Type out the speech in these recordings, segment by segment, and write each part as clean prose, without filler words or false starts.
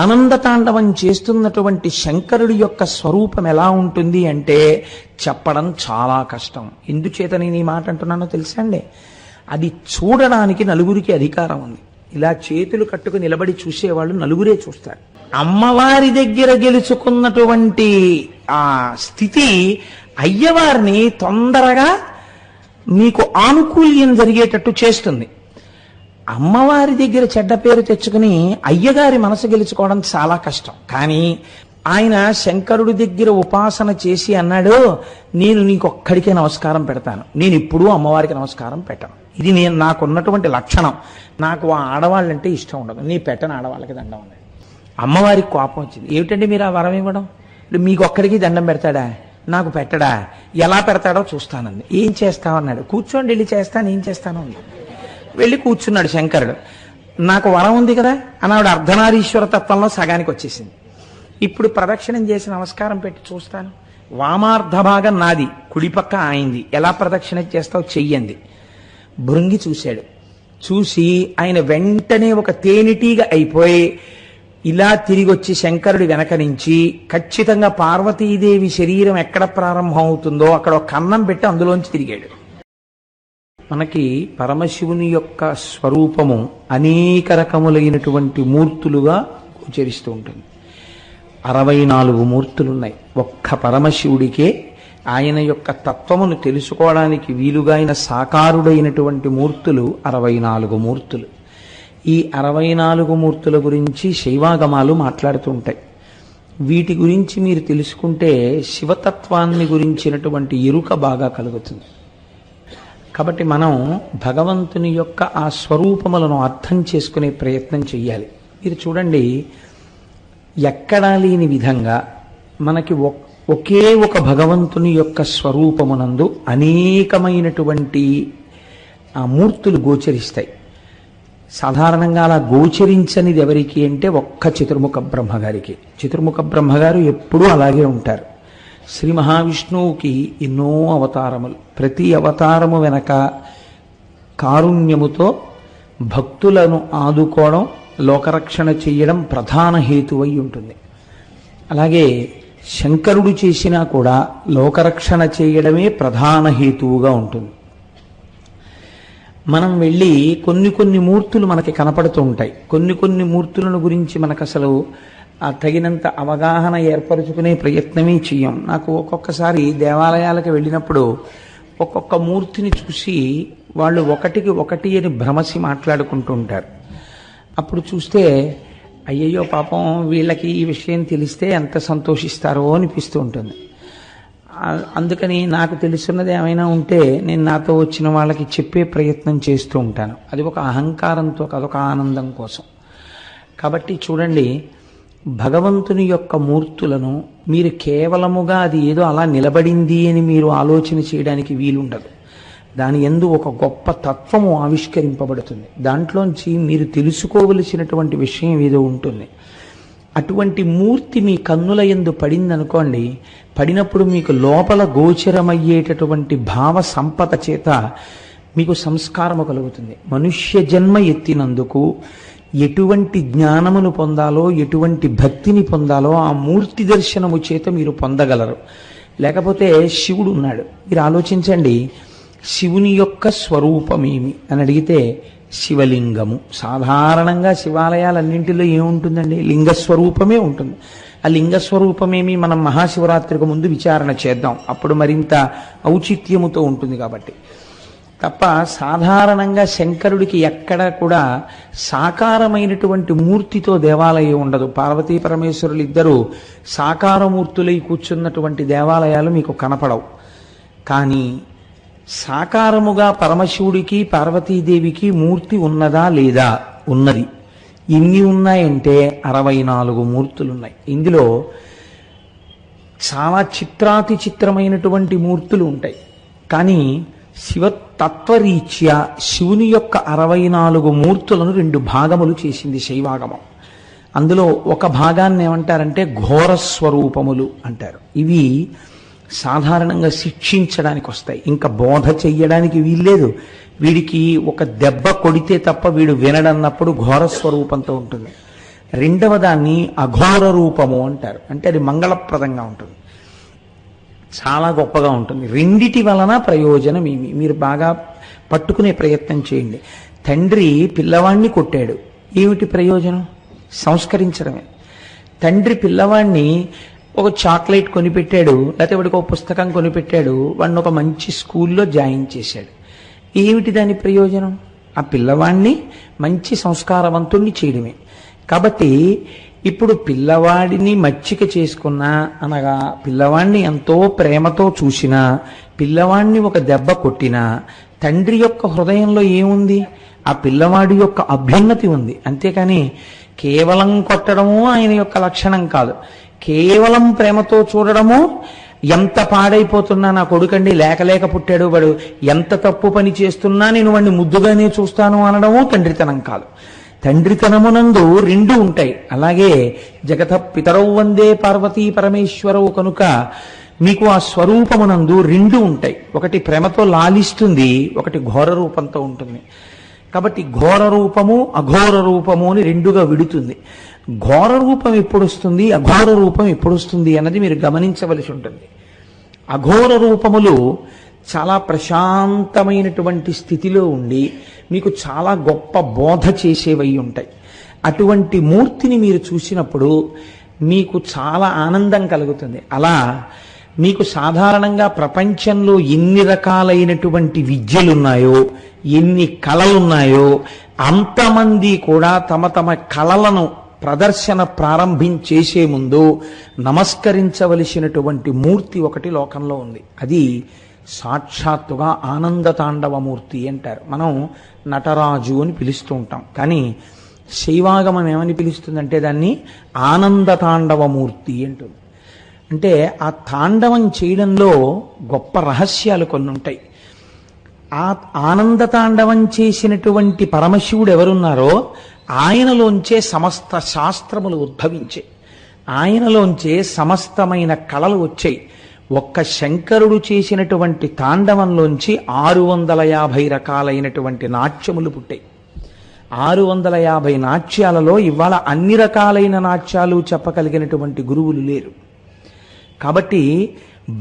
ఆనందతాండవం చేస్తున్నటువంటి శంకరుడి యొక్క స్వరూపం ఎలా ఉంటుంది అంటే చెప్పడం చాలా కష్టం. ఎందుచేత నేను ఈ మాట అంటున్నానో తెలుసా అండి? అది చూడడానికి నలుగురికి అధికారం ఉంది. ఇలా చేతులు కట్టుకు నిలబడి చూసేవాళ్ళు నలుగురే చూస్తారు. అమ్మవారి దగ్గర గెలుచుకున్నటువంటి ఆ స్థితి అయ్యవారిని తొందరగా మీకు ఆనుకూల్యం జరిగేటట్టు చేస్తుంది. అమ్మవారి దగ్గర చెడ్డ పేరు తెచ్చుకుని అయ్యగారి మనసు గెలుచుకోవడం చాలా కష్టం. కానీ ఆయన శంకరుడి దగ్గర ఉపాసన చేసి అన్నాడు, నేను నీకొక్కడికే నమస్కారం పెడతాను, నేను ఎప్పుడూ అమ్మవారికి నమస్కారం పెట్టను. ఇది నాకున్నటువంటి లక్షణం. నాకు ఆ ఆడవాళ్ళంటే ఇష్టం ఉండదు, నీ పెట్టని ఆడవాళ్ళకి దండం ఉన్నది. అమ్మవారికి కోపం వచ్చింది. ఏమిటండి మీరు ఆ వరం ఇవ్వడం? మీకు ఒక్కడికి దండం పెడతాడా, నాకు పెట్టడా? ఎలా పెడతాడో చూస్తానంది. ఏం చేస్తావన్నాడు. కూర్చోండి, వెళ్ళి చేస్తాను, ఏం చేస్తాను అంది. వెళ్ళి కూర్చున్నాడు శంకరుడు. నాకు వరం ఉంది కదా అని ఆవిడ అర్ధనారీశ్వర తత్వంలో సగానికి వచ్చేసింది. ఇప్పుడు ప్రదక్షిణం చేసి నమస్కారం పెట్టి చూస్తాను. వామార్ధ భాగం నాది, కుడిపక్క ఆయింది. ఎలా ప్రదక్షిణ చేస్తావు చెయ్యండి. భృంగి చూశాడు. చూసి ఆయన వెంటనే ఒక తేనెటీగ అయిపోయి ఇలా తిరిగి వచ్చి శంకరుడి వెనక నుంచి ఖచ్చితంగా పార్వతీదేవి శరీరం ఎక్కడ ప్రారంభం అవుతుందో అక్కడ ఒక కన్నం పెట్టి అందులోంచి తిరిగాడు. మనకి పరమశివుని యొక్క స్వరూపము అనేక రకములైనటువంటి మూర్తులుగా గోచరిస్తూ ఉంటుంది. 64 మూర్తులున్నాయి. ఒక్క పరమశివుడికే ఆయన యొక్క తత్వమును తెలుసుకోవడానికి వీలుగా ఆయన సాకారుడైనటువంటి మూర్తులు 64 మూర్తులు. ఈ 64 మూర్తుల గురించి శైవాగమాలు మాట్లాడుతూ ఉంటాయి. వీటి గురించి మీరు తెలుసుకుంటే శివతత్వాన్ని గురించినటువంటి ఎరుక బాగా కలుగుతుంది. కాబట్టి మనం భగవంతుని యొక్క ఆ స్వరూపములను అర్థం చేసుకునే ప్రయత్నం చెయ్యాలి. మీరు చూడండి, ఎక్కడా లేని విధంగా మనకి ఒకే ఒక భగవంతుని యొక్క స్వరూపమునందు అనేకమైనటువంటి ఆ మూర్తులు గోచరిస్తాయి. సాధారణంగా అలా గోచరించనిది ఎవరికి అంటే ఒక్క చతుర్ముఖ బ్రహ్మగారికి. చతుర్ముఖ బ్రహ్మగారు ఎప్పుడూ అలాగే ఉంటారు. శ్రీ మహావిష్ణువుకి ఎన్నో అవతారములు. ప్రతి అవతారము వెనక కారుణ్యముతో భక్తులను ఆదుకోవడం, లోకరక్షణ చేయడం ప్రధాన హేతువై ఉంటుంది. అలాగే శంకరుడు చేసినా కూడా లోకరక్షణ చేయడమే ప్రధాన హేతువుగా ఉంటుంది. మనం వెళ్ళి కొన్ని మూర్తులు మనకి కనపడుతూ ఉంటాయి. కొన్ని మూర్తులను గురించి మనకు అసలు తగినంత అవగాహన ఏర్పరచుకునే ప్రయత్నమే చెయ్యం. నాకు ఒక్కొక్కసారి దేవాలయాలకు వెళ్ళినప్పుడు ఒక్కొక్క మూర్తిని చూసి వాళ్ళు ఒకటికి ఒకటి అని భ్రమసి మాట్లాడుకుంటూ ఉంటారు. అప్పుడు చూస్తే అయ్యయ్యో పాపం వీళ్ళకి ఈ విషయం తెలిస్తే ఎంత సంతోషిస్తారో అనిపిస్తూ ఉంటుంది. అందుకని నాకు తెలుసున్నది ఏమైనా ఉంటే నేను నాతో వచ్చిన వాళ్ళకి చెప్పే ప్రయత్నం చేస్తూ ఉంటాను. అది ఒక అహంకారంతో, అదొక ఆనందం కోసం. కాబట్టి చూడండి, భగవంతుని యొక్క మూర్తులను మీరు కేవలముగా అది ఏదో అలా నిలబడింది అని మీరు ఆలోచన చేయడానికి వీలుండదు. దాని యందు ఒక గొప్ప తత్వము ఆవిష్కరింపబడుతుంది. దాంట్లోంచి మీరు తెలుసుకోవలసినటువంటి విషయం ఏదో ఉంటుంది. అటువంటి మూర్తి మీ కన్నుల యందు పడిందనుకోండి, పడినప్పుడు మీకు లోపల గోచరమయ్యేటటువంటి భావ సంపద చేత మీకు సంస్కారము కలుగుతుంది. మనుష్య జన్మ ఎత్తినందుకు ఎటువంటి జ్ఞానమును పొందాలో, ఎటువంటి భక్తిని పొందాలో ఆ మూర్తి దర్శనము చేత మీరు పొందగలరు. లేకపోతే శివుడు ఉన్నాడు. మీరు ఆలోచించండి, శివుని యొక్క స్వరూపమేమి అని అడిగితే శివలింగము. సాధారణంగా శివాలయాలన్నింటిలో ఏముంటుందండి? లింగస్వరూపమే ఉంటుంది. ఆ లింగస్వరూపమేమి మనం మహాశివరాత్రికి ముందు విచారణ చేద్దాం, అప్పుడు మరింత ఔచిత్యముతో ఉంటుంది. కాబట్టి తప్ప సాధారణంగా శంకరుడికి ఎక్కడ కూడా సాకారమైనటువంటి మూర్తితో దేవాలయం ఉండదు. పార్వతీ పరమేశ్వరులు ఇద్దరు సాకారమూర్తులై కూర్చున్నటువంటి దేవాలయాలు మీకు కనపడవు. కానీ సాకారముగా పరమశివుడికి పార్వతీదేవికి మూర్తి ఉన్నదా లేదా? ఉన్నది. ఎన్ని ఉన్నాయంటే 64 మూర్తులున్నాయి. ఇందులో చాలా చిత్రాతి చిత్రమైనటువంటి మూర్తులు ఉంటాయి. కానీ శివతత్వరీత్యా శివుని యొక్క 64 మూర్తులను 2 భాగములు చేసింది శైవాగమం. అందులో ఒక భాగాన్ని ఏమంటారంటే ఘోరస్వరూపములు అంటారు. ఇవి సాధారణంగా శిక్షించడానికి వస్తాయి, ఇంకా బోధ చెయ్యడానికి వీల్లేదు. వీడికి ఒక దెబ్బ కొడితే తప్ప వీడు వినడన్నప్పుడు ఘోరస్వరూపంతో ఉంటుంది. రెండవ దాన్ని అఘోర రూపము అంటారు. అంటే అది మంగళప్రదంగా ఉంటుంది, చాలా గొప్పగా ఉంటుంది. రెండిటి వలన ప్రయోజనం ఏమి మీరు బాగా పట్టుకునే ప్రయత్నం చేయండి. తండ్రి పిల్లవాణ్ణి కొట్టాడు, ఏమిటి ప్రయోజనం? సంస్కరించడమే. తండ్రి పిల్లవాణ్ణి ఒక చాక్లెట్ కొనిపెట్టాడు, లేకపోతే వాడికి ఒక పుస్తకం కొనిపెట్టాడు, వాడిని ఒక మంచి స్కూల్లో జాయిన్ చేశాడు, ఏమిటి దాని ప్రయోజనం? ఆ పిల్లవాణ్ణి మంచి సంస్కారవంతుణ్ణి చేయడమే. కాబట్టి ఇప్పుడు పిల్లవాడిని మచ్చిక చేసుకున్నా, అనగా పిల్లవాణ్ణి ఎంతో ప్రేమతో చూసినా, పిల్లవాణ్ణి ఒక దెబ్బ కొట్టినా, తండ్రి యొక్క హృదయంలో ఏముంది? ఆ పిల్లవాడి యొక్క అభ్యున్నతి ఉంది. అంతేకాని కేవలం కొట్టడము ఆయన యొక్క లక్షణం కాదు. కేవలం ప్రేమతో చూడడము, ఎంత పాడైపోతున్నా నా కొడుకండి లేక పుట్టాడు, వాడు ఎంత తప్పు పని చేస్తున్నా నేను వాడిని ముద్దుగానే చూస్తాను అనడము తండ్రితనం కాదు. తండ్రితనమునందు రెండు ఉంటాయి. అలాగే జగత పితరౌ వందే పార్వతీ పరమేశ్వరవు కనుక మీకు ఆ స్వరూపమునందు రెండు ఉంటాయి. ఒకటి ప్రేమతో లాలిస్తుంది, ఒకటి ఘోర రూపంతో ఉంటుంది. కాబట్టి ఘోర రూపము అఘోర రూపము అని రెండుగా విడుతుంది. ఘోర రూపం ఎప్పుడు వస్తుంది, అఘోర రూపం ఎప్పుడు వస్తుంది అన్నది మీరు గమనించవలసి ఉంటుంది. అఘోర రూపములు చాలా ప్రశాంతమైనటువంటి స్థితిలో ఉండి మీకు చాలా గొప్ప బోధ చేసేవై ఉంటాయి. అటువంటి మూర్తిని మీరు చూసినప్పుడు మీకు చాలా ఆనందం కలుగుతుంది. అలా మీకు సాధారణంగా ప్రపంచంలో ఎన్ని రకాలైనటువంటి విద్యలున్నాయో, ఎన్ని కళలున్నాయో, అంతమంది కూడా తమ తమ కళలను ప్రదర్శన ప్రారంభించేసే ముందు నమస్కరించవలసినటువంటి మూర్తి ఒకటి లోకంలో ఉంది. అది సాక్షాత్తుగా ఆనంద తాండవమూర్తి అంటారు. మనం నటరాజు అని పిలుస్తూ ఉంటాం, కానీ శైవాగమం ఏమని పిలుస్తుందంటే దాన్ని ఆనంద తాండవమూర్తి అంటుంది. అంటే ఆ తాండవం చేయడంలో గొప్ప రహస్యాలు కొన్ని ఉంటాయి. ఆ ఆనంద తాండవం చేసినటువంటి పరమశివుడు ఎవరున్నారో ఆయనలోంచే సమస్త శాస్త్రములు ఉద్భవించాయి, ఆయనలోంచే సమస్తమైన కళలు వచ్చాయి. ఒక్క శంకరుడు చేసినటువంటి తాండవంలోంచి 650 రకాలైనటువంటి నాట్యములు పుట్టాయి. 650 నాట్యాలలో ఇవాళ అన్ని రకాలైన నాట్యాలు చెప్పగలిగినటువంటి గురువులు లేరు. కాబట్టి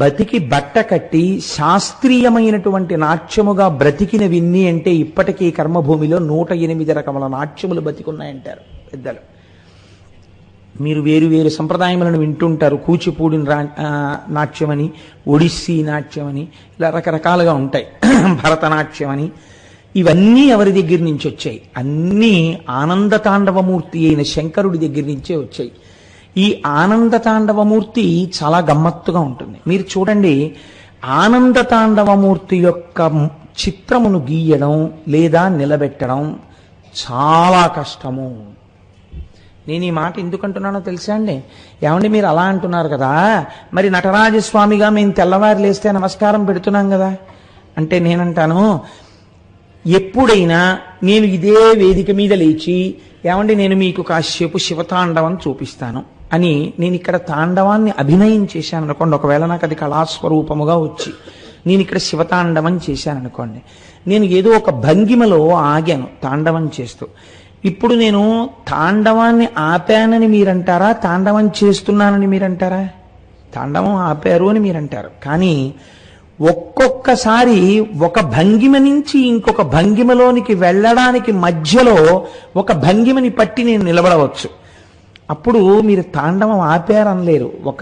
బతికి బట్ట కట్టి శాస్త్రీయమైనటువంటి నాట్యముగా బ్రతికిన విన్ని అంటే ఇప్పటికీ కర్మభూమిలో 108 రకముల నాట్యములు బతికున్నాయంటారు పెద్దలు. మీరు వేరు వేరు సంప్రదాయములను వింటుంటారు. కూచిపూడి నాట్యమని, ఒడిస్సీ నాట్యమని, ఇలా రకరకాలుగా ఉంటాయి. భరతనాట్యమని, ఇవన్నీ ఎవరి దగ్గర నుంచి వచ్చాయి? అన్నీ ఆనంద తాండవమూర్తి అయిన శంకరుడి దగ్గర నుంచే వచ్చాయి. ఈ ఆనంద తాండవమూర్తి చాలా గమ్మత్తుగా ఉంటుంది. మీరు చూడండి, ఆనంద తాండవమూర్తి యొక్క చిత్రమును గీయడం లేదా నిలబెట్టడం చాలా కష్టము. నేను ఈ మాట ఎందుకంటున్నానో తెలుసా అండి? ఏమండి మీరు అలా అంటున్నారు కదా, మరి నటరాజస్వామిగా మేము తెల్లవారు లేస్తే నమస్కారం పెడుతున్నాం కదా అంటే నేనంటాను, ఎప్పుడైనా నేను ఇదే వేదిక మీద లేచి ఏమండి నేను మీకు కాసేపు శివతాండవం చూపిస్తాను అని నేను ఇక్కడ తాండవాన్ని అభినయం చేశాను అనుకోండి, ఒకవేళ నాకు అది కళాస్వరూపముగా వచ్చి నేను ఇక్కడ శివతాండవం చేశాను అనుకోండి, నేను ఏదో ఒక భంగిమలో ఆగాను తాండవం చేస్తూ. ఇప్పుడు నేను తాండవాన్ని ఆపానని మీరంటారా, తాండవం చేస్తున్నానని మీరంటారా? తాండవం ఆపారు అని మీరంటారు. కానీ ఒక్కొక్కసారి ఒక భంగిమ నుంచి ఇంకొక భంగిమలోనికి వెళ్ళడానికి మధ్యలో ఒక భంగిమని పట్టి నేను నిలబడవచ్చు. అప్పుడు మీరు తాండవం ఆపారనలేరు. ఒక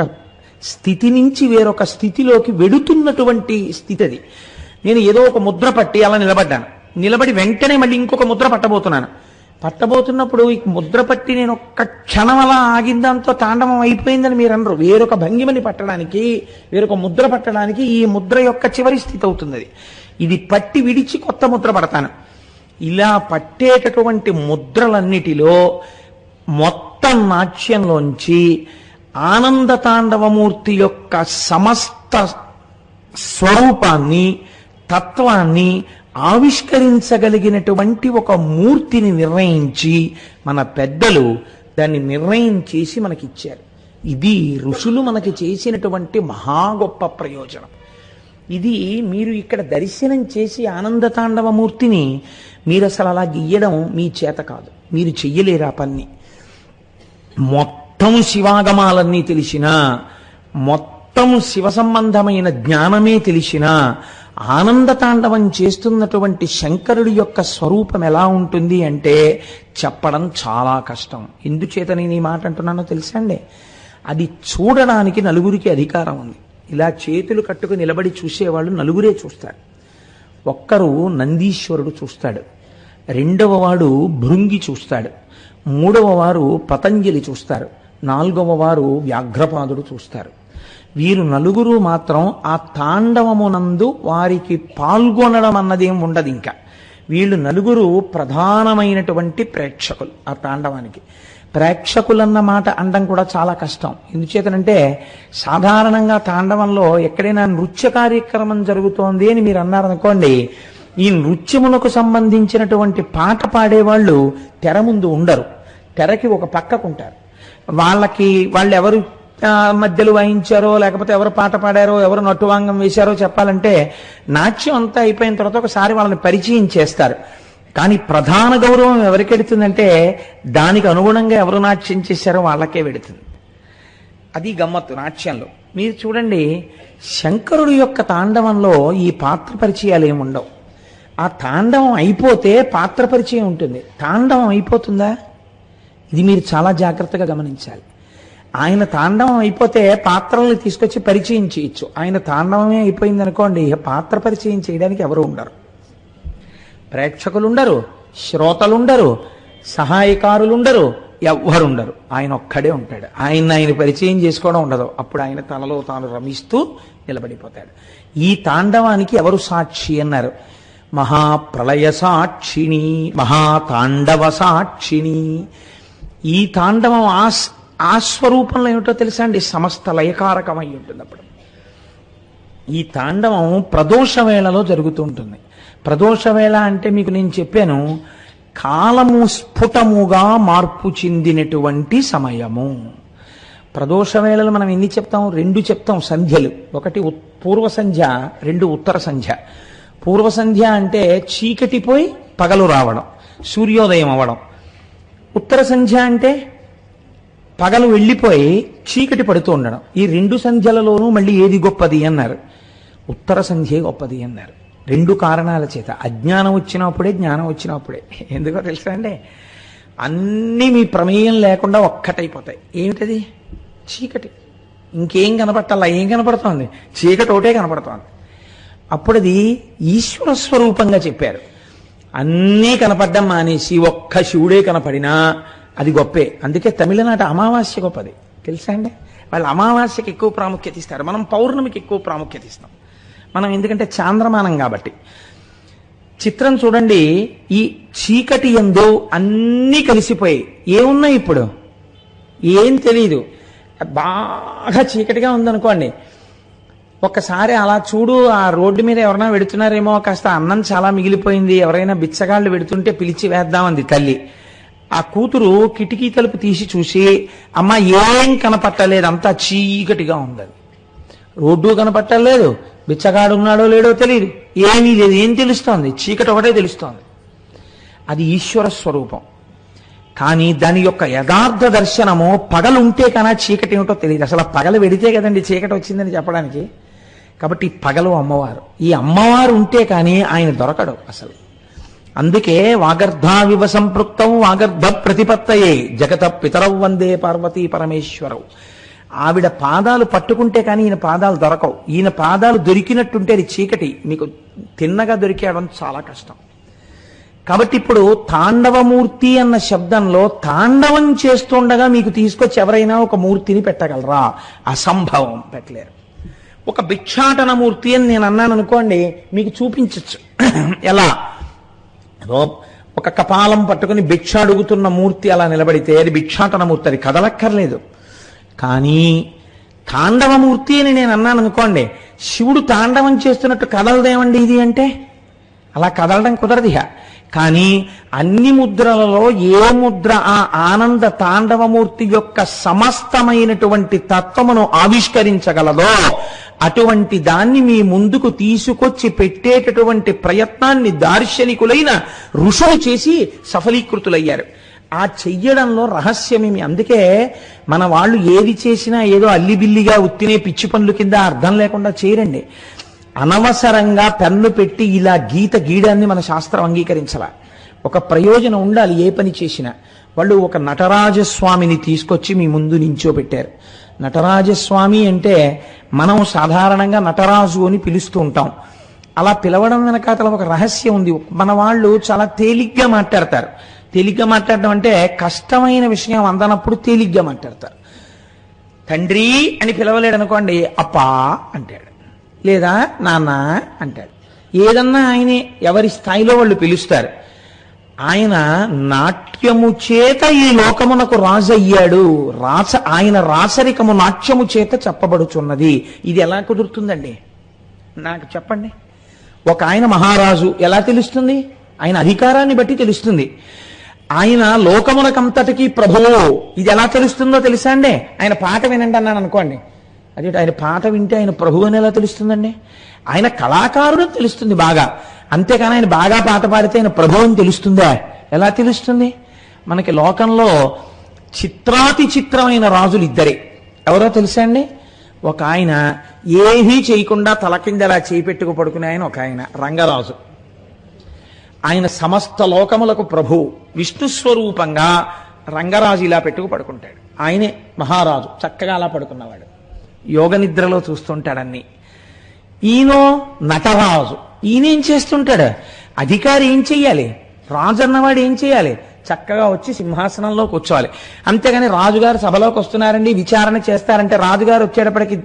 స్థితి నుంచి వేరొక స్థితిలోకి వెడుతున్నటువంటి స్థితి అది. నేను ఏదో ఒక ముద్ర పట్టి అలా నిలబడ్డాను, నిలబడి వెంటనే మళ్ళీ ఇంకొక ముద్ర పట్టబోతున్నప్పుడు ఈ ముద్ర పట్టి నేను ఒక్క క్షణం అలా ఆగిందాంతో తాండవం అయిపోయిందని మీరు అనరు. వేరొక భంగిమని పట్టడానికి, వేరొక ముద్ర పట్టడానికి ఈ ముద్ర యొక్క చివరి స్థితి అవుతుంది. ఇది పట్టి విడిచి కొత్త ముద్ర పడతాను. ఇలా పట్టేటటువంటి ముద్రలన్నిటిలో మొత్తం నాట్యంలోంచి ఆనంద తాండవమూర్తి యొక్క సమస్త స్వరూపాన్ని, తత్వాన్ని ఆవిష్కరించగలిగినటువంటి ఒక మూర్తిని నిర్ణయించి మన పెద్దలు దాన్ని నిర్ణయం చేసి మనకిచ్చారు. ఇది ఋషులు మనకి చేసినటువంటి మహా గొప్ప ప్రయోజనం. ఇది మీరు ఇక్కడ దర్శనం చేసి ఆనంద తాండవమూర్తిని మీరు అసలు అలా గీయడం మీ చేత కాదు, మీరు చెయ్యలేరు ఆ పని. మొత్తం శివాగమాలన్నీ తెలిసినా, మొత్తం శివ సంబంధమైన జ్ఞానమే తెలిసినా, ఆనందతాండవం చేస్తున్నటువంటి శంకరుడి యొక్క స్వరూపం ఎలా ఉంటుంది అంటే చెప్పడం చాలా కష్టం. ఎందుచేత నేను ఈ మాట అంటున్నానో తెలుసా అండి? అది చూడడానికి నలుగురికి అధికారం ఉంది. ఇలా చేతులు కట్టుకు నిలబడి చూసేవాళ్ళు నలుగురే చూస్తారు. ఒక్కరు నందీశ్వరుడు చూస్తాడు, రెండవ వాడు భృంగి చూస్తాడు, మూడవ వారు పతంజలి చూస్తారు, నాలుగవ వారు వ్యాఘ్రపాదుడు చూస్తారు. వీరు నలుగురు మాత్రం ఆ తాండవమునందు వారికి పాల్గొనడం అన్నదేం ఉండదు. ఇంకా వీళ్ళు నలుగురు ప్రధానమైనటువంటి ప్రేక్షకులు. ఆ తాండవానికి ప్రేక్షకులన్న మాట అనడం కూడా చాలా కష్టం. ఎందుచేతనంటే సాధారణంగా తాండవంలో ఎక్కడైనా నృత్య కార్యక్రమం జరుగుతోంది అని మీరు అన్నారనుకోండి, ఈ నృత్యములకు సంబంధించినటువంటి పాట పాడేవాళ్ళు తెర ముందు ఉండరు, తెరకి ఒక పక్కకుంటారు. వాళ్ళు ఎవరు మధ్యలో వాయించారో, లేకపోతే ఎవరు పాట పాడారో, ఎవరు నటువాంగం వేశారో చెప్పాలంటే నాట్యం అంతా అయిపోయిన తర్వాత ఒకసారి వాళ్ళని పరిచయం చేస్తారు. కానీ ప్రధాన గౌరవం ఎవరికి వెడుతుందంటే దానికి అనుగుణంగా ఎవరు నాట్యం చేశారో వాళ్ళకే వెడుతుంది. అది గమ్మత్తు నాట్యంలో. మీరు చూడండి, శంకరుడు యొక్క తాండవంలో ఈ పాత్ర పరిచయాలు ఏముండవు. ఆ తాండవం అయిపోతే పాత్ర పరిచయం ఉంటుంది. తాండవం అయిపోతుందా? ఇది మీరు చాలా జాగ్రత్తగా గమనించాలి. ఆయన తాండవం అయిపోతే పాత్రల్ని తీసుకొచ్చి పరిచయం చేయొచ్చు. ఆయన తాండవమే అయిపోయింది అనుకోండి, పాత్ర పరిచయం చేయడానికి ఎవరు ఉండరు. ప్రేక్షకులుండరు, శ్రోతలుండరు, సహాయకారులుండరు, ఎవ్వరుండరు. ఆయన ఒక్కడే ఉంటాడు. ఆయన పరిచయం చేసుకోవడం ఉండదు. అప్పుడు ఆయన తనలో తాను రమిస్తూ నిలబడిపోతాడు. ఈ తాండవానికి ఎవరు సాక్షి అన్నారు? మహాప్రళయ సాక్షిణి, మహాతాండవ సాక్షిణి. ఈ తాండవం ఆ స్వరూపంలో ఏమిటో తెలుసా అండి? సమస్త లయకారకమై ఉంటుంది. అప్పుడు ఈ తాండవం ప్రదోష వేళలో జరుగుతూ ఉంటుంది. ప్రదోష వేళ అంటే మీకు నేను చెప్పాను, కాలము స్ఫుటముగా మార్పు చెందినటువంటి సమయము. ప్రదోష వేళలు మనం ఎన్ని చెప్తాం? 2 చెప్తాం సంధ్యలు. ఒకటి పూర్వ సంధ్య, 2 ఉత్తర సంధ్య. పూర్వ సంధ్య అంటే చీకటిపోయి పగలు రావడం, సూర్యోదయం అవ్వడం. ఉత్తర సంధ్య అంటే పగలు వెళ్ళిపోయి చీకటి పడుతూ ఉండడం. ఈ 2 సంధ్యలలోనూ మళ్ళీ ఏది గొప్పది అన్నారు? ఉత్తర సంధ్యే గొప్పది అన్నారు. 2 కారణాల చేత. అజ్ఞానం వచ్చినప్పుడే, జ్ఞానం వచ్చినప్పుడే. ఎందుకో తెలుసా అండి? అన్నీ మీ ప్రమేయం లేకుండా ఒక్కటైపోతాయి. ఏమిటది? చీకటి. ఇంకేం కనపట్టాలా? ఏం కనపడుతోంది? చీకటి ఒకటే కనపడుతోంది. అప్పుడు అది ఈశ్వర స్వరూపంగా చెప్పారు. అన్నీ కనపడ్డం మానేసి ఒక్క శివుడే కనపడినా అది గొప్పే. అందుకే తమిళనాట అమావాస్య గొప్పది తెలుసా అండి? వాళ్ళు అమావాస్యకి ఎక్కువ ప్రాముఖ్యత ఇస్తారు, మనం పౌర్ణమికి ఎక్కువ ప్రాముఖ్యత ఇస్తాం. మనం ఎందుకంటే చాంద్రమానం కాబట్టి. చిత్రం చూడండి, ఈ చీకటి యందు అన్నీ కలిసిపోయి ఏమున్నాయి? ఇప్పుడు ఏం తెలీదు. బాగా చీకటిగా ఉందనుకోండి, ఒక్కసారి అలా చూడు, ఆ రోడ్డు మీద ఎవరైనా వెడుతున్నారేమో, కాస్త అన్నం చాలా మిగిలిపోయింది, ఎవరైనా బిచ్చగాళ్ళు వెడుతుంటే పిలిచి వేద్దామంది తల్లి. ఆ కూతురు కిటికీ తలుపు తీసి చూసి, అమ్మ ఏం కనపట్టలేదు, అంతా చీకటిగా ఉంది. రోడ్డు కనపట్టలేదు, బిచ్చగాడు ఉన్నాడో లేడో తెలియదు, ఏమీ లేదు. ఏం తెలుస్తోంది? చీకటి ఒకటే తెలుస్తోంది. అది ఈశ్వర స్వరూపం. కానీ దాని యొక్క యథార్థ దర్శనము పగలుంటే కన్నా చీకటి ఏమిటో తెలియదు. అసలు పగలు వెడితే కదండి చీకటి వచ్చిందని చెప్పడానికి. కాబట్టి పగలు అమ్మవారు. ఈ అమ్మవారు ఉంటే కానీ ఆయన దొరకడు అసలు. అందుకే వాగర్ధావివ సంపృక్తం వాగర్ధ ప్రతిపత్తయే జగత పితరౌ వందే పార్వతీ పరమేశ్వరవు. ఆవిడ పాదాలు పట్టుకుంటే కానీ ఈయన పాదాలు దొరకవు. ఈయన పాదాలు దొరికినట్టుంటే అది చీకటి, మీకు తిన్నగా దొరికేయడం చాలా కష్టం. కాబట్టి ఇప్పుడు తాండవమూర్తి అన్న శబ్దంలో తాండవం చేస్తుండగా మీకు తీసుకొచ్చి ఎవరైనా ఒక మూర్తిని పెట్టగలరా? అసంభవం, పెట్టలేరు. ఒక భిక్షాటన మూర్తి అని నేను అన్నాను అనుకోండి, మీకు చూపించచ్చు. ఎలా? ఒక కపాలం పట్టుకుని భిక్ష అడుగుతున్న మూర్తి అలా నిలబడితే అది భిక్షాటన మూర్తి, అది కదలక్కర్లేదు. కానీ తాండవమూర్తి అని నేను అన్నాను అనుకోండి, శివుడు తాండవం చేస్తున్నట్టు కదలదేమండి ఇది అంటే? అలా కదలడం కుదరదు. కానీ అన్ని ముద్రలలో ఏ ముద్ర ఆ ఆనంద తాండవమూర్తి యొక్క సమస్తమైనటువంటి తత్వమును ఆవిష్కరించగలదో అటువంటి దాన్ని మీ ముందుకు తీసుకొచ్చి పెట్టేటటువంటి ప్రయత్నాన్ని దార్శనికులైన ఋషులు చేసి సఫలీకృతులయ్యారు. ఆ చెయ్యడంలో రహస్యమేమి. అందుకే మన వాళ్ళు ఏది చేసినా ఏదో అల్లిబిల్లిగా ఉత్తినే పిచ్చి పనుల కింద అర్థం లేకుండా చేయరండి. అనవసరంగా పెన్ను పెట్టి ఇలా గీత గీయడాన్ని మన శాస్త్రం అంగీకరించాల. ఒక ప్రయోజనం ఉండాలి ఏ పని చేసినా. వాళ్ళు ఒక నటరాజస్వామిని తీసుకొచ్చి మీ ముందు నించోబెట్టారు. నటరాజస్వామి అంటే మనం సాధారణంగా నటరాజు అని పిలుస్తూ ఉంటాం. అలా పిలవడం వెనకాతల ఒక రహస్యం ఉంది. మన వాళ్ళు చాలా తేలిగ్గా మాట్లాడతారు. తేలిగ్గా మాట్లాడడం అంటే కష్టమైన విషయం అందనప్పుడు తేలిగ్గా మాట్లాడతారు. తండ్రి అని పిలవలేడు అనుకోండి, అప్పా అంటాడు, లేదా నాన్న అంటాడు. ఏదన్నా ఆయనే, ఎవరి స్థాయిలో వాళ్ళు పిలుస్తారు. ఆయన నాట్యము చేత ఈ లోకమునకు రాజు అయ్యాడు. ఆయన రాచరికము నాట్యము చేత చెప్పబడుచున్నది. ఇది ఎలా కుదురుతుందండి? నాకు చెప్పండి. ఒక ఆయన మహారాజు ఎలా తెలుస్తుంది? ఆయన అధికారాన్ని బట్టి తెలుస్తుంది. ఆయన లోకమునకంతటికీ ప్రభువు, ఇది ఎలా తెలుస్తుందో తెలుసా అండి? ఆయన పాట వినండి అన్నాను అనుకోండి, అదే ఆయన పాట వింటే ఆయన ప్రభువు అని ఎలా తెలుస్తుందండి? ఆయన కళాకారుడు తెలుస్తుంది బాగా, అంతేకాని ఆయన బాగా పాట పాడితే ఆయన ప్రభువు అని తెలుస్తుందా? ఎలా తెలుస్తుంది? మనకి లోకంలో చిత్రాతి చిత్రమైన రాజులు ఇద్దరే. ఎవరో తెలుసా అండి? ఒక ఆయన ఏమీ చేయకుండా తల కింద ఎలా చేయి పెట్టుకు పడుకునే ఆయన ఒక ఆయన రంగరాజు. ఆయన సమస్త లోకములకు ప్రభువు, విష్ణు స్వరూపంగా రంగరాజు ఇలా పెట్టుకు పడుకుంటాడు. ఆయనే మహారాజు, చక్కగా అలా పడుకున్నవాడు. యోగ నిద్రలో చూస్తుంటాడన్ని. ఈయనో నటరాజు. ఈయనేం చేస్తుంటాడు? అధికారి ఏం చెయ్యాలి? రాజు అన్నవాడు ఏం చేయాలి? చక్కగా వచ్చి సింహాసనంలో కూర్చోవాలి. అంతేగాని రాజుగారు సభలోకి వస్తున్నారండి, విచారణ చేస్తారంటే రాజుగారు వచ్చేటప్పటికి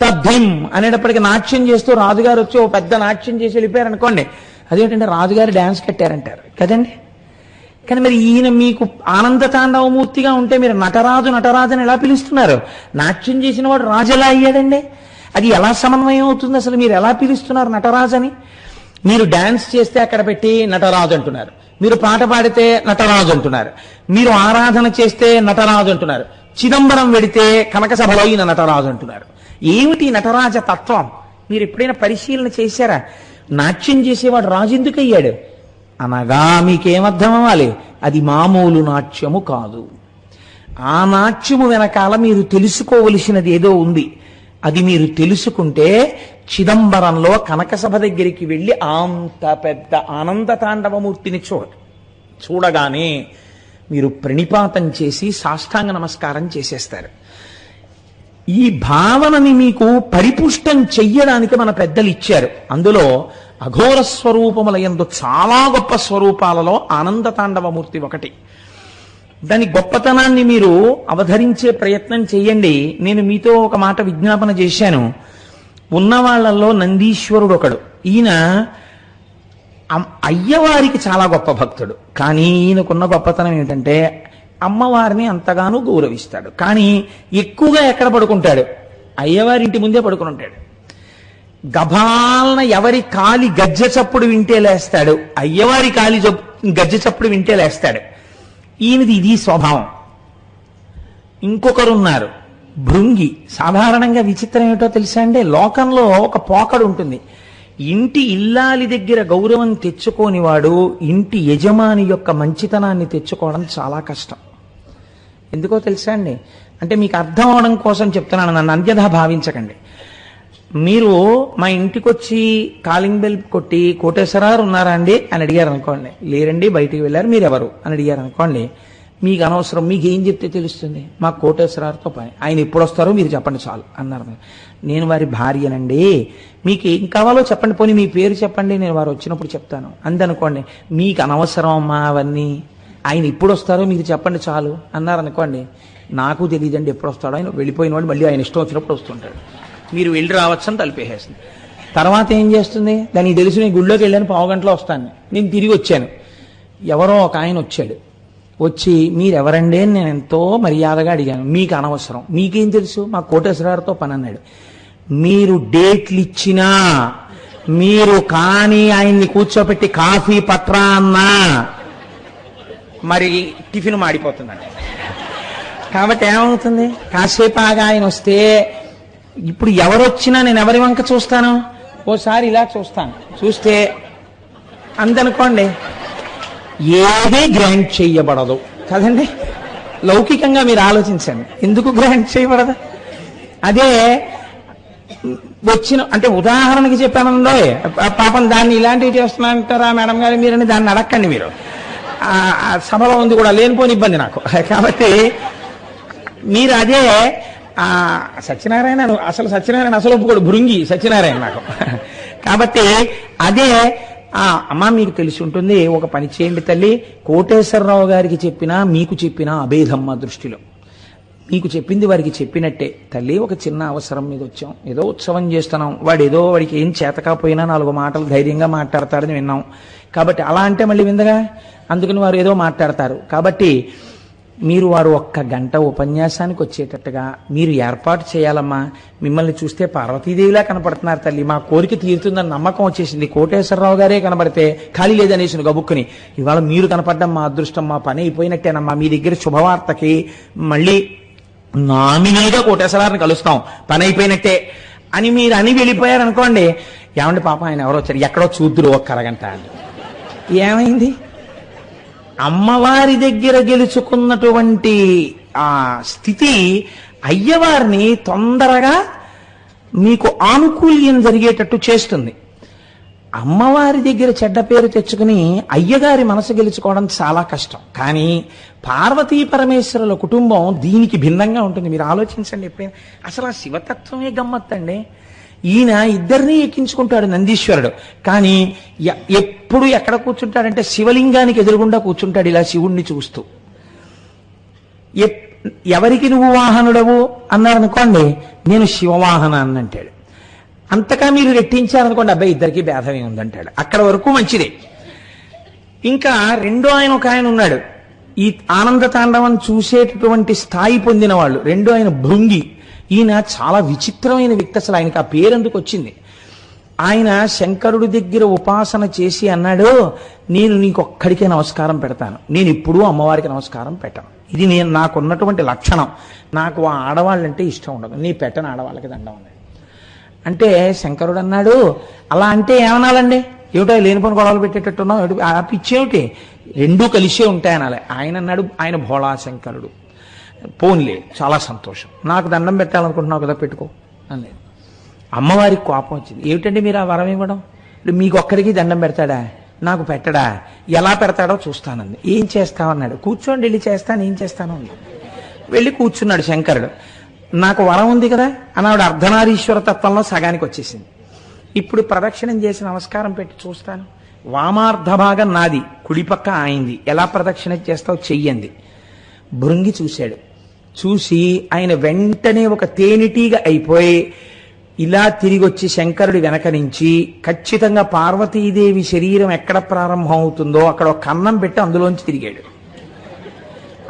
తద్ధిం అనేటప్పటికి నాట్యం చేస్తూ రాజుగారు వచ్చి ఓ పెద్ద నాట్యం చేసి వెళ్ళిపోయారు అనుకోండి, అదేంటంటే రాజుగారు డాన్స్ కట్టారంటారు కదండి. కానీ మరి ఈయన మీకు ఆనంద తాండవమూర్తిగా ఉంటే మీరు నటరాజు నటరాజు అని ఎలా పిలుస్తున్నారు? నాట్యం చేసిన వాడు రాజు ఎలా అయ్యాడండి? అది ఎలా సమన్వయం అవుతుంది? అసలు మీరు ఎలా పిలుస్తున్నారు నటరాజు అని? మీరు డాన్స్ చేస్తే అక్కడ పెట్టి నటరాజు అంటున్నారు, మీరు పాట పాడితే నటరాజు అంటున్నారు, మీరు ఆరాధన చేస్తే నటరాజు అంటున్నారు, చిదంబరం వెడితే కనక సభలో ఈయన నటరాజు అంటున్నారు. ఏమిటి నటరాజ తత్వం? మీరు ఎప్పుడైనా పరిశీలన చేశారా? నాట్యం చేసేవాడు రాజు ఎందుకు అయ్యాడు అనగా మీకేమర్థం అవ్వాలి? అది మామూలు నాట్యము కాదు. ఆ నాట్యము వెనకాల మీరు తెలుసుకోవలసినది ఏదో ఉంది. అది మీరు తెలుసుకుంటే చిదంబరంలో కనకసభ దగ్గరికి వెళ్ళి అంత పెద్ద ఆనంద తాండవమూర్తిని చూడగానే మీరు ప్రణిపాతం చేసి సాష్టాంగ నమస్కారం చేసేస్తారు. ఈ భావనని మీకు పరిపుష్టం చెయ్యడానికి మన పెద్దలు ఇచ్చారు. అందులో అఘోర స్వరూపముల యందు చాలా గొప్ప స్వరూపాలలో ఆనంద తాండవమూర్తి ఒకటి. దాని గొప్పతనాన్ని మీరు అవధరించే ప్రయత్నం చెయ్యండి. నేను మీతో ఒక మాట విజ్ఞాపన చేశాను. ఉన్నవాళ్లలో నందీశ్వరుడు ఒకడు. ఈయన అయ్యవారికి చాలా గొప్ప భక్తుడు. కానీ ఈయనకున్న గొప్పతనం ఏంటంటే అమ్మవారిని అంతగానూ గౌరవిస్తాడు. కానీ ఎక్కువగా ఎక్కడ పడుకుంటాడు? అయ్యవారి ఇంటి ముందే పడుకుని ఉంటాడు. గభాలన ఎవరి కాలి గజ్జె చప్పుడు వింటే లేస్తాడు, అయ్యవారి కాలి గజ్జె చప్పుడు వింటే లేస్తాడు. ఈయనది ఇది స్వభావం. ఇంకొకరున్నారు భృంగి. సాధారణంగా విచిత్రం ఏమిటో తెలుసా అండి? లోకంలో ఒక పోకడు ఉంటుంది. ఇంటి ఇల్లాలి దగ్గర గౌరవం తెచ్చుకోనివాడు ఇంటి యజమాని యొక్క మంచితనాన్ని తెచ్చుకోవడం చాలా కష్టం. ఎందుకో తెలుసా అండి? అంటే మీకు అర్థం అవడం కోసం చెప్తున్నాను, నన్ను అన్యథా భావించకండి. మీరు మా ఇంటికి వచ్చి కాలింగ్ బెల్ కొట్టి కోటేశ్వరారు ఉన్నారా అండి అని అడిగారు అనుకోండి, లేరండి బయటికి వెళ్ళారు, మీరెవరు అని అడిగారు అనుకోండి, మీకు అనవసరం, మీకు ఏం చెప్తే తెలుస్తుంది? మాకు కోటేశ్వరారితో పని, ఆయన ఎప్పుడు వస్తారో మీరు చెప్పండి చాలు అన్నారు. నేను వారి భార్యనండి, మీకు ఏం కావాలో చెప్పండి, పోనీ మీ పేరు చెప్పండి, నేను వారు వచ్చినప్పుడు చెప్తాను అందనుకోండి. మీకు అనవసరం అమ్మా అవన్నీ, ఆయన ఎప్పుడు వస్తారో మీరు చెప్పండి చాలు అన్నారు అనుకోండి. నాకు తెలియదండి ఎప్పుడు వస్తాడో, ఆయన వెళ్ళిపోయిన వాడు మళ్ళీ ఆయన ఇష్టం వచ్చినప్పుడు వస్తుంటాడు, మీరు వెళ్ళి రావచ్చని తలిపేసేస్తుంది. తర్వాత ఏం చేస్తుంది? దానికి తెలుసు నేను గుళ్ళోకి వెళ్ళాను, పావుగంటలో వస్తాను, నేను తిరిగి వచ్చాను. ఎవరో ఒక ఆయన వచ్చాడు, వచ్చి మీరెవరండి అని నేను ఎంతో మర్యాదగా అడిగాను. మీకు అనవసరం, మీకేం తెలుసు, మా కోటేశ్వరారితో పని అన్నాడు. మీరు డేట్లు ఇచ్చినా, మీరు కానీ ఆయన్ని కూర్చోపెట్టి కాఫీ పట్రా అన్నా మరి టిఫిన్ మాడిపోతుందండి. కాబట్టి ఏమవుతుంది? కాసేపు ఆగా ఆయన వస్తే, ఇప్పుడు ఎవరొచ్చినా నేను ఎవరి వంక చూస్తాను? ఓసారి ఇలా చూస్తాను, చూస్తే అందనుకోండి ఏదీ గ్రాంట్ చెయ్యబడదు. కదండి? లౌకికంగా మీరు ఆలోచించండి, ఎందుకు గ్రాంట్ చేయబడదా? అదే వచ్చిన అంటే ఉదాహరణకి చెప్పానంలో పాపం దాన్ని ఇలాంటివి చేస్తున్నారంటారా మేడం గారు మీరని దాన్ని అడక్కండి మీరు. సభలో ఉంది కూడా లేనిపోని ఇబ్బంది నాకు. కాబట్టి మీరు అదే సత్యనారాయణ అసలు ఒప్పుకోడు, భృంగి సత్యనారాయణ నాకు. కాబట్టి అదే అమ్మ మీకు తెలిసి ఉంటుంది, ఒక పని చేయండి తల్లి, కోటేశ్వరరావు గారికి చెప్పినా మీకు చెప్పినా అభేదమ్మ దృష్టిలో. మీకు చెప్పింది వారికి చెప్పినట్టే. తల్లి ఒక చిన్న అవసరం మీద వచ్చాం, ఏదో ఉత్సవం చేస్తున్నాం, వాడికి ఏం చేతకపోయినా 4 మాటలు ధైర్యంగా మాట్లాడతాడని విన్నాం. కాబట్టి అలా అంటే మళ్ళీ విందగా, అందుకని వారు ఏదో మాట్లాడతారు. కాబట్టి మీరు వారు 1 గంట ఉపన్యాసానికి వచ్చేటట్టుగా మీరు ఏర్పాటు చేయాలమ్మా. మిమ్మల్ని చూస్తే పార్వతీదేవిలా కనపడుతున్నారు తల్లి, మా కోరిక తీరుతుందని నమ్మకం వచ్చేసింది. కోటేశ్వరరావు గారే కనబడితే ఖాళీ లేదనేసి గబుక్కుని ఇవాళ మీరు కనపడ్డం మా అదృష్టం, మా పని అయిపోయినట్టేనమ్మా. మీ దగ్గర శుభవార్తకి మళ్ళీ నామినల్గా కోటేశ్వరాన్ని కలుస్తాం, పని అయిపోయినట్టే అని మీరు అని వెళ్ళిపోయారు అనుకోండి. ఏమండి పాపం ఆయన ఎవరో వచ్చారు, ఎక్కడో చూద్దురు 1 అరగంట అని. ఏమైంది? అమ్మవారి దగ్గర గెలుచుకున్నటువంటి ఆ స్థితి అయ్యవారిని తొందరగా మీకు ఆనుకూల్యం జరిగేటట్టు చేస్తుంది. అమ్మవారి దగ్గర చెడ్డ పేరు తెచ్చుకుని అయ్యగారి మనసు గెలుచుకోవడం చాలా కష్టం. కానీ పార్వతీ పరమేశ్వరుల కుటుంబం దీనికి భిన్నంగా ఉంటుంది. మీరు ఆలోచించండి ఎప్పుడైనా. అసలు ఆ శివతత్వమే గమ్మత్తండి. ఈయన ఇద్దరినీ ఎక్కించుకుంటాడు నందీశ్వరుడు, కానీ ఎప్పుడు ఎక్కడ కూర్చుంటాడంటే శివలింగానికి ఎదురుగుండా కూర్చుంటాడు ఇలా శివుణ్ణి చూస్తూ. ఎవరికి నువ్వు వాహనుడవు అన్నారనుకోండి, నేను శివవాహనాన్ని అంటాడు. అంతగా మీరు రెట్టించారనుకోండి, అబ్బాయి ఇద్దరికి భేదమే ఉందంటాడు. అక్కడ వరకు మంచిదే. ఇంకా రెండో ఆయన ఒక ఆయన ఉన్నాడు, ఈ ఆనంద తాండవం చూసేటటువంటి స్థాయి పొందిన వాళ్ళు. రెండో ఆయన భృంగి. ఈయన చాలా విచిత్రమైన వ్యక్తి. అసలు ఆయనకి ఆ పేరెందుకు వచ్చింది? ఆయన శంకరుడి దగ్గర ఉపాసన చేసి అన్నాడు, నేను నీకొక్కడికే నమస్కారం పెడతాను, నేను ఇప్పుడు అమ్మవారికి నమస్కారం పెట్టను. ఇది నాకున్నటువంటి లక్షణం. నాకు ఆ ఆడవాళ్ళంటే ఇష్టం ఉండదు, నీ పెట్టను ఆడవాళ్ళకి దండం అన్నాడు. అంటే శంకరుడు అన్నాడు, అలా అంటే ఏమనాలండి? ఏమిటో లేనిపోని గొడవలు పెట్టేటట్టున్నావు, ఆ పిచ్చేమిటి? రెండూ కలిసే ఉంటాయనాలి. ఆయన అన్నాడు, ఆయన భోళా శంకరుడు, పోన్లే చాలా సంతోషం, నాకు దండం పెట్టాలనుకుంటున్నావు కదా పెట్టుకో అనేది. అమ్మవారికి కోపం వచ్చింది. ఏమిటండి మీరు ఆ వరం ఇవ్వడం? మీకు ఒక్కడికి దండం పెడతాడా, నాకు పెట్టడా? ఎలా పెడతాడో చూస్తానంది. ఏం చేస్తావన్నాడు. కూర్చోండి వెళ్ళి చేస్తాను, ఏం చేస్తాను అంది. వెళ్ళి కూర్చున్నాడు శంకరుడు. నాకు వరం ఉంది కదా అని ఆవిడ అర్ధనారీశ్వర తత్వంలో సగానికి వచ్చేసింది. ఇప్పుడు ప్రదక్షిణం చేసి నమస్కారం పెట్టి చూస్తాను. వామార్ధ భాగం నాది, కుడిపక్క ఆయింది, ఎలా ప్రదక్షిణ చేస్తావు చెయ్యంది. భృంగి చూశాడు. చూసి ఆయన వెంటనే ఒక తేనెటీగ అయిపోయి ఇలా తిరిగి వచ్చి శంకరుడి వెనక నుంచి ఖచ్చితంగా పార్వతీదేవి శరీరం ఎక్కడ ప్రారంభం అవుతుందో అక్కడ ఒక కన్నం పెట్టి అందులోంచి తిరిగాడు.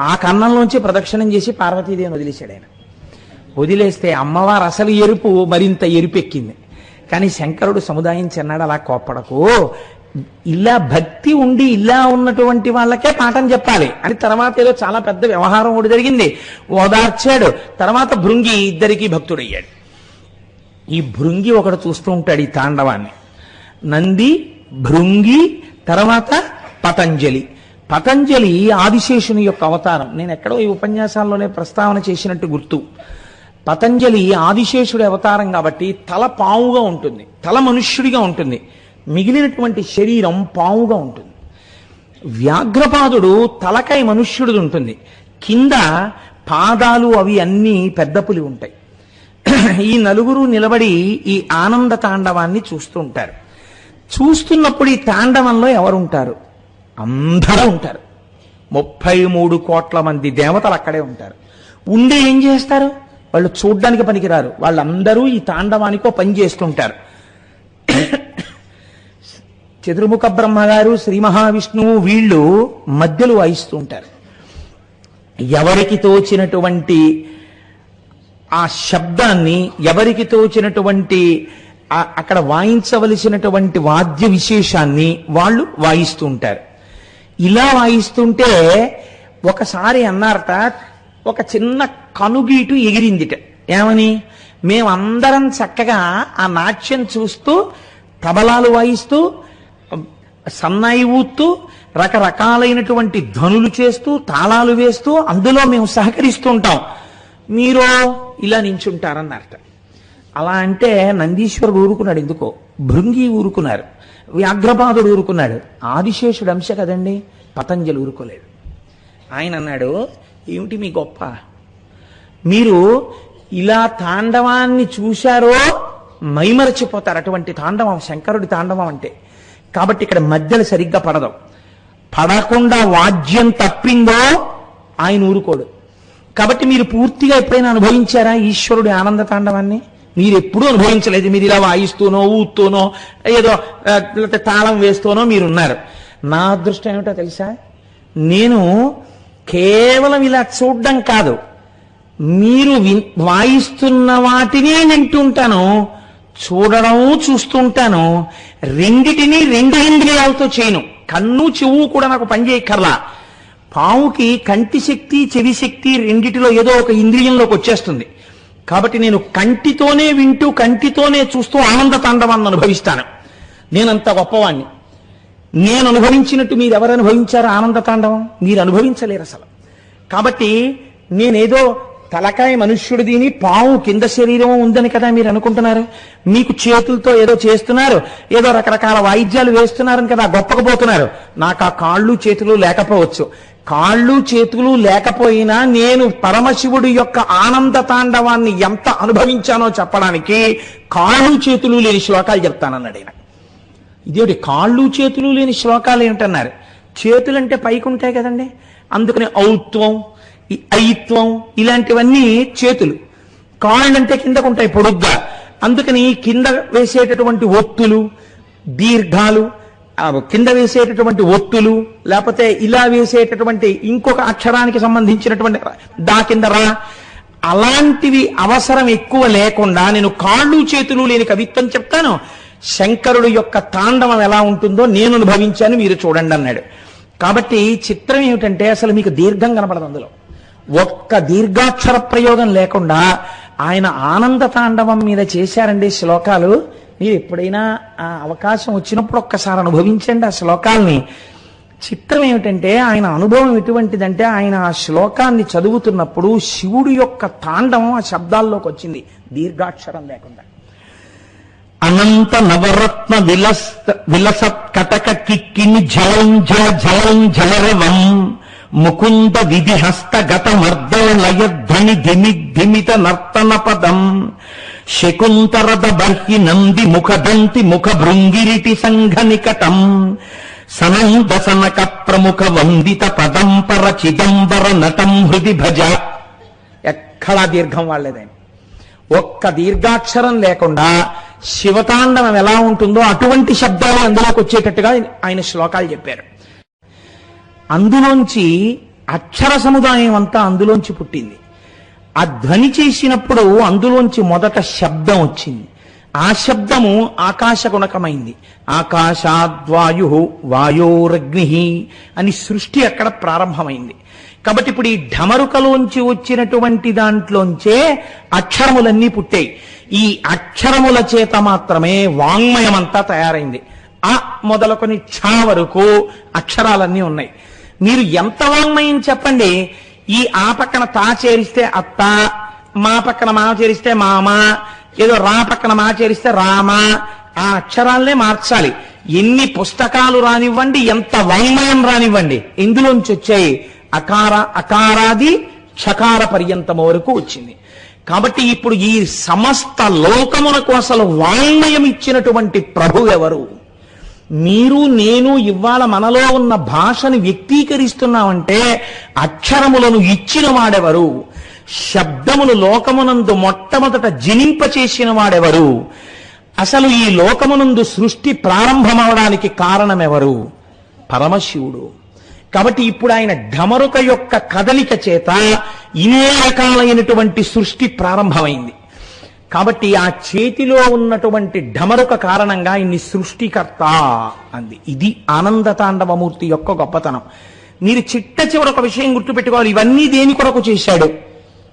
ఆ కన్నంలోంచి ప్రదక్షిణం చేసి పార్వతీదేవిని వదిలేశాడు ఆయన. వదిలేస్తే అమ్మవారు అసలు ఎరుపు మరింత ఎరుపెక్కింది. కానీ శంకరుడు సముదాయించి అన్నాడు, అలా కోప్పడకు, ఇలా భక్తి ఉండి ఇలా ఉన్నటువంటి వాళ్ళకే పాఠం చెప్పాలి అని. తర్వాత ఏదో చాలా పెద్ద వ్యవహారం ఒకటి జరిగింది, ఓదార్చాడు. తర్వాత భృంగి ఇద్దరికీ భక్తుడయ్యాడు. ఈ భృంగి ఒకడు చూస్తూ ఉంటాడు ఈ తాండవాన్ని. నంది, భృంగి, తర్వాత పతంజలి. పతంజలి ఆదిశేషుని యొక్క అవతారం. నేను ఎక్కడో ఈ ఉపన్యాసాల్లోనే ప్రస్తావన చేసినట్టు గుర్తు. పతంజలి ఆదిశేషుడి అవతారం కాబట్టి తల పావుగా ఉంటుంది, తల మనుష్యుడిగా ఉంటుంది, మిగిలినటువంటి శరీరం పావుగా ఉంటుంది. వ్యాఘ్రపాదుడు తలకాయ మనుష్యుడిది ఉంటుంది, కింద పాదాలు అవి అన్నీ పెద్ద పులి ఉంటాయి. ఈ నలుగురు నిలబడి ఈ ఆనంద తాండవాన్ని చూస్తూ ఉంటారు. చూస్తున్నప్పుడు ఈ తాండవంలో ఎవరుంటారు? అందరూ ఉంటారు. 33 కోట్ల మంది దేవతలు అక్కడే ఉంటారు. ఉండి ఏం చేస్తారు? వాళ్ళు చూడ్డానికి పనికిరారు, వాళ్ళందరూ ఈ తాండవానికో పని చేస్తుంటారు. చతుర్ముఖ బ్రహ్మగారు, శ్రీ మహావిష్ణువు వీళ్ళు మధ్యలో వాయిస్తూ ఉంటారు. ఎవరికి తోచినటువంటి ఆ శబ్దాన్ని, ఎవరికి తోచినటువంటి అక్కడ వాయించవలసినటువంటి వాద్య విశేషాన్ని వాళ్ళు వాయిస్తూ ఉంటారు. ఇలా వాయిస్తుంటే ఒకసారి అన్నారట, ఒక చిన్న కనుగీటు ఎగిరిందిట. ఏమని? మేమందరం చక్కగా ఆ నాట్యం చూస్తూ, తబలాలు వాయిస్తూ, సన్నాయి ఊత్తూ, రకరకాలైనటువంటి ధ్వనులు చేస్తూ తాళాలు వేస్తూ అందులో మేము సహకరిస్తూ ఉంటాం, మీరు ఇలా నించుంటారన్నారట. అలా అంటే నందీశ్వరుడు ఊరుకున్నాడు, ఎందుకో భృంగి ఊరుకున్నారు, వ్యాఘ్రపాదుడు ఊరుకున్నాడు, ఆదిశేషుడు అంశ కదండి పతంజలి ఊరుకోలేదు. ఆయన అన్నాడు, ఏమిటి మీ గొప్ప, మీరు ఇలా తాండవాన్ని చూశారో మైమరచిపోతారు, అటువంటి తాండవం శంకరుడి తాండవం అంటే. కాబట్టి ఇక్కడ మధ్యలో సరిగ్గా పడదు, పడకుండా వాద్యం తప్పిందో ఆయన ఊరుకోడు. కాబట్టి మీరు పూర్తిగా ఎప్పుడైనా అనుభవించారా ఈశ్వరుడి ఆనంద తాండవాన్ని? మీరు ఎప్పుడూ అనుభవించలేదు. మీరు ఇలా వాయిస్తూనో ఊత్తూనో ఏదో తాళం వేస్తూనో మీరున్నారు. నా అదృష్టం ఏమిటో తెలుసా, నేను కేవలం ఇలా చూడడం కాదు, మీరు వాయిస్తున్న వాటిని వింటుంటాను, చూడడం చూస్తుంటాను. రెండిటినీ రెండు ఇంద్రియాలతో చేయను, కన్ను చెవు కూడా నాకు పనిచేయక్కర్లా. పావుకి కంటి శక్తి చెవి శక్తి రెండిటిలో ఏదో ఒక ఇంద్రియంలోకి వచ్చేస్తుంది. కాబట్టి నేను కంటితోనే వింటూ కంటితోనే చూస్తూ ఆనంద తాండవాన్ని అనుభవిస్తాను. నేనంత గొప్పవాణ్ణి. నేను అనుభవించినట్టు మీరు ఎవరు అనుభవించారు ఆనంద తాండవం? మీరు అనుభవించలేరు అసలు. కాబట్టి నేనేదో తలకాయ మనుష్యుడు దీని పాము కింద శరీరం ఉందని కదా మీరు అనుకుంటున్నారు. మీకు చేతులతో ఏదో చేస్తున్నారు, ఏదో రకరకాల వాయిద్యాలు వేస్తున్నారని కదా గొప్పకపోతున్నారు. నాకు ఆ కాళ్ళు చేతులు లేకపోవచ్చు. కాళ్ళు చేతులు లేకపోయినా నేను పరమశివుడి యొక్క ఆనంద తాండవాన్ని ఎంత అనుభవించానో చెప్పడానికి కాళ్ళు చేతులు లేని శ్లోకాలు చెప్తానన్నాడు ఆయన. ఇదేమిటి కాళ్ళు చేతులు లేని శ్లోకాలు ఏమిటన్నారు? చేతులంటే పైకి ఉంటాయి కదండి, అందుకని ఔత్వం ఐత్వం ఇలాంటివన్నీ చేతులు. కాళ్ళంటే కిందకు ఉంటాయి పొడుగ్గా, అందుకని కింద వేసేటటువంటి ఒత్తులు దీర్ఘాలు, కింద వేసేటటువంటి ఒత్తులు, లేకపోతే ఇలా వేసేటటువంటి ఇంకొక అక్షరానికి సంబంధించినటువంటి దా కింద రా, అలాంటివి అవసరం ఎక్కువ లేకుండా నేను కాళ్ళు చేతులు లేని కవిత్వం చెప్తాను. శంకరుడు యొక్క తాండవం ఎలా ఉంటుందో నేను అనుభవించాను, మీరు చూడండి అన్నాడు. కాబట్టి చిత్రం ఏమిటంటే అసలు మీకు దీర్ఘం కనపడదు, అందులో ఒక్క దీర్ఘాక్షర ప్రయోగం లేకుండా ఆయన ఆనంద తాండవం మీద చేశారండి శ్లోకాలు. మీరు ఎప్పుడైనా ఆ అవకాశం వచ్చినప్పుడు ఒక్కసారి అనుభవించండి ఆ శ్లోకాల్ని. చిత్రం ఏమిటంటే ఆయన అనుభవం ఎటువంటిదంటే ఆయన ఆ శ్లోకాన్ని చదువుతున్నప్పుడు శివుడు యొక్క తాండవం ఆ శబ్దాల్లోకి వచ్చింది దీర్ఘాక్షరం లేకుండా. అనంత నవరత్న విలసత్ కటక కిక్కిని జలం జల జలం జలరవం ముకుంద విధి హస్త గత మర్దలయధ్వని ధిమిత నర్తన పదం శకుంతరద బర్హి నంది ముఖదంతి ముఖ భృంగిరిటి సంఘ నికటం సనందసనక ప్రముఖ వందిత పదంపర చిదంబర నటం హృది భజ. ఎక్కడా దీర్ఘం వాళ్లేదని, ఒక్క దీర్ఘాక్షరం లేకుండా శివతాండవం ఎలా ఉంటుందో అటువంటి శబ్దాలు అందులోకి వచ్చేటట్టుగా ఆయన శ్లోకాలు చెప్పారు. అందులోంచి అక్షర సముదాయం అంతా అందులోంచి పుట్టింది. ఆ ధ్వని చేసినప్పుడు అందులోంచి మొదట శబ్దం వచ్చింది. ఆ శబ్దము ఆకాశగుణకమైంది. ఆకాశాద్వాయు వాయోరగ్ని అని సృష్టి అక్కడ ప్రారంభమైంది. కాబట్టి ఇప్పుడు ఈ ఢమరుకలోంచి వచ్చినటువంటి దాంట్లోంచే అక్షరములన్నీ పుట్టాయి. ఈ అక్షరముల చేత మాత్రమే వాంగ్మయమంతా తయారైంది. ఆ మొదలుకొని ఛ వరకు అక్షరాలన్నీ ఉన్నాయి. మీరు ఎంత వాంగ్మయం చెప్పండి, ఈ ఆ పక్కన తా చేరిస్తే అత్త, మా పక్కన మా చేరిస్తే మామ, ఏదో రా పక్కన మా చేరిస్తే రామ, ఆ అక్షరాలనే మార్చాలి. ఎన్ని పుస్తకాలు రానివ్వండి, ఎంత వాంగ్మయం రానివ్వండి, ఇందులోంచి వచ్చాయి. అకారాది ఛకార పర్యంతము వరకు వచ్చింది. కాబట్టి ఇప్పుడు ఈ సమస్త లోకమునకు అసలు వాంగ్మయం ఇచ్చినటువంటి ప్రభు ఎవరు? మీరు నేను ఇవాళ మనలో ఉన్న భాషను వ్యక్తీకరిస్తున్నామంటే అక్షరములను ఇచ్చిన వాడెవరు? శబ్దములు లోకమునందు మొట్టమొదట జనింపచేసిన వాడెవరు? అసలు ఈ లోకమునందు సృష్టి ప్రారంభమవడానికి కారణమెవరు? పరమశివుడు. కాబట్టి ఇప్పుడు ఆయన ఢమరుక యొక్క కదలిక చేత ఇన్ని రకాలైనటువంటి సృష్టి ప్రారంభమైంది. కాబట్టి ఆ చేతిలో ఉన్నటువంటి ఢమరుక కారణంగా ఇన్ని సృష్టికర్త అంది. ఇది ఆనంద తాండవమూర్తి యొక్క గొప్పతనం. మీరు చిట్ట చివర ఒక విషయం గుర్తుపెట్టుకోవాలి, ఇవన్నీ దేని కొరకు చేశాడు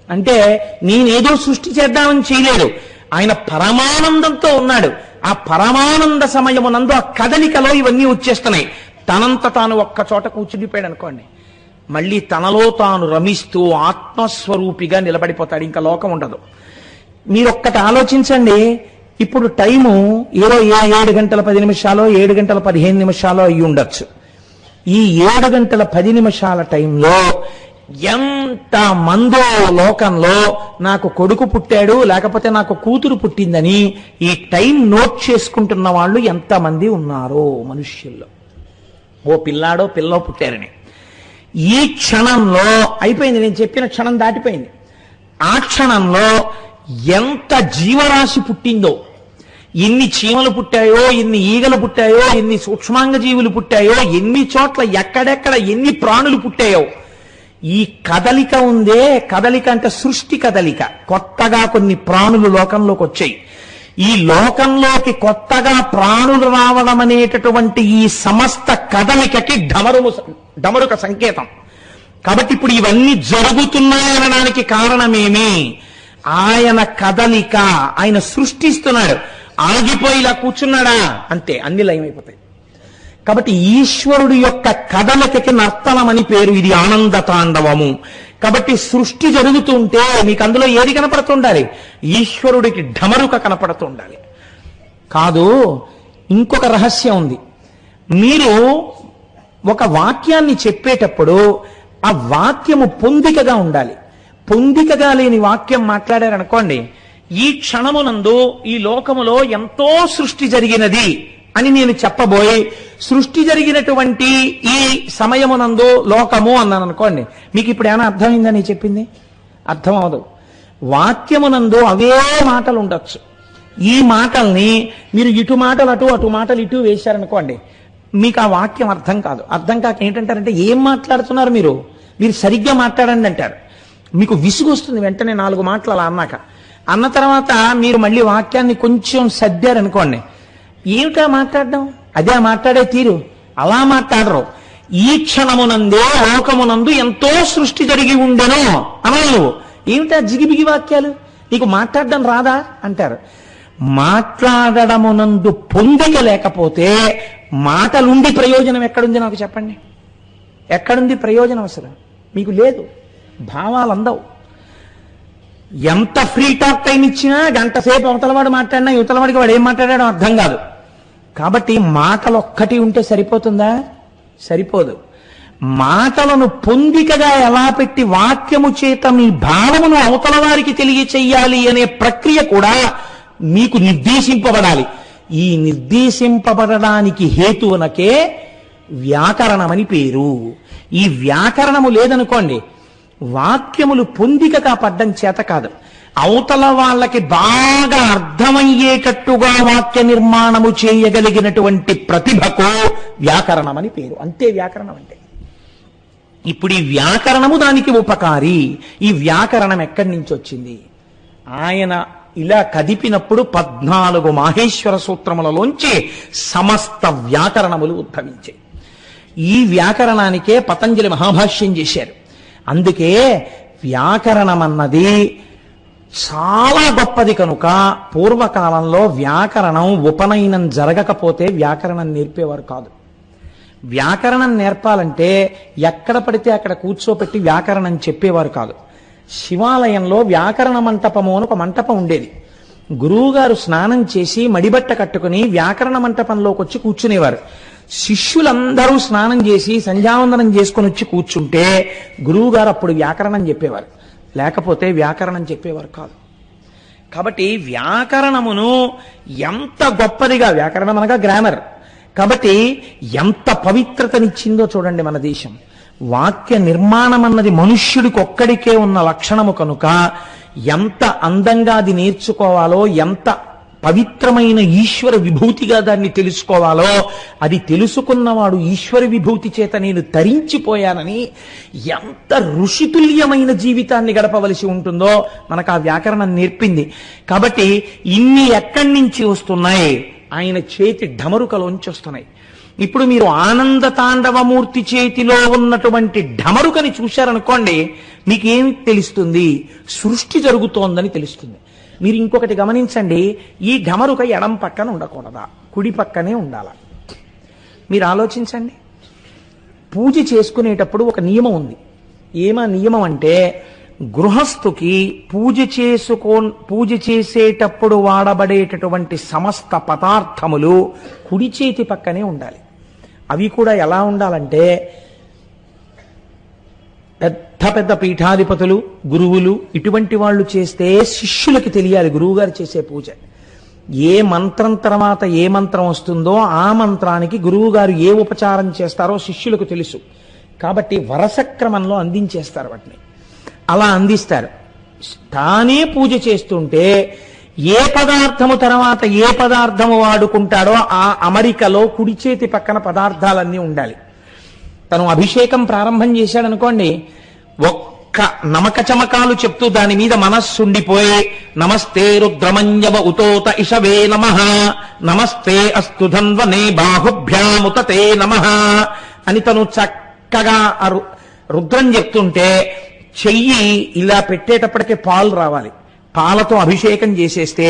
అంటే నేనేదో సృష్టి చేద్దామని చేయలేడు. ఆయన పరమానందంతో ఉన్నాడు. ఆ పరమానంద సమయమునందు ఆ కదలికలో ఇవన్నీ వచ్చేస్తున్నాయి. తనంత తాను ఒక్క చోట కూర్చుండిపోయాడు అనుకోండి, మళ్ళీ తనలో తాను రమిస్తూ ఆత్మస్వరూపిగా నిలబడిపోతాడు, ఇంకా లోకం ఉండదు. మీరొక్కటి ఆలోచించండి, ఇప్పుడు టైము ఏదో 7 గంటల 10 నిమిషాలో 7 గంటల 15 నిమిషాలో అయ్యి ఉండొచ్చు. ఈ 7 గంటల 10 నిమిషాల టైంలో ఎంత మందో లోకంలో నాకు కొడుకు పుట్టాడు లేకపోతే నాకు కూతురు పుట్టిందని ఈ టైం నోట్ చేసుకుంటున్న వాళ్ళు ఎంతమంది ఉన్నారో మనుష్యుల్లో. ఓ పిల్లాడో పిల్లో పుట్టారని ఈ క్షణంలో అయిపోయింది, నేను చెప్పిన క్షణం దాటిపోయింది. ఆ క్షణంలో ఎంత జీవరాశి పుట్టిందో, ఎన్ని చీమలు పుట్టాయో, ఎన్ని ఈగలు పుట్టాయో, ఎన్ని సూక్ష్మాంగ జీవులు పుట్టాయో, ఎన్ని చోట్ల ఎక్కడెక్కడ ఎన్ని ప్రాణులు పుట్టాయో. ఈ కదలిక ఉందే, కదలిక అంటే సృష్టి కదలిక. కొత్తగా కొన్ని ప్రాణులు లోకంలోకి వచ్చాయి. ఈ లోకంలోకి కొత్తగా ప్రాణులు రావడం అనేటటువంటి ఈ సమస్త కదలికకి డమరుక సంకేతం. కాబట్టి ఇప్పుడు ఇవన్నీ జరుగుతున్నాయనడానికి కారణమేమి? ఆయన కదలిక, ఆయన సృష్టిస్తున్నాడు. ఆగిపోయి ఇలా కూర్చున్నాడా అంతే, అన్ని లయమైపోతాయి. కాబట్టి ఈశ్వరుడు యొక్క కదలికకి నర్తనమని పేరు. ఇది ఆనంద తాండవము. కాబట్టి సృష్టి జరుగుతుంటే మీకు అందులో ఏది కనపడుతుండాలి? ఈశ్వరుడికి ఢమరుక కనపడుతుండాలి. కాదు, ఇంకొక రహస్యం ఉంది. మీరు ఒక వాక్యాన్ని చెప్పేటప్పుడు ఆ వాక్యము పొందికగా ఉండాలి. పొందికగా లేని వాక్యం మాట్లాడారనుకోండి, ఈ క్షణమునందు ఈ లోకములో ఎంతో సృష్టి జరిగినది అని నేను చెప్పబోయి సృష్టి జరిగినటువంటి ఈ సమయమునందు లోకము అన్నాను అనుకోండి, మీకు ఇప్పుడు ఏమైనా అర్థమైందని చెప్పింది? అర్థం అవదు. వాక్యమునందు అవే మాటలు ఉండొచ్చు. ఈ మాటల్ని మీరు ఇటు మాటలు అటు, అటు మాటలు ఇటు వేశారనుకోండి, మీకు ఆ వాక్యం అర్థం కాదు. అర్థం కాక ఏంటంటారంటే, ఏం మాట్లాడుతున్నారు మీరు సరిగ్గా మాట్లాడండి అంటారు. మీకు విసుగు వస్తుంది వెంటనే 4 మాటలు అలా అన్నాక. అన్న తర్వాత మీరు మళ్ళీ వాక్యాన్ని కొంచెం సర్దారనుకోండి, ఏమిటా మాట్లాడడం, అదే మాట్లాడే తీరు, అలా మాట్లాడరు. ఈ క్షణమునందే లోకమునందు ఎంతో సృష్టి జరిగి ఉండెను అనాలి నువ్వు. ఏమిటా జిగిబిగి వాక్యాలు, నీకు మాట్లాడడం రాదా అంటారు. మాట్లాడడమునందు పొందిక లేకపోతే మాటలుండి ప్రయోజనం ఎక్కడుంది నాకు చెప్పండి? ఎక్కడుంది ప్రయోజనం? అసలు మీకు లేదు. భావాలు అందవు. ఎంత ఫ్రీ టాక్ టైం ఇచ్చినా గంట సేపు అవతలవాడు మాట్లాడినా యువతలవాడికి వాడు ఏం మాట్లాడాడో అర్థం కాదు. కాబట్టి మాటలు ఒక్కటి ఉంటే సరిపోతుందా? సరిపోదు. మాటలను పొందికగా ఎలా పెట్టి వాక్యము చేత మీ భావమును అవతల వారికి తెలియచెయ్యాలి అనే ప్రక్రియ కూడా మీకు నిర్దేశింపబడాలి. ఈ నిర్దేశింపబడడానికి హేతువునకే వ్యాకరణమని పేరు. ఈ వ్యాకరణము లేదనుకోండి, వాక్యములు పొందికగా పడ్డం చేత కాదు. అవతల వాళ్ళకి బాగా అర్థమయ్యేటట్టుగా వాక్య నిర్మాణము చేయగలిగినటువంటి ప్రతిభకు వ్యాకరణమని పేరు. అంతే వ్యాకరణం అంటే. ఇప్పుడు ఈ వ్యాకరణము దానికి ఉపకారి. ఈ వ్యాకరణం ఎక్కడి నుంచి వచ్చింది? ఆయన ఇలా కదిపినప్పుడు 14 మాహేశ్వర సూత్రములలోంచి సమస్త వ్యాకరణములు ఉద్భవించాయి. ఈ వ్యాకరణానికే పతంజలి మహాభాష్యం చేశారు. అందుకే వ్యాకరణం అన్నది చాలా గొప్పది కనుక పూర్వకాలంలో వ్యాకరణం ఉపనయనం జరగకపోతే వ్యాకరణం నేర్పేవారు కాదు. వ్యాకరణం నేర్పాలంటే ఎక్కడ పడితే అక్కడ కూర్చోపెట్టి వ్యాకరణం చెప్పేవారు కాదు. శివాలయంలో వ్యాకరణ మంటపము అని ఒక మంటపం ఉండేది. గురువుగారు స్నానం చేసి మడిబట్ట కట్టుకుని వ్యాకరణ మంటపంలోకి వచ్చి కూర్చునేవారు. శిష్యులందరూ స్నానం చేసి సంధ్యావందనం చేసుకుని వచ్చి కూర్చుంటే గురువుగారు అప్పుడు వ్యాకరణం చెప్పేవారు, లేకపోతే వ్యాకరణం చెప్పేవారు కాదు. కాబట్టి వ్యాకరణమును ఎంత గొప్పదిగా, వ్యాకరణం అనగా గ్రామర్, కాబట్టి ఎంత పవిత్రతనిచ్చిందో చూడండి మన దేశం. వాక్య నిర్మాణం అన్నది మనుష్యుడికి ఒక్కడికే ఉన్న లక్షణము కనుక ఎంత అందంగా అది నేర్చుకోవాలో, ఎంత పవిత్రమైన ఈశ్వర విభూతిగా దాన్ని తెలుసుకోవాలో, అది తెలుసుకున్నవాడు ఈశ్వర విభూతి చేత నేను తరించిపోయానని ఎంత ఋషితుల్యమైన జీవితాన్ని గడపవలసి ఉంటుందో మనకు ఆ వ్యాకరణం నేర్పింది. కాబట్టి ఇన్ని ఎక్కడి నుంచి వస్తున్నాయి? ఆయన చేతి ఢమరుకలోంచి వస్తున్నాయి. ఇప్పుడు మీరు ఆనంద తాండవమూర్తి చేతిలో ఉన్నటువంటి ఢమరుకని చూశారనుకోండి, మీకేమి తెలుస్తుంది? సృష్టి జరుగుతోందని తెలుస్తుంది. మీరు ఇంకొకటి గమనించండి, ఈ ఢమరుక ఎడం పక్కన ఉండకూడదా, కుడి పక్కనే ఉండాలా? మీరు ఆలోచించండి. పూజ చేసుకునేటప్పుడు ఒక నియమం ఉంది. ఏమా నియమం అంటే, గృహస్థుకి పూజ చేసేటప్పుడు వాడబడేటటువంటి సమస్త పదార్థములు కుడి చేతి పక్కనే ఉండాలి. అవి కూడా ఎలా ఉండాలంటే, పెద్ద పెద్ద పీఠాధిపతులు, గురువులు ఇటువంటి వాళ్ళు చేస్తే శిష్యులకి తెలియాలి గురువుగారు చేసే పూజ. ఏ మంత్రం తర్వాత ఏ మంత్రం వస్తుందో ఆ మంత్రానికి గురువుగారు ఏ ఉపచారం చేస్తారో శిష్యులకు తెలుసు. కాబట్టి వరస క్రమంలో అందించేస్తారు వాటిని. అలా అందిస్తారు. తానే పూజ చేస్తుంటే ఏ పదార్థము తర్వాత ఏ పదార్థము వాడుకుంటాడో ఆ అమరికలో కుడి చేతి పక్కన పదార్థాలన్నీ ఉండాలి. తను అభిషేకం ప్రారంభం చేశాడనుకోండి, ఒక్క నమక చమకాలు చెప్తూ దాని మీద మనస్సుండిపోయి నమస్తే రుద్రమంజవ ఉతోత ఇషవే నమః, నమస్తే అస్తు ధన్వనే బాహుభ్యాముతతే నమః అని తను చక్కగా రుద్రం చెప్తుంటే చెయ్యి ఇలా పెట్టేటప్పటికే పాలు రావాలి. పాలతో అభిషేకం చేసేస్తే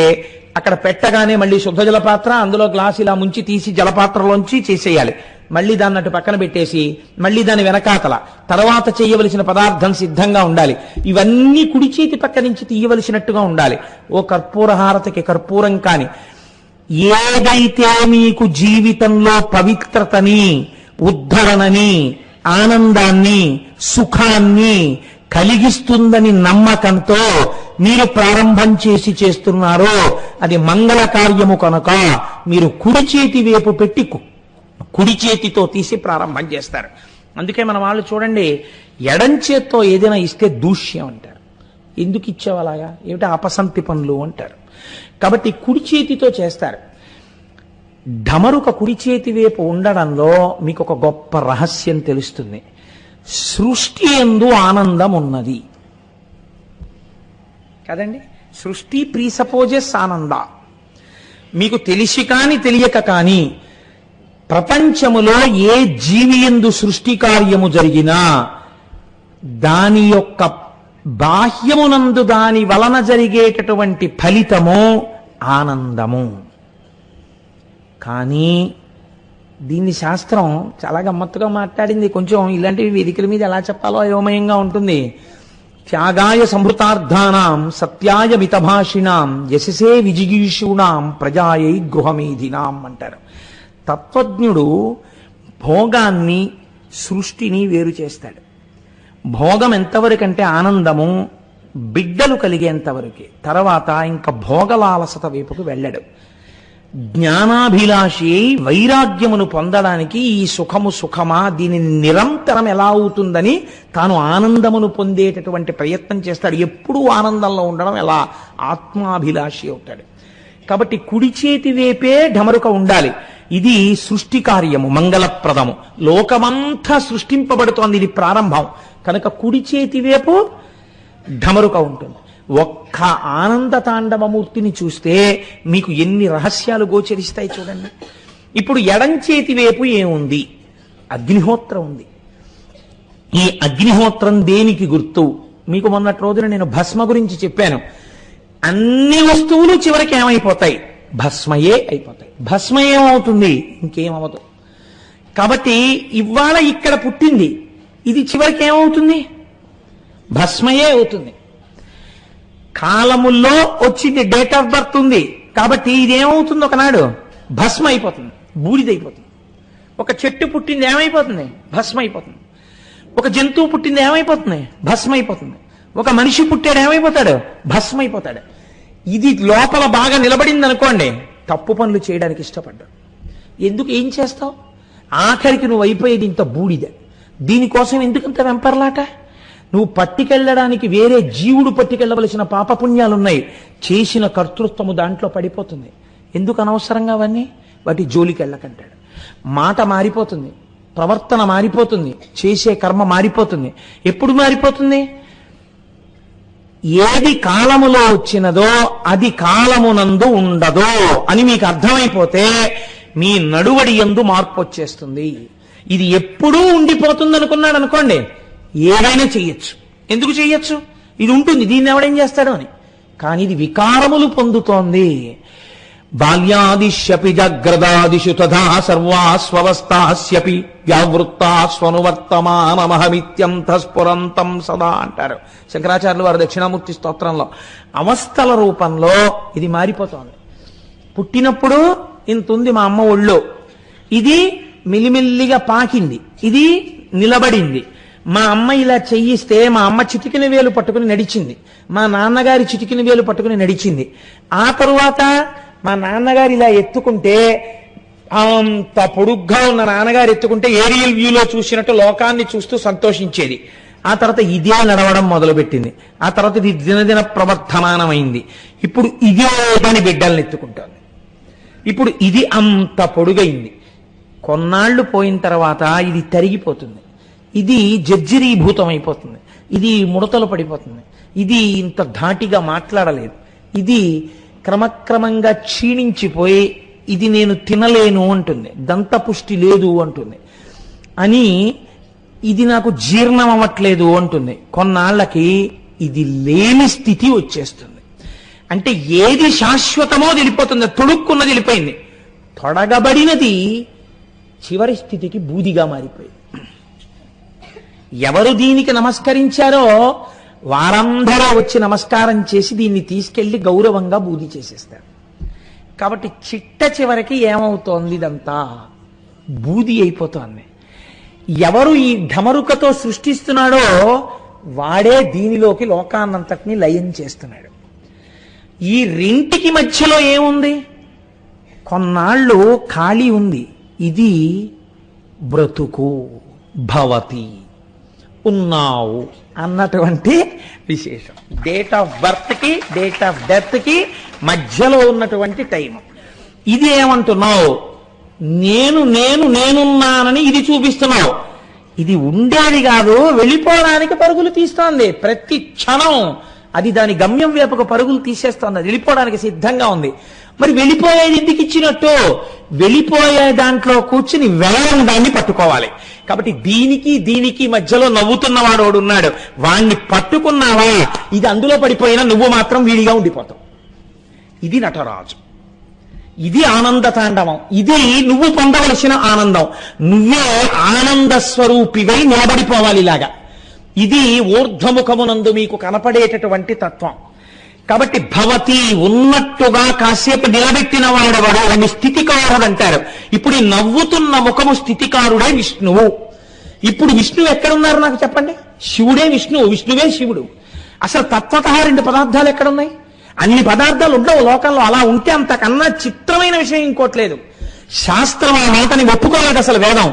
అక్కడ పెట్టగానే మళ్ళీ శుద్ధ జలపాత్ర, అందులో గ్లాస్ ఇలా ముంచి తీసి జలపాత్రలోంచి చేసేయాలి. మళ్ళీ దాన్ని అటు పక్కన పెట్టేసి మళ్ళీ దాని వెనకాతల తర్వాత చేయవలసిన పదార్థం సిద్ధంగా ఉండాలి. ఇవన్నీ కుడి చేతి పక్క నుంచి తీయవలసినట్టుగా ఉండాలి. ఓ కర్పూర హారతికి కర్పూరం కాని ఏదైతే మీకు జీవితంలో పవిత్రతని, ఉద్ధరణని, ఆనందాన్ని, సుఖాన్ని కలిగిస్తుందని నమ్మకంతో మీరు ప్రారంభం చేస్తున్నారో అది మంగళ కార్యము కనుక మీరు కుడి చేతి వైపు పెట్టి కుడి చేతితో తీసి ప్రారంభం చేస్తారు. అందుకే మన వాళ్ళు చూడండి, ఎడం చేత్తో ఏదైనా ఇస్తే దూష్యం అంటారు. ఎందుకు ఇచ్చావు అలాగా, ఏమిటి అపసంతి పనులు అంటారు. కాబట్టి కుడి చేతితో చేస్తారు. ఢమరుక కుడి చేతి వైపు ఉండడంలో మీకు ఒక గొప్ప రహస్యం తెలుస్తుంది. సృష్టి యందు ఆనందం ఉన్నది కదండి. సృష్టి ప్రీసపోజెస్ ఆనంద. మీకు తెలిసి కాని తెలియక కాని ప్రపంచములో ఏ జీవి యందు సృష్టి కార్యము జరిగినా దాని యొక్క బాహ్యమునందు దాని వలన జరిగేటటువంటి ఫలితము ఆనందము. కానీ దీన్ని శాస్త్రం చాలా గమ్మత్తుగా మాట్లాడింది. కొంచెం ఇలాంటివి వేదికల మీద ఎలా చెప్పాలో అయోమయంగా ఉంటుంది. త్యాగాయ సంహృతార్థానాం సత్యాయ మితభాషిణాం యశసే విజిగీషూణాం ప్రజాయై గృహమేధినాం అంటారు. తత్వజ్ఞుడు భోగాన్ని, సృష్టిని వేరు చేస్తాడు. భోగం ఎంతవరకంటే ఆనందము బిడ్డలు కలిగేంతవరకే, తర్వాత ఇంకా భోగలాలసత వైపుకు వెళ్ళడు. జ్ఞానాభిలాషి వైరాగ్యమును పొందడానికి ఈ సుఖము సుఖమా, దీని నిరంతరం ఎలా అవుతుందని తాను ఆనందమును పొందేటటువంటి ప్రయత్నం చేస్తాడు. ఎప్పుడూ ఆనందంలో ఉండడం ఎలా, ఆత్మాభిలాషి అవుతాడు. కాబట్టి కుడి చేతి వైపే ఢమరుక ఉండాలి. ఇది సృష్టి కార్యము, మంగళప్రదము. లోకమంతా సృష్టింపబడుతోంది, ఇది ప్రారంభం కనుక కుడి చేతి వైపు ఢమరుక ఉంటుంది. ఒక్క ఆనంద తాండవమూర్తిని చూస్తే మీకు ఎన్ని రహస్యాలు గోచరిస్తాయి చూడండి. ఇప్పుడు ఎడం చేతి వైపు ఏముంది? అగ్నిహోత్రం ఉంది. ఈ అగ్నిహోత్రం దేనికి గుర్తు? మీకు మొన్నటి రోజున నేను భస్మ గురించి చెప్పాను. అన్ని వస్తువులు చివరికి ఏమైపోతాయి? భస్మయే అయిపోతాయి. భస్మ ఏమవుతుంది? ఇంకేమవుతుంది. కాబట్టి ఇవాళ ఇక్కడ పుట్టింది, ఇది చివరికి ఏమవుతుంది? భస్మయే అవుతుంది. కాలముల్లో వచ్చింది, డేట్ ఆఫ్ బర్త్ ఉంది, కాబట్టి ఇదేమవుతుంది? ఒకనాడు భస్మ అయిపోతుంది, బూడిదైపోతుంది. ఒక చెట్టు పుట్టింది ఏమైపోతుంది? భస్మ అయిపోతుంది. ఒక జంతువు పుట్టింది ఏమైపోతుంది? భస్మ అయిపోతుంది. ఒక మనిషి పుట్టాడు ఏమైపోతాడు? భస్మ అయిపోతాడు. ఇది లోపల బాగా నిలబడింది అనుకోండి, తప్పు పనులు చేయడానికి ఇష్టపడ్డాడు. ఎందుకు? ఏం చేస్తావు? ఆఖరికి నువ్వు అయిపోయేది ఇంత బూడిద. దీనికోసం ఎందుకంత వెంపర్లాట? నువ్వు పట్టుకెళ్ళడానికి వేరే జీవుడు పట్టుకెళ్ళవలసిన పాపపుణ్యాలున్నాయి. చేసిన కర్తృత్వము దాంట్లో పడిపోతుంది. ఎందుకు అనవసరంగా అవన్నీ? వాటి జోలికి వెళ్ళకంటాడు. మాట మారిపోతుంది, ప్రవర్తన మారిపోతుంది, చేసే కర్మ మారిపోతుంది. ఎప్పుడు మారిపోతుంది? ఏది కాలములో వచ్చినదో అది కాలమునందు ఉండదో అని మీకు అర్థమైపోతే మీ నడువడి యందు మార్పు వచ్చేస్తుంది. ఇది ఎప్పుడూ ఉండిపోతుంది అనుకున్నాడు అనుకోండి, ఏదైనా చెయ్యొచ్చు. ఎందుకు చెయ్యొచ్చు? ఇది ఉంటుంది, దీన్ని ఎవడేం చేస్తాడు అని. కానీ ఇది వికారములు పొందుతోంది. బాల్యాదిశ్యపి జాగ్రదాదిషు తథా సర్వాస్వవస్థాస్యపి వ్యావృత్తాస్వనువర్తమానమహమిత్యంతఃస్ఫురంతం సదా అంటారు శంకరాచార్యులు వారు దక్షిణామూర్తి స్తోత్రంలో. అవస్థల రూపంలో ఇది మారిపోతోంది. పుట్టినప్పుడు ఇంతుంది మా అమ్మ ఒళ్ళో, ఇది మిలిమిల్లిగా పాకింది, ఇది నిలబడింది. మా అమ్మ ఇలా చెయ్యిస్తే మా అమ్మ చిటికిన వేలు పట్టుకుని నడిచింది, మా నాన్నగారి చిటికిన వేలు పట్టుకుని నడిచింది. ఆ తరువాత మా నాన్నగారు ఇలా ఎత్తుకుంటే, అంత పొడుగ్గా ఉన్న నాన్నగారు ఎత్తుకుంటే ఏరియల్ వ్యూలో చూసినట్టు లోకాన్ని చూస్తూ సంతోషించేది. ఆ తర్వాత ఇదే నడవడం మొదలుపెట్టింది. ఆ తర్వాత ఇది దినదిన ప్రవర్ధమానమైంది. ఇప్పుడు ఇదే దాని బిడ్డల్ని ఎత్తుకుంటోంది. ఇప్పుడు ఇది అంత పొడుగైంది. కొన్నాళ్లు పోయిన తర్వాత ఇది తరిగిపోతుంది, ఇది జర్జరీభూతం అయిపోతుంది, ఇది ముడతలు పడిపోతుంది, ఇది ఇంత ధాటిగా మాట్లాడలేదు, ఇది క్రమక్రమంగా క్షీణించిపోయి ఇది నేను తినలేను అంటుంది, దంతపుష్టి లేదు అంటుంది, అని ఇది నాకు జీర్ణం అవ్వట్లేదు అంటుంది. కొన్నాళ్లకి ఇది లేని స్థితి వచ్చేస్తుంది. అంటే ఏది శాశ్వతమో తెలిపోతుంది, తొడుక్కున్నది వెళ్ళిపోయింది. తొడగబడినది చివరి స్థితికి బూదిగా మారిపోయింది. ఎవరు దీనికి నమస్కరించారో వారందరూ వచ్చి నమస్కారం చేసి దీన్ని తీసుకెళ్లి గౌరవంగా బూది చేసేస్తారు. కాబట్టి చిట్ట చివరికి ఏమవుతోంది? ఇదంతా బూది అయిపోతోంది. ఎవరు ఈ ఢమరుకతో సృష్టిస్తున్నాడో వాడే దీనిలోకి లోకాన్నంతటినీ లయం చేస్తున్నాడు. ఈ రెంటికి మధ్యలో ఏముంది? కొన్నాళ్ళు ఖాళీ ఉంది. ఇది బ్రతుకు, భవతి, ఉన్నావు అన్నటువంటి విశేషం. డేట్ ఆఫ్ బర్త్ కి డేట్ ఆఫ్ డెత్ కి మధ్యలో ఉన్నటువంటి టైం. ఇది ఏమంటున్నావు? నేను నేను నేనున్నానని ఇది చూపిస్తున్నావు. ఇది ఉండేది కాదు, వెళ్ళిపోవడానికి పరుగులు తీస్తోంది. ప్రతి క్షణం అది దాని గమ్యం వైపుకు పరుగులు తీసేస్తోంది, అది వెళ్ళిపోవడానికి సిద్ధంగా ఉంది. మరి వెళ్ళిపోయేది ఎందుకు ఇచ్చినట్టు? వెళ్ళిపోయే దాంట్లో కూర్చుని వెళ్ళడం దాన్ని పట్టుకోవాలి. కాబట్టి దీనికి దీనికి మధ్యలో నవ్వుతున్నవాడు ఉన్నాడు, వాణ్ణి పట్టుకున్నావా ఇది అందులో పడిపోయినా నువ్వు మాత్రం వీడిగా ఉండిపోతావు. ఇది నటరాజు, ఇది ఆనంద తాండవం, ఇది నువ్వు పొందవలసిన ఆనందం. నువ్వే ఆనంద స్వరూపివై నిలబడిపోవాలి ఇలాగా. ఇది ఊర్ధ్వముఖమునందు మీకు కనపడేటటువంటి తత్వం. కాబట్టి భవతి ఉన్నట్టుగా కాసేపు నిలబెట్టిన వాడెవడు అని స్థితికారుడు అంటారు. ఇప్పుడు ఈ నవ్వుతున్న ముఖము స్థితికారుడే విష్ణువు. ఇప్పుడు విష్ణువు ఎక్కడున్నారు నాకు చెప్పండి? శివుడే విష్ణువు, విష్ణువే శివుడు. అసలు తత్వతః రెండు పదార్థాలు ఎక్కడున్నాయి? అన్ని పదార్థాలు ఉండవు లోకంలో. అలా ఉంటే అంతకన్నా చిత్రమైన విషయం ఇంకోట్లేదు. శాస్త్రం ఆ మాటని ఒప్పుకోలేదు అసలు. వేదం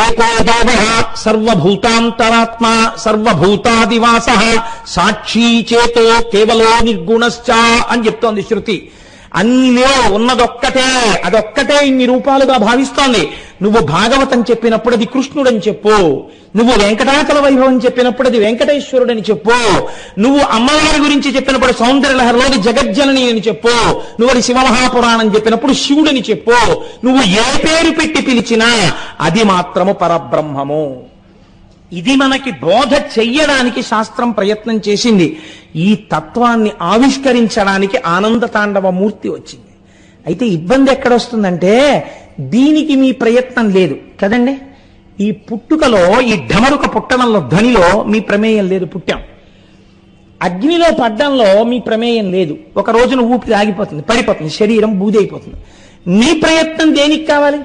ఏకో దేవః సర్వభూతాంతరాత్మ సర్వభూతాదివాసః సాక్షీ చేతో కేవలో నిర్గుణశ్చ అని చెప్తోంది శృతి. అన్నిలో ఉన్నదొక్కటే, అదొక్కటే ఇన్ని రూపాలుగా భావిస్తోంది. నువ్వు భాగవతం చెప్పినప్పుడు అది కృష్ణుడని చెప్పు, నువ్వు వెంకటాచల వైభవం చెప్పినప్పుడు అది వెంకటేశ్వరుడని చెప్పు, నువ్వు అమ్మవారి గురించి చెప్పినప్పుడు సౌందర్యలహరిలోని జగజ్జనని అని చెప్పు, నువ్వు అది శివమహాపురాణం చెప్పినప్పుడు శివుడని చెప్పు. నువ్వు ఏ పేరు పెట్టి పిలిచినా అది మాత్రము పరబ్రహ్మము. ఇది మనకి బోధ చెయ్యడానికి శాస్త్రం ప్రయత్నం చేసింది. ఈ తత్వాన్ని ఆవిష్కరించడానికి ఆనంద తాండవ మూర్తి వచ్చింది. అయితే ఇబ్బంది ఎక్కడొస్తుందంటే దీనికి మీ ప్రయత్నం లేదు కదండి. ఈ పుట్టుకలో, ఈ ఢమరుక పుట్టడంలో, ధ్వనిలో మీ ప్రమేయం లేదు. పుట్టాం. అగ్నిలో పడ్డంలో మీ ప్రమేయం లేదు. ఒక రోజున ఊపిరి ఆగిపోతుంది, పడిపోతుంది, శరీరం బూది అయిపోతుంది. మీ ప్రయత్నం దేనికి కావాలి?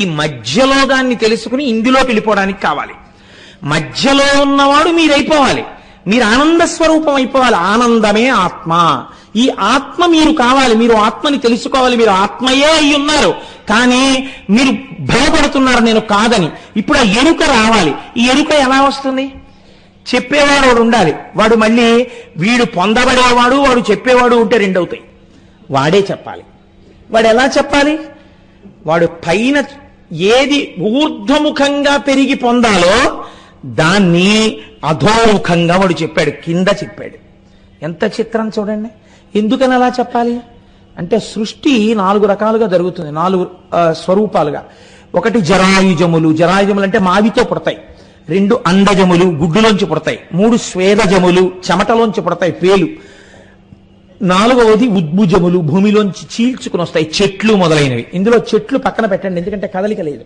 ఈ మధ్యలో దాన్ని తెలుసుకుని ఇందులో వెళ్ళిపోవడానికి కావాలి. మధ్యలో ఉన్నవాడు మీరైపోవాలి, మీరు ఆనంద స్వరూపం అయిపోవాలి. ఆనందమే ఆత్మ. ఈ ఆత్మ మీరు కావాలి, మీరు ఆత్మని తెలుసుకోవాలి. మీరు ఆత్మయే అయి ఉన్నారు, కానీ మీరు భయపడుతున్నారు నేను కాదని. ఇప్పుడు ఆ ఎరుక రావాలి. ఈ ఎరుక ఎలా వస్తుంది? చెప్పేవాడు వాడు ఉండాలి. వాడు మళ్ళీ వీడు పొందబడేవాడు, వాడు చెప్పేవాడు ఉంటే రెండవుతాయి. వాడే చెప్పాలి. వాడు ఎలా చెప్పాలి? వాడు పైన ఏది ఊర్ధ్వముఖంగా పెరిగి పొందాలో దాన్ని అధోముఖంగా వాడు చెప్పాడు, కింద చెప్పాడు. ఎంత చిత్రం చూడండి. ఎందుకని అలా చెప్పాలి అంటే సృష్టి 4 రకాలుగా జరుగుతుంది, 4 స్వరూపాలుగా. ఒకటి జరాయుజములు. జరాయుజములు అంటే మావితో పుడతాయి. 2 అండజములు, గుడ్డులోంచి పుడతాయి. 3 స్వేదజములు, చెమటలోంచి పుడతాయి, పేలు. నాలుగవది ఉద్భుజములు, భూమిలోంచి చీల్చుకుని వస్తాయి, చెట్లు మొదలైనవి. ఇందులో చెట్లు పక్కన పెట్టండి, ఎందుకంటే కదలిక లేదు.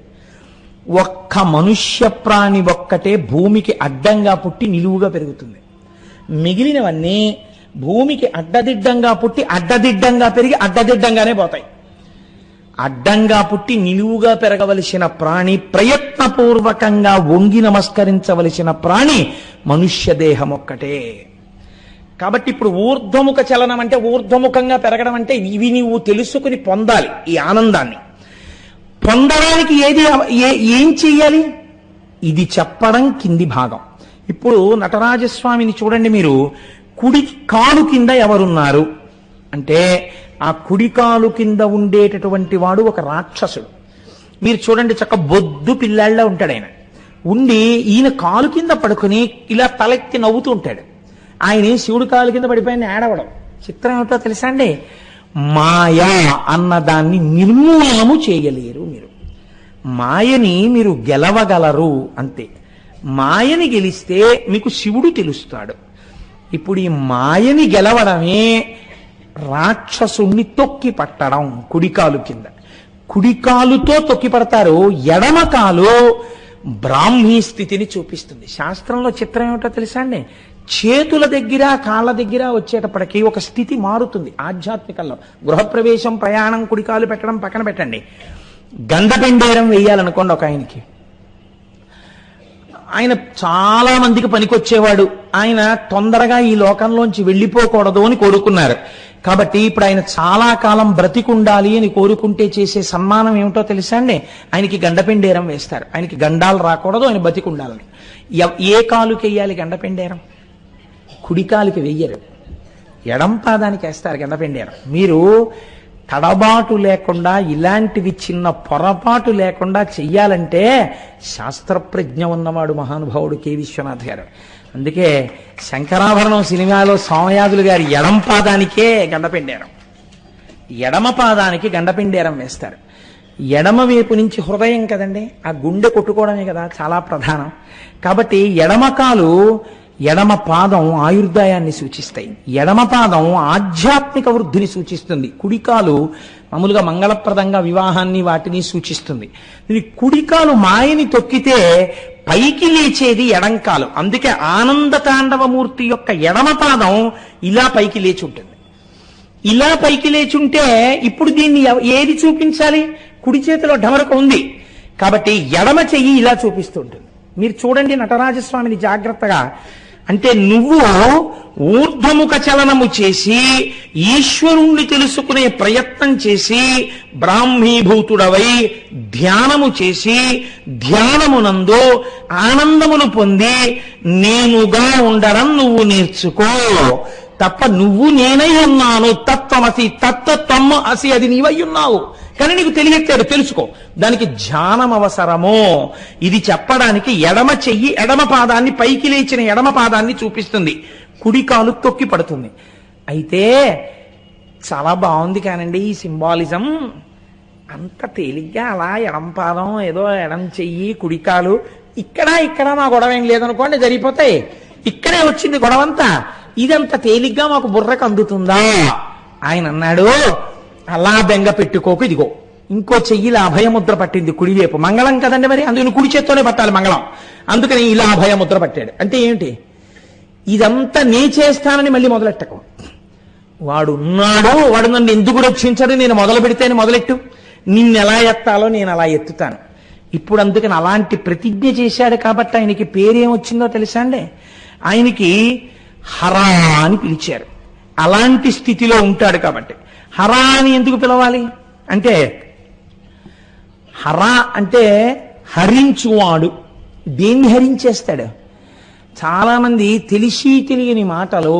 ఒక్క మనుష్య ప్రాణి ఒక్కటే భూమికి అడ్డంగా పుట్టి నిలువుగా పెరుగుతుంది. మిగిలినవన్నీ భూమికి అడ్డదిడ్డంగా పుట్టి అడ్డదిడ్డంగా పెరిగి అడ్డదిడ్డంగానే పోతాయి. అడ్డంగా పుట్టి నిలువుగా పెరగవలసిన ప్రాణి, ప్రయత్నపూర్వకంగా వంగి నమస్కరించవలసిన ప్రాణి మనుష్య దేహం ఒక్కటే. కాబట్టి ఇప్పుడు ఊర్ధ్వముఖ చలనం అంటే, ఊర్ధ్వముఖంగా పెరగడం అంటే ఇవి నీవు తెలుసుకుని పొందాలి. ఈ ఆనందాన్ని పొందడానికి ఏం చెయ్యాలి? ఇది చెప్పడం కింది భాగం. ఇప్పుడు నటరాజస్వామిని చూడండి మీరు. కుడి కాలు కింద ఎవరున్నారు అంటే, ఆ కుడి కాలు కింద ఉండేటటువంటి వాడు ఒక రాక్షసుడు. మీరు చూడండి, చక్క బొద్దు పిల్లాళ్ళ ఉంటాడు ఆయన. ఉండి ఈయన కాలు కింద పడుకుని ఇలా తలెత్తి నవ్వుతూ ఉంటాడు. ఆయన శివుడి కాలు కింద పడిపోయిన ఏడవడం. చిత్రం ఏమిటో తెలుసా అండి? మాయ అన్నదాన్ని నిర్మూలనము చేయలేరు మీరు. మాయని మీరు గెలవగలరు అంతే. మాయని గెలిస్తే మీకు శివుడు తెలుస్తాడు. ఇప్పుడు ఈ మాయని గెలవడమే రాక్షసుణ్ణి తొక్కి పట్టడం. కుడికాలు కింద, కుడికాలుతో తొక్కి పడతారు. ఎడమ కాలు బ్రాహ్మీ స్థితిని చూపిస్తుంది. శాస్త్రంలో చిత్రం ఏమిటో తెలుసా అండి? చేతుల దగ్గర కాళ్ళ దగ్గర వచ్చేటప్పటికీ ఒక స్థితి మారుతుంది ఆధ్యాత్మికంలో. గృహప్రవేశం, ప్రయాణం, కుడికాలు పెట్టడం పక్కన పెట్టండి. గంధపెండేరం వేయాలనుకోండి ఒక ఆయనకి. ఆయన చాలా మందికి పనికొచ్చేవాడు. ఆయన తొందరగా ఈ లోకంలోంచి వెళ్ళిపోకూడదు అని కోరుకున్నారు. కాబట్టి ఇప్పుడు ఆయన చాలా కాలం బ్రతికుండాలి అని కోరుకుంటే చేసే సన్మానం ఏమిటో తెలుసా అండి? ఆయనకి గండపెండేరం వేస్తారు. ఆయనకి గండాలు రాకూడదు, ఆయన బతికుండాలని. ఏ కాలుకి వెయ్యాలి గండపెండేరం? కుడికాలుకి వెయ్యరు, ఎడం పాదానికి వేస్తారు గండపెండేరం. మీరు తడబాటు లేకుండా, ఇలాంటివి చిన్న పొరపాటు లేకుండా చెయ్యాలంటే శాస్త్రప్రజ్ఞ ఉన్నవాడు మహానుభావుడు కె విశ్వనాథ్ గారు. అందుకే శంకరాభరణం సినిమాలో సోమయాజులు గారి ఎడం పాదానికే గండపెండేరం, ఎడమ పాదానికి గండపెండేరం వేస్తారు. ఎడమ వైపు నుంచి హృదయం కదండి, ఆ గుండె కొట్టుకోవడమే కదా చాలా ప్రధానం. కాబట్టి ఎడమ కాలు, ఎడమ పాదం ఆయుర్దాయాన్ని సూచిస్తాయి. ఎడమ పాదం ఆధ్యాత్మిక వృద్ధిని సూచిస్తుంది. కుడికాలు మామూలుగా మంగళప్రదంగా వివాహాన్ని వాటిని సూచిస్తుంది. ఇది కుడికాలు మాయని తొక్కితే పైకి లేచేది ఎడంకాలు. అందుకే ఆనంద తాండవమూర్తి యొక్క ఎడమ పాదం ఇలా పైకి లేచి ఉంటుంది. ఇలా పైకి లేచుంటే ఇప్పుడు దీన్ని ఏది చూపించాలి? కుడి చేతిలో ఢమరక ఉంది కాబట్టి ఎడమ చెయ్యి ఇలా చూపిస్తూ ఉంటుంది. మీరు చూడండి నటరాజస్వామిని జాగ్రత్తగా. అంటే నువ్వు ఊర్ధ్వముఖ చలనము చేసి ఈశ్వరుణ్ణి తెలుసుకునే ప్రయత్నం చేసి బ్రాహ్మీభూతుడవై ధ్యానము చేసి ధ్యానమునందు ఆనందమును పొంది నేనుగా ఉండడం నువ్వు నేర్చుకో. తప్ప నువ్వు నేనై ఉన్నాను, తత్వమసి, తత్వత్వము అసి, అది నీవై ఉన్నావు కానీ నీకు తెలియట్లేదు, తెలుసుకో. దానికి ధ్యానం అవసరమో. ఇది చెప్పడానికి ఎడమ చెయ్యి ఎడమ పాదాన్ని, పైకి లేచిన ఎడమ పాదాన్ని చూపిస్తుంది. కుడి కాలు తొక్కి పడుతుంది. అయితే చాలా బాగుంది కానండి ఈ సింబాలిజం. అంత తేలిగ్గా అలా ఎడం పాదం, ఏదో ఎడం చెయ్యి, కుడికాలు, ఇక్కడ మా గొడవ ఏం లేదనుకోండి, జరిగిపోతాయి. ఇక్కడే వచ్చింది గొడవంతా. ఇదంత తేలిగ్గా మాకు బుర్రకు అందుతుందా? ఆయన అన్నాడు, అలా బెంగ పెట్టుకోకు. ఇదిగో ఇంకో చెయ్యిలా అభయముద్ర పట్టింది కుడివైపు. మంగళం కదండి మరి, అందుకని కుడి చేత్తోనే పట్టాలి మంగళం. అందుకని ఇలా అభయముద్ర పట్టాడు. అంటే ఏమిటి? ఇదంతా నే చేస్తానని మళ్ళీ మొదలెట్టకు. వాడు ఉన్నాడు, వాడు నన్ను ఎందుకు రక్షించడు, నేను మొదలు పెడితేనే మొదలెట్టు, నిన్నెలా ఎత్తాలో నేను అలా ఎత్తుతాను. ఇప్పుడు అందుకని అలాంటి ప్రతిజ్ఞ చేశాడు కాబట్టి ఆయనకి పేరేమొచ్చిందో తెలుసా అండి? ఆయనకి హరా అని పిలిచారు. అలాంటి స్థితిలో ఉంటాడు కాబట్టి. హరా అని ఎందుకు పిలవాలి అంటే, హరా అంటే హరించువాడు. దేన్ని హరించేస్తాడు? చాలామంది తెలిసి తెలియని మాటలు,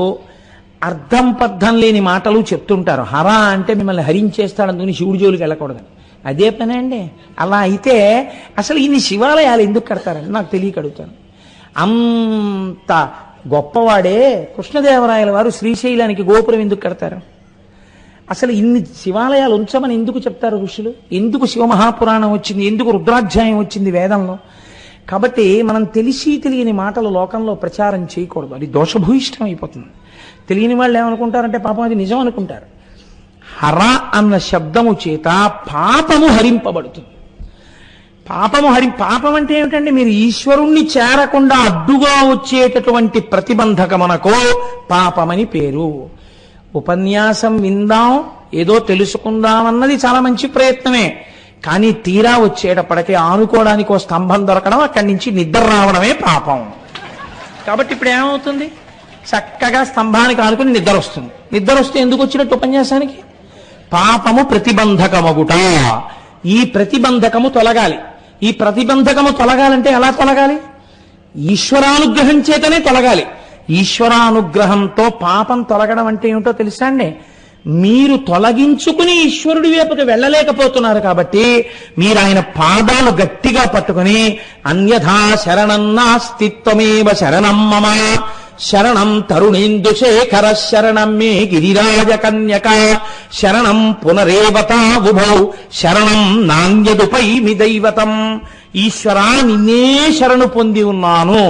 అర్థం పర్థం లేని మాటలు చెప్తుంటారు. హరా అంటే మిమ్మల్ని హరించేస్తాడు, అందుకని శివుడి జోలికి వెళ్ళకూడదని. అదే పని అండి. అలా అయితే అసలు ఇన్ని శివాలయాలు ఎందుకు కడతారని నాకు తెలియక అడుగుతాను. అంత గొప్పవాడే కృష్ణదేవరాయల వారు శ్రీశైలానికి గోపురం ఎందుకు కడతారు? అసలు ఇన్ని శివాలయాలు ఉంచమని ఎందుకు చెప్తారు ఋషులు? ఎందుకు శివమహాపురాణం వచ్చింది? ఎందుకు రుద్రాధ్యాయం వచ్చింది వేదంలో? కాబట్టి మనం తెలిసి తెలియని మాటలు లోకంలో ప్రచారం చేయకూడదు. అది దోషభూయిష్టం అయిపోతుంది. తెలియని వాళ్ళు ఏమనుకుంటారంటే పాపం అది నిజం అనుకుంటారు. హర అన్న శబ్దము చేత పాపము హరింపబడుతుంది. పాపం అంటే ఏమిటండి? మీరు ఈశ్వరుణ్ణి చేరకుండా అడ్డుగా వచ్చేటటువంటి ప్రతిబంధకమునకు పాపమని పేరు. ఉపన్యాసం విందాం, ఏదో తెలుసుకుందామన్నది చాలా మంచి ప్రయత్నమే. కానీ తీరా వచ్చేటప్పటికీ ఆనుకోవడానికి ఒక స్తంభం దొరకడం, అక్కడి నుంచి నిద్ర రావడమే పాపం. కాబట్టి ఇప్పుడు ఏమవుతుంది? చక్కగా స్తంభానికి ఆనుకుని నిద్ర వస్తుంది. నిద్ర వస్తే ఎందుకు వచ్చినట్టు ఉపన్యాసానికి? పాపము ప్రతిబంధకమగుట. ఈ ప్రతిబంధకము తొలగాలి. ఈ ప్రతిబంధకము తొలగాలంటే ఎలా తొలగాలి? ఈశ్వరానుగ్రహం చేతనే తొలగాలి. ఈశ్వరానుగ్రహంతో పాపం తొలగడం అంటే ఏమిటో తెలుసా అండి? మీరు తొలగించుకుని ఈశ్వరుడి వైపుకి వెళ్ళలేకపోతున్నారు కాబట్టి మీరు ఆయన పాదాలు గట్టిగా పట్టుకుని అన్యథా శరణం నాస్తిత్వమేవ శరణం మమ శరణం తరుణేందు శేఖర శరణం మే గిరిరాజ కన్యక శరణం పునరేవతా ఉభౌ శరణం నాణ్యదుపైమి దైవతం. ఈశ్వరా, నిన్నే శరణు పొంది ఉన్నాను,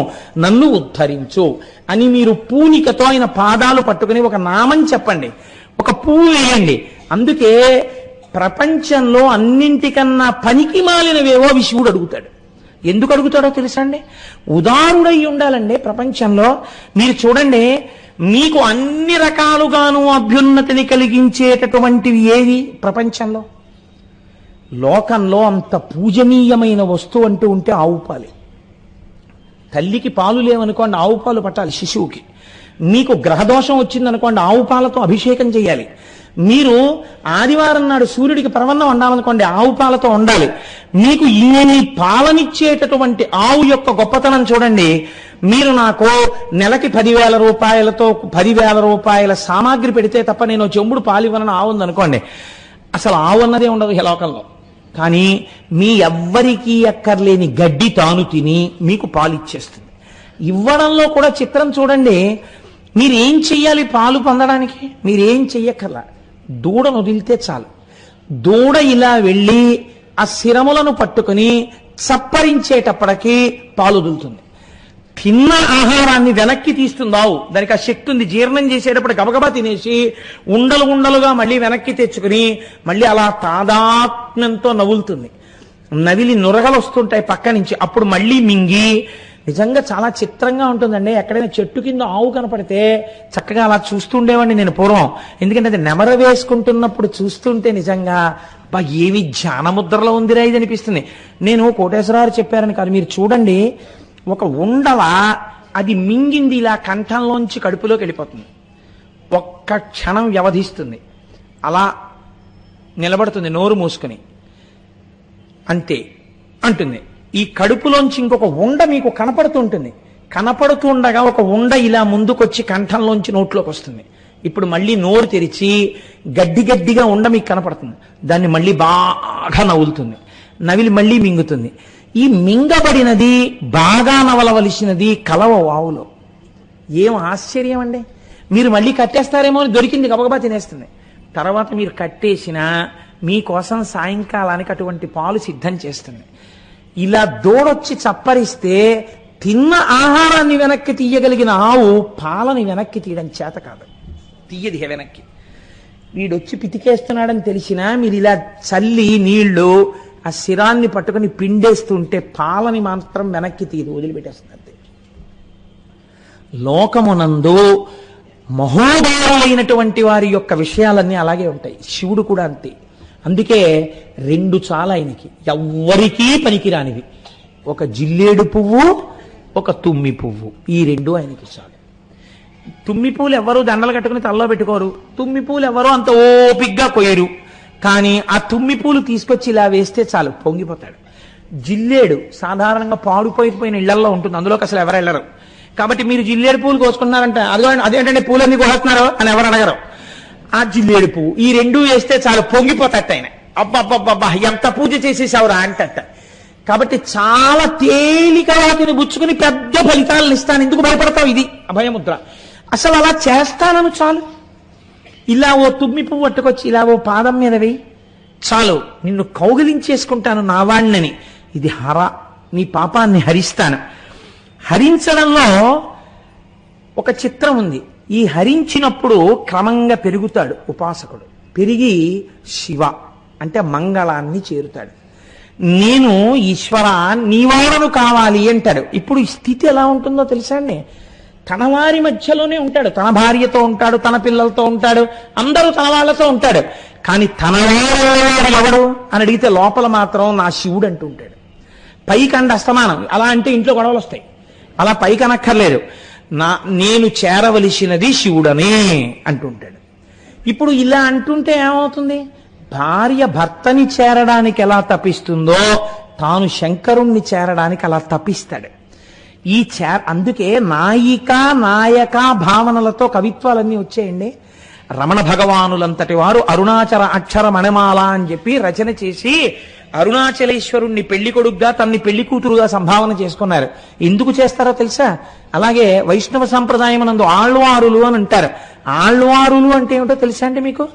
నన్ను ఉద్ధరించు అని మీరు పూనికతో ఆయన పాదాలు పట్టుకుని ఒక నామం చెప్పండి, ఒక పువ్వు వేయండి. అందుకే ప్రపంచంలో అన్నింటికన్నా పనికి మాలినవేవో శివుడు అడుగుతాడు. ఎందుకు అడుగుతాడో తెలుసా అండి? ఉదారుడై ఉండాలండి ప్రపంచంలో. మీరు చూడండి, మీకు అన్ని రకాలుగాను అభ్యున్నతిని కలిగించేటటువంటివి ఏది ప్రపంచంలో? లోకంలో అంత పూజనీయమైన వస్తువు అంటూ ఉంటే ఆవు పాలే. తల్లికి పాలు లేవనుకోండి, ఆవు పాలు పట్టాలి శిశువుకి. మీకు గ్రహదోషం వచ్చిందనుకోండి, ఆవు పాలతో అభిషేకం చేయాలి. మీరు ఆదివారం నాడు సూర్యుడికి పరవన్నం వండాలనుకోండి, ఆవు పాలతో వండాలి. మీకు ఇన్ని పాలనిచ్చేటటువంటి ఆవు యొక్క గొప్పతనం చూడండి. మీరు నాకు నెలకి 10,000 రూపాయలతో 10,000 రూపాయల సామాగ్రి పెడితే తప్ప నేను చెంబుడు పాలివ్వనని ఆవు ఉందనుకోండి, అసలు ఆవు అన్నదే ఉండదు ఈ లోకంలో. కానీ మీ ఎవ్వరికీ అక్కర్లేని గడ్డి తాను తిని మీకు పాలిచ్చేస్తుంది. ఇవ్వడంలో కూడా చిత్రం చూడండి. మీరేం చెయ్యాలి పాలు పొందడానికి? మీరేం చెయ్యక్కర్లా, దూడను వదిలితే చాలు. దూడ ఇలా వెళ్ళి ఆ శిరములను పట్టుకుని చప్పరించేటప్పటికీ పాలు వదులుతుంది. తిన్న ఆహారాన్ని వెనక్కి తీస్తుంది ఆవు. దానికి ఆ శక్తి ఉంది. జీర్ణం చేసేటప్పుడు గబగబా తినేసి ఉండలు ఉండలుగా మళ్ళీ వెనక్కి తెచ్చుకుని మళ్ళీ అలా తాదాత్మ్యంతో నవ్వులుతుంది. నవిలి నురగలు వస్తుంటాయి పక్క నుంచి. అప్పుడు మళ్ళీ మింగి, నిజంగా చాలా చిత్రంగా ఉంటుందండి. ఎక్కడైనా చెట్టు కింద ఆవు కనపడితే చక్కగా అలా చూస్తుండేవాడిని నేను పూర్వం. ఎందుకంటే అది నెమర వేసుకుంటున్నప్పుడు చూస్తుంటే నిజంగా బా ఏమి ధ్యానముద్రలో ఉందిరా ఇది అనిపిస్తుంది. నేను కోటేశ్వరరావు చెప్పారని కాదు, మీరు చూడండి, ఒక ఉండల అది మింగింది ఇలా కంఠంలోంచి కడుపులోకి వెళ్ళిపోతుంది. ఒక్క క్షణం వ్యవధిస్తుంది, అలా నిలబడుతుంది నోరు మూసుకుని, అంతే అంటుంది. ఈ కడుపులోంచి ఇంకొక ఉండ మీకు కనపడుతుంటుంది. కనపడుతుండగా ఒక ఉండ ఇలా ముందుకొచ్చి కంఠంలోంచి నోట్లోకి వస్తుంది. ఇప్పుడు మళ్ళీ నోరు తెరిచి గడ్డిగా ఉండ మీకు కనపడుతుంది. దాన్ని మళ్ళీ బాగా నవ్వులుతుంది. నవిలి మళ్ళీ మింగుతుంది. ఈ మింగబడినది బాగా నవలవలసినది కలవ వావులో. ఏం ఆశ్చర్యం అండి! మీరు మళ్ళీ కట్టేస్తారేమో అని దొరికింది గబగబా తినేస్తుంది. తర్వాత మీరు కట్టేసినా మీకోసం సాయంకాలానికి అటువంటి పాలు సిద్ధం చేస్తుంది. ఇలా దూడొచ్చి చప్పరిస్తే తిన్న ఆహారాన్ని వెనక్కి తీయగలిగిన ఆవు పాలని వెనక్కి తీయడం చేత కాదు, తీయది వెనక్కి. వీడొచ్చి పితికేస్తున్నాడని తెలిసినా మీరు ఇలా చల్లి నీళ్లు ఆ శిరాన్ని పట్టుకుని పిండేస్తుంటే పాలని మాత్రం వెనక్కి తీయదు, వదిలిపెట్టేస్తుంది అంతే. లోకమునందు మహోదయులైనటువంటి వారి యొక్క విషయాలన్నీ అలాగే ఉంటాయి. శివుడు కూడా అంతే. అందుకే 2 చాలా ఆయనకి, ఎవ్వరికీ పనికిరానివి. ఒక జిల్లేడు పువ్వు, ఒక తుమ్మి పువ్వు, ఈ 2 ఆయనకి చాలు. తుమ్మి పూలు ఎవరు దండలు కట్టుకుని తలలో పెట్టుకోరు, తుమ్మి పూలు ఎవరు అంత ఓపిగ్గా కొయ్యరు. కానీ ఆ తుమ్మి పూలు తీసుకొచ్చి ఇలా వేస్తే చాలు, పొంగిపోతాడు. జిల్లేడు సాధారణంగా పాడుపోయిపోయిన ఇళ్లలో ఉంటుంది, అందులోకి అసలు ఎవరు వెళ్ళరు. కాబట్టి మీరు జిల్లేడు పూలు కోసుకున్నారంటే అదేంటంటే పూలన్నీ కోస్తున్నారు అని ఎవరు అడగరు. ఆ జిల్లేడు పువ్వు ఈ 2 వేస్తే చాలు, పొంగిపోతాడు ఆయన. అబ్బబ్బబ్బబ్బా ఎంత పూజ చేసేసావురా అంటట. కాబట్టి చాలా తేలిక వాటిని బుచ్చుకుని పెద్ద ఫలితాలను ఇస్తాను. ఎందుకు భయపడతావు? ఇది అభయముద్ర. అసలు అలా చేస్తానను చాలు. ఇలా ఓ తుమ్మి పువ్వు పట్టుకొచ్చి ఇలా ఓ పాదం మీద వేయి చాలు, నిన్ను కౌగిలించేసుకుంటాను నా వాణ్ణని. ఇది హర, నీ పాపాన్ని హరిస్తాను. హరించడంలో ఒక చిత్రం ఉంది. ఈ హరించినప్పుడు క్రమంగా పెరుగుతాడు ఉపాసకుడు. పెరిగి శివ అంటే మంగళాన్ని చేరుతాడు. నేను ఈశ్వర నీవాడను కావాలి అంటాడు. ఇప్పుడు ఈ స్థితి ఎలా ఉంటుందో తెలుసా అండి? తన వారి మధ్యలోనే ఉంటాడు, తన భార్యతో ఉంటాడు, తన పిల్లలతో ఉంటాడు, అందరూ తన వాళ్ళతో ఉంటాడు. కానీ తన వాడు ఎవడు అని అడిగితే లోపల మాత్రం నా శివుడు అంటూ ఉంటాడు. పైకి అండి అస్తమానం. అలా అంటే ఇంట్లో గొడవలు వస్తాయి. అలా పైకి అనక్కర్లేదు. నేను చేరవలసినది శివుడనే అంటుంటాడు. ఇప్పుడు ఇలా అంటుంటే ఏమవుతుంది? భార్య భర్తని చేరడానికి ఎలా తపిస్తుందో తాను శంకరుణ్ణి చేరడానికి అలా తపిస్తాడు. అందుకే నాయిక నాయక భావనలతో కవిత్వాలన్నీ వచ్చాయండి. రమణ భగవానులంతటి వారు అరుణాచల అక్షర మణిమాల అని చెప్పి రచన చేసి అరుణాచలేశ్వరుణ్ణి పెళ్లి కొడుగ్గా తన్ని పెళ్లి కూతురుగా సంభావన చేసుకున్నారు. ఎందుకు చేస్తారో తెలుసా? అలాగే వైష్ణవ సంప్రదాయం నందు ఆళ్వారులు అని అంటారు. ఆళ్వారులు అంటే ఏమిటో తెలుసా అండి మీకు?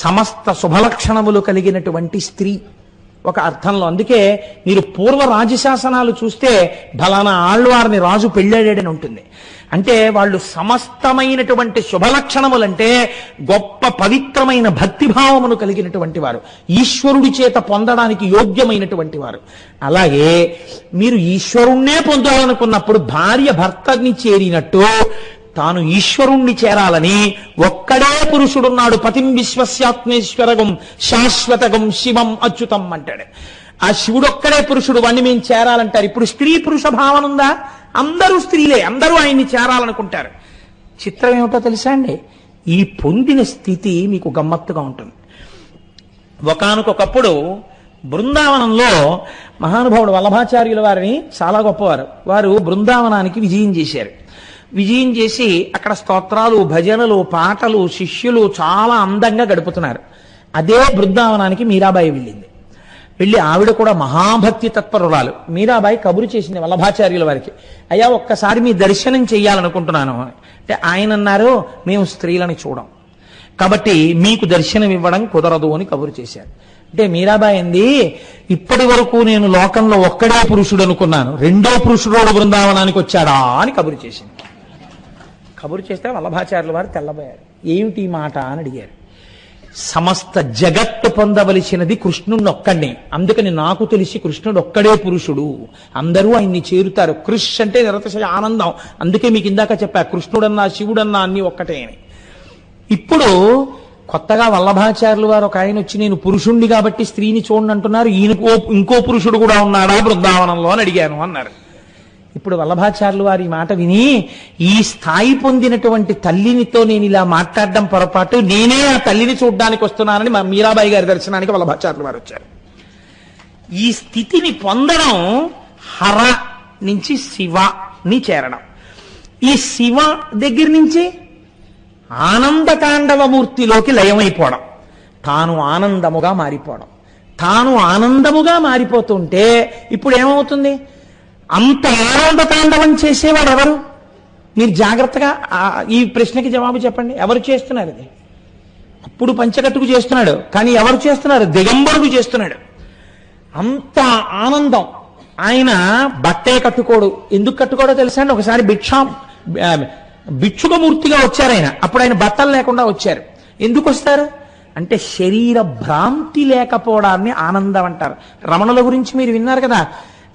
సమస్త శుభలక్షణములు కలిగినటువంటి స్త్రీ ఒక అర్థంలో. అందుకే మీరు పూర్వ రాజశాసనాలు చూస్తే ఫలానా ఆళ్వారిని రాజు పెళ్ళాడని ఉంటుంది. అంటే వాళ్ళు సమస్తమైనటువంటి శుభలక్షణములంటే గొప్ప పవిత్రమైన భక్తిభావమును కలిగినటువంటి వారు, ఈశ్వరుడి చేత పొందడానికి యోగ్యమైనటువంటి వారు. అలాగే మీరు ఈశ్వరుణ్ణే పొందాలనుకున్నప్పుడు భార్య భర్తని చేరినట్టు తాను ఈశ్వరుణ్ణి చేరాలని ఒక్కడే పురుషుడున్నాడు. పతిం విశ్వస్యాత్మేశ్వరగం శాశ్వతగం శివం అచ్యుతం అంటాడు. ఆ శివుడొక్కడే పురుషుడు, వాణ్ణి మేము చేరాలంటారు. ఇప్పుడు స్త్రీ పురుష భావన ఉందా? అందరూ స్త్రీలే, అందరూ ఆయన్ని చేరాలనుకుంటారు. చిత్రం ఏమిటో తెలుసా అండి? ఈ పొందిన స్థితి మీకు గమ్మత్తుగా ఉంటుంది. ఒకానొకప్పుడు బృందావనంలో మహానుభావుడు వల్లభాచార్యుల వారిని చాలా గొప్పవారు. వారు బృందావనానికి విజయం చేశారు. విజయం చేసి అక్కడ స్తోత్రాలు, భజనలు, పాటలు, శిష్యులు చాలా అందంగా గడుపుతున్నారు. అదే బృందావనానికి మీరాబాయి వెళ్ళింది. వెళ్ళి ఆవిడ కూడా మహాభక్తి తత్పరురాలు. మీరాబాయి కబురు చేసింది వల్లభాచార్యుల వారికి, అయ్యా ఒక్కసారి మీ దర్శనం చెయ్యాలనుకుంటున్నాను అంటే ఆయన అన్నారు, మేము స్త్రీలని చూడం కాబట్టి మీకు దర్శనం ఇవ్వడం కుదరదు అని కబురు చేశారు. అంటే మీరాబాయి అంది, ఇప్పటి వరకు నేను లోకంలో ఒక్కడే పురుషుడు అనుకున్నాను, రెండో పురుషుడు బృందావనానికి వచ్చాడా అని కబురు చేసింది. కబురు చేస్తే వల్లభాచార్యుల వారు తెల్లబోయారు. ఏమిటి ఈ మాట అని అడిగారు. సమస్త జగత్తు పొందవలసినది కృష్ణుడిని ఒక్కడిని, అందుకని నాకు తెలిసి కృష్ణుడు ఒక్కడే పురుషుడు, అందరూ ఆయన్ని చేరుతారు. కృష్ అంటే నిరతిశయ ఆనందం. అందుకే మీకు ఇందాక చెప్పా, కృష్ణుడన్నా శివుడన్నా అన్ని ఒక్కటే అని. ఇప్పుడు కొత్తగా వల్లభాచార్యుల వారు ఒక ఆయన వచ్చి, నేను పురుషుణ్ణి కాబట్టి స్త్రీని చూడండి అంటున్నారు, ఈయనకో ఇంకో పురుషుడు కూడా ఉన్నాడా బృందావనంలో అని అడిగాను అన్నారు. ఇప్పుడు వల్లభాచార్యులు వారి మాట విని, ఈ స్థాయి పొందినటువంటి తల్లినితో నేను ఇలా మాట్లాడడం పొరపాటు, నేనే ఆ తల్లిని చూడ్డానికి వస్తున్నానని మా మీరాబాయి గారి దర్శనానికి వల్లభాచార్యులు వారు వచ్చారు. ఈ స్థితిని పొందడం హర నుంచి శివని చేరడం, ఈ శివ దగ్గర నుంచి ఆనందతాండవమూర్తిలోకి లయమైపోవడం, తాను ఆనందముగా మారిపోవడం. తాను ఆనందముగా మారిపోతుంటే ఇప్పుడు ఏమవుతుంది? అంత ఆనంద తాండవం చేసేవాడు ఎవరు? మీరు జాగ్రత్తగా ఈ ప్రశ్నకి జవాబు చెప్పండి. ఎవరు చేస్తున్నారు ఇది? అప్పుడు పంచకట్టుకు చేస్తున్నాడు, కానీ ఎవరు చేస్తున్నారు? దిగంబరుడు చేస్తున్నాడు. అంత ఆనందం. ఆయన బట్టే కట్టుకోడు. ఎందుకు కట్టుకోడో తెలుసా అండి? ఒకసారి భిక్షుకమూర్తిగా వచ్చారు ఆయన. అప్పుడు ఆయన బట్టలు లేకుండా వచ్చారు. ఎందుకు వస్తారు అంటే శరీర భ్రాంతి లేకపోవడాన్ని ఆనందం అంటారు. రమణుల గురించి మీరు విన్నారు కదా,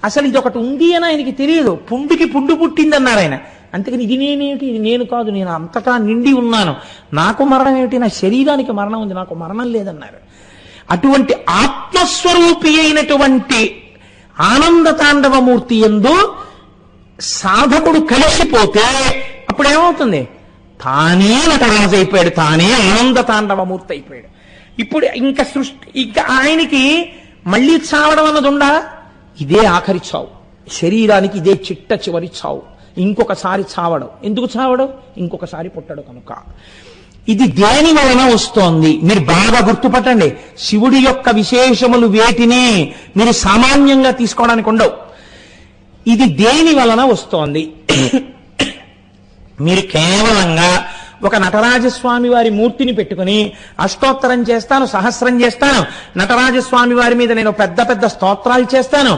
అసలు ఇది ఒకటి ఉంది అని ఆయనకి తెలియదు. పుండుకి పుండు పుట్టిందన్నారు ఆయన. అందుకని ఇది నేనేమిటి, ఇది నేను కాదు, నేను అంతటా నిండి ఉన్నాను, నాకు మరణం ఏమిటి, నా శరీరానికి మరణం ఉంది, నాకు మరణం లేదన్నారు. అటువంటి ఆత్మస్వరూపి అయినటువంటి ఆనంద తాండవమూర్తి యందు సాధకుడు కలిసిపోతే అప్పుడు ఏమవుతుంది? తానే నటరాజు అయిపోయాడు, తానే ఆనంద తాండవమూర్తి అయిపోయాడు. ఇప్పుడు ఇంకా ఇంకా ఆయనకి మళ్ళీ చావడం అన్నది ఉండా? ఇదే ఆఖరి చావు, శరీరానికి ఇదే చిట్ట చివరి చావు. ఇంకొకసారి చావడం. ఎందుకు చావడం? ఇంకొకసారి పుట్టడు కనుక. ఇది దేని వలన వస్తోంది మీరు బాగా గుర్తుపట్టండి. శివుడి యొక్క విశేషములు వేటిని మీరు సామాన్యంగా తీసుకోవడానికి ఉండవు. ఇది దేని వలన వస్తోంది? మీరు కేవలంగా ఒక నటరాజస్వామి వారి మూర్తిని పెట్టుకుని అష్టోత్తరం చేస్తాను, సహస్రం చేస్తాను, నటరాజస్వామి వారి మీద నేను పెద్ద పెద్ద స్తోత్రాలు చేస్తాను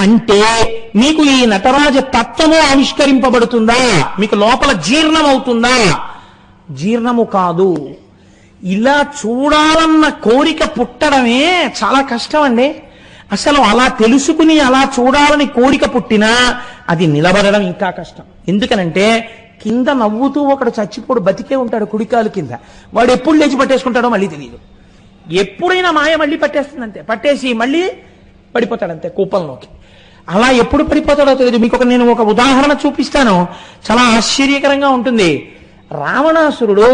అంటే మీకు ఈ నటరాజ తత్వము ఆవిష్కరింపబడుతుందా? మీకు లోపల జీర్ణం అవుతుందా? జీర్ణము కాదు. ఇలా చూడాలన్న కోరిక పుట్టడమే చాలా కష్టం అండి. అసలు అలా తెలుసుకుని అలా చూడాలని కోరిక పుట్టినా అది నిలబడడం ఇంకా కష్టం. ఎందుకనంటే కింద నవ్వుతూ ఒకడు చచ్చిపోడు, బతికే ఉంటాడు కుడికాలు కింద. వాడు ఎప్పుడు లేచి పట్టేసుకుంటాడో మళ్ళీ తెలియదు. ఎప్పుడైనా మాయ మళ్ళీ పట్టేస్తుందంతే, పట్టేసి మళ్ళీ పడిపోతాడంతే కూపంలోకి. అలా ఎప్పుడు పడిపోతాడో తెలియదు. మీకు నేను ఒక ఉదాహరణ చూపిస్తాను, చాలా ఆశ్చర్యకరంగా ఉంటుంది. రావణాసురుడు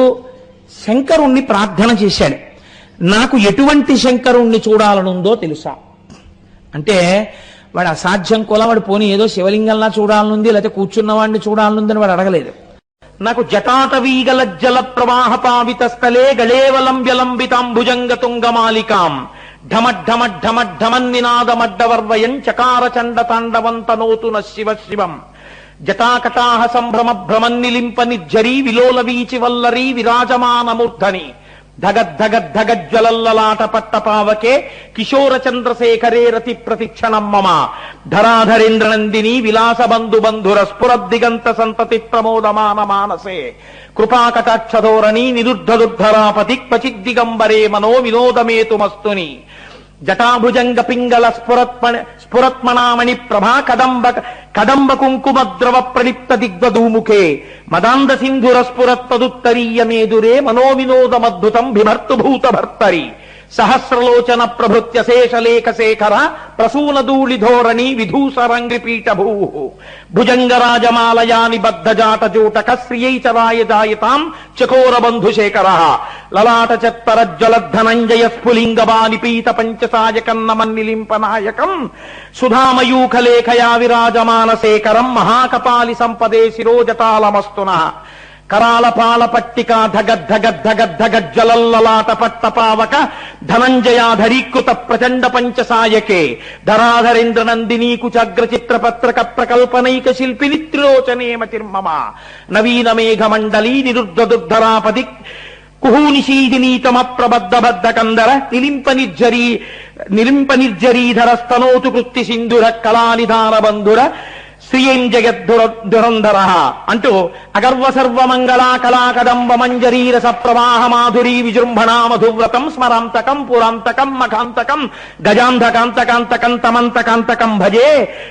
శంకరుణ్ణి ప్రార్థన చేశాడు. నాకు ఎటువంటి శంకరుణ్ణి చూడాలనుందో తెలుసా అంటే, వాడు అసాధ్యం కూడా వాడు పోనీ ఏదో శివలింగంలా చూడాలనుంది, లేకపోతే కూర్చున్నవాడిని చూడాలనుందని వాడు అడగలేదు. నాకు జటాటవీగల జల ప్రవాహ పావిత స్థలే గళేవలంబ్యలంబితాంభుజంగ తుంగమాలికాం ఢమఢమఢమఢమన్నినాదమడ్డవర్వయం చకార చండ తాండవంతనోతున శివ శివం జటాకటాహ సంభ్రమ భ్రమన్నిలింప నిర్జరీ విలోల వీచి వల్లరీ విరాజమానమూర్ధని ధగద్ధగద్ధగజ్వలల్లలాట పట్టపావకే కిశోర చంద్రశేఖరే రతి ప్రతిక్షణం మమ ధరాధరేంద్రనందిని విలాస బంధు బంధుర స్ఫురద్దిగంత సంతతి ప్రమోదమాన మానసే కృపాకటాక్షధోరణి నిరుద్ధదుర్ధరాపతి క్వచిద్దిగంబరే మనో వినోదమేతుమస్తుని జటాభుజంగ పింగళ స్ఫురత్మణామణి ప్రభా కదంబ కుంకుమద్రవ ప్రలిప్త దిగ్వధూముఖే మదాంద సింధుర స్ఫురత్తదుత్తరీయ మేదురే మనోవినోదమద్భుతం బిభర్తుభూత భర్తరి సహస్రలోచన ప్రభృత్య శేషలేఖ శేఖర ప్రసూనధూళిధోరణి విధూసరంగ్రిపీఠభూ భుజంగరాజమాలయా నిబద్ధజాట జూటక శ్రియై చరాయజాయతాం చకోర బంధుశేఖర లలాట చత్తరజ్వలద్ధనంజయ స్ఫులింగబానిపీత పంచసాయకన్నమన్నిలింపనాయకం సుధామయూఖలేఖయా విరాజమానశేఖరం మహాకపాలి సంపదే శిరోజటాలమస్తున కరాళపాల పట్టిక ధగద్ధగద్ధగద్ధగజ్జలల్లలాట పట్టపావక ధనంజయాధరీకృత ప్రచండ పంచసాయకే ధరాధరేంద్ర నందినీ కుచగ్ర చిత్ర పత్రక ప్రకల్పనైక శిల్పిని త్రిలోచనేమతిర్మమ నవీన మేఘమండలీ నిరుద్ధదుర్ధరాపది కుహూనిషీదినీతమ ప్రబద్ధబద్ధ కందర నిలింప నిర్జరీధర స్తనోతు కృత్తి సింధుర కళానిధాన బంధుర శ్రీయం జగద్ధురంధర అంటూ అగర్వ సర్వమంగళా కళాకదంబ మంజరీరస ప్రవాహ మాధురీ విజృంభణా మధువ్రతం స్మరాంతకం పురాంతకం మఖాంతకం గజాంధకాంతకాంతకం తమంతకాంతకం భజే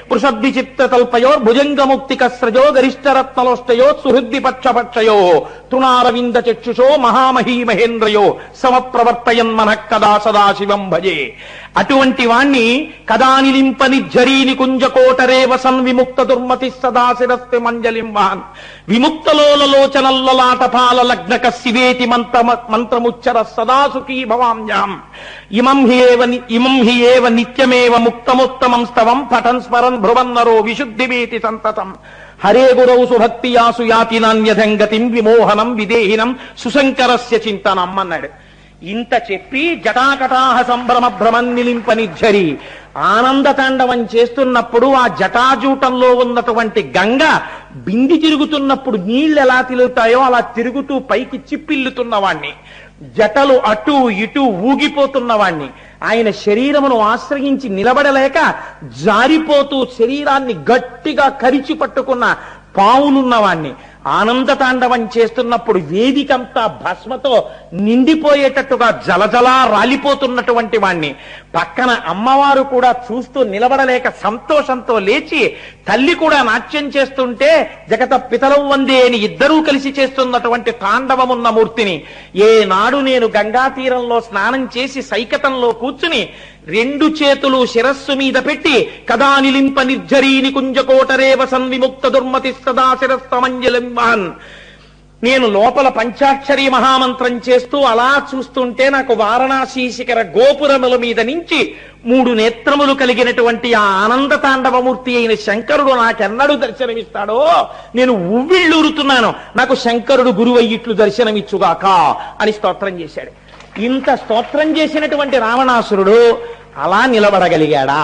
పృషద్విచిత్రతల్పయోర్భుజంగముక్తికస్రజో గరిష్టరత్నలోష్టయో సుహృద్ది పక్షపక్షయో తృణారవింద చక్షుషో మహామహీ మహేంద్రయో సమప్రవర్తయన్ మనః కదా సదాశివం భజే. అటువంటి వాణ్ణి కదానిలింప నిర్జరీని కుంజకోటరేవ సన్విముక్త దుర్మతి సదాశిరస్తి మంజలిం వాన్ విముక్తలోలలోచనల్లలాటపాల లగ్నక శివేతి మంత్రముచ్చర సదాసుఖీ భవామ్యాం ఇమం హి ఏవ నిత్యమేవ ముక్తముత్తమం స్తవం పఠన్ స్మరన్ భ్రువన్నరో విశుద్ధిమేతి సంతతం హరే గురౌ సుభక్తియాసు యాతి నాన్యథంగతిం విమోహనం విదేహినం సుశంకరస్య చింతనం అన్నాడు. ఇంత చెప్పి జటాకటాహ సంభ్రమ భ్రమన్నిలింప నిర్జరి ఆనంద తాండవం చేస్తున్నప్పుడు ఆ జటాజూటంలో ఉన్నటువంటి గంగ బింది తిరుగుతున్నప్పుడు నీళ్లు ఎలా తిరుగుతాయో అలా తిరుగుతూ పైకి చిప్పిల్లుతున్నవాణ్ణి, జటలు అటు ఇటు ఊగిపోతున్నవాణ్ణి, ఆయన శరీరమును ఆశ్రయించి నిలబడలేక జారిపోతూ శరీరాన్ని గట్టిగా కరిచి పట్టుకున్న పావులున్నవాణ్ణి, ఆనంద తాండవం చేస్తున్నప్పుడు వేదికంతా భస్మతో నిండిపోయేటట్టుగా జలజలా రాలిపోతున్నటువంటి వాణ్ణి, పక్కన అమ్మవారు కూడా చూస్తూ నిలబడలేక సంతోషంతో లేచి తల్లి కూడా నాట్యం చేస్తుంటే జగత పితలం వందే అని ఇద్దరూ కలిసి చేస్తున్నటువంటి తాండవమున్న మూర్తిని, ఏనాడు నేను గంగా తీరంలో స్నానం చేసి సైకతంలో కూర్చుని రెండు చేతులు శిరస్సు మీద పెట్టి కదానిలింప నిర్జరీని కుంజకోటరేవ సన్విముక్త దుర్మతి సదాశిరస్తమంజలింబాన్ నేను లోపల పంచాక్షరి మహామంత్రం చేస్తూ అలా చూస్తుంటే నాకు వారణాసి శిఖర గోపురముల మీద నుంచి 3 నేత్రములు కలిగినటువంటి ఆ ఆనంద తాండవమూర్తి అయిన శంకరుడు నాకెన్నడూ దర్శనమిస్తాడో నేను ఉవ్విళ్ళూరుతున్నాను, నాకు శంకరుడు గురువయ్యిట్లు దర్శనమిచ్చుగాక అని స్తోత్రం చేశాడు. ఇంత స్తోత్రం చేసినటువంటి రావణాసురుడు అలా నిలబడగలిగాడా?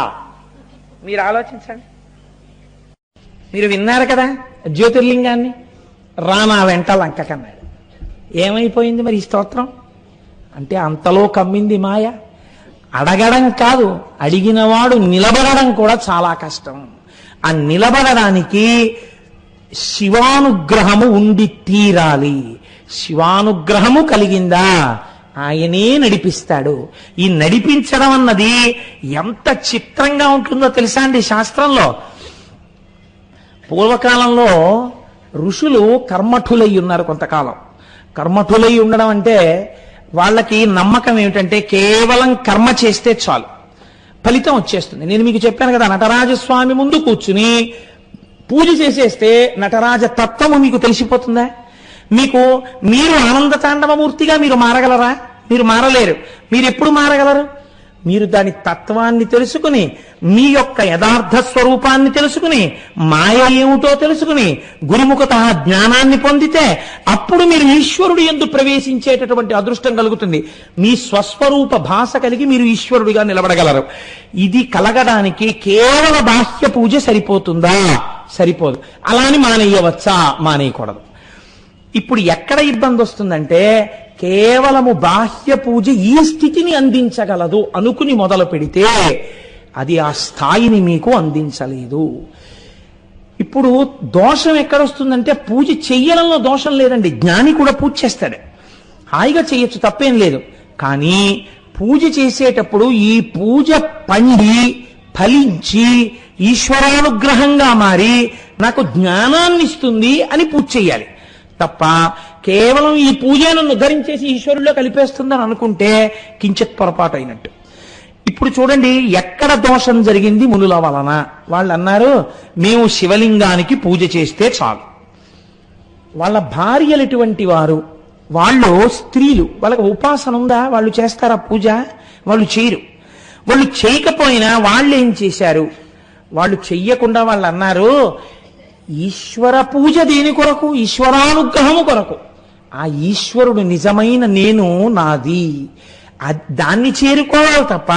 మీరు ఆలోచించండి. మీరు విన్నారు కదా జ్యోతిర్లింగాన్ని, రానా వెంట లంకకన్నాడు. ఏమైపోయింది మరి ఈ స్తోత్రం అంటే? అంతలో కమ్మింది మాయ. అడగడం కాదు, అడిగినవాడు నిలబడడం కూడా చాలా కష్టం. ఆ నిలబడడానికి శివానుగ్రహము ఉండి తీరాలి. శివానుగ్రహము కలిగిందా ఆయనే నడిపిస్తాడు. ఈ నడిపించడం అన్నది ఎంత చిత్రంగా ఉంటుందో తెలుసా అండి శాస్త్రంలో. పూర్వకాలంలో ఋషులు కర్మఠులై ఉన్నారు కొంతకాలం. కర్మఠులై ఉండడం అంటే వాళ్ళకి నమ్మకం ఏమిటంటే కేవలం కర్మ చేస్తే చాలు, ఫలితం వచ్చేస్తుంది. నేను మీకు చెప్పాను కదా, నటరాజస్వామి ముందు కూర్చుని పూజ చేసేస్తే నటరాజ తత్వము మీకు తెలిసిపోతుందా? మీరు ఆనంద తాండవమూర్తిగా మీరు మారగలరా? మీరు మారలేరు. మీరు ఎప్పుడు మారగలరు? మీరు దాని తత్వాన్ని తెలుసుకుని, మీ యొక్క యథార్థ స్వరూపాన్ని తెలుసుకుని, మాయ ఏమిటో తెలుసుకుని, గురుముఖత జ్ఞానాన్ని పొందితే అప్పుడు మీరు ఈశ్వరుడు యందు ప్రవేశించేటటువంటి అదృష్టం కలుగుతుంది. మీ స్వస్వరూప భాష కలిగి మీరు ఈశ్వరుడిగా నిలబడగలరు. ఇది కలగడానికి కేవల బాహ్య పూజ సరిపోతుందా? సరిపోదు. అలాని మానేయవచ్చా? మానేయకూడదు. ఇప్పుడు ఎక్కడ ఇబ్బంది వస్తుందంటే, కేవలము బాహ్య పూజ ఈ స్థితిని అందించగలదు అనుకుని మొదలు పెడితే అది ఆ స్థాయిని మీకు అందించలేదు. ఇప్పుడు దోషం ఎక్కడొస్తుందంటే, పూజ చెయ్యడంలో దోషం లేదండి. జ్ఞాని కూడా పూజ చేస్తాడు, హాయిగా చేయొచ్చు, తప్పేం లేదు. కానీ పూజ చేసేటప్పుడు ఈ పూజ పండి ఫలించి ఈశ్వరానుగ్రహంగా మారి నాకు జ్ఞానాన్ని ఇస్తుంది అని పూజ చెయ్యాలి తప్ప కేవలం ఈ పూజ నన్ను ఉద్ధరించేసి ఈశ్వరుల్లో కలిపేస్తుందని అనుకుంటే కించిత్ పొరపాటు అయినట్టు. ఇప్పుడు చూడండి ఎక్కడ దోషం జరిగింది మునుల వలన. వాళ్ళు అన్నారు, మేము శివలింగానికి పూజ చేస్తే చాలు. వాళ్ళ భార్యలు ఎటువంటి వారు? వాళ్ళు స్త్రీలు, వాళ్ళకి ఉపాసన ఉందా? వాళ్ళు చేస్తారా పూజ? వాళ్ళు చేయరు. వాళ్ళు చేయకపోయినా వాళ్ళు ఏం చేశారు? వాళ్ళు చెయ్యకుండా వాళ్ళు అన్నారు, ఈశ్వర పూజ దేని కొరకు? ఈశ్వరానుగ్రహము కొరకు. ఆ ఈశ్వరుడు నిజమైన నేను నాది, దాన్ని చేరుకోవాలి తప్ప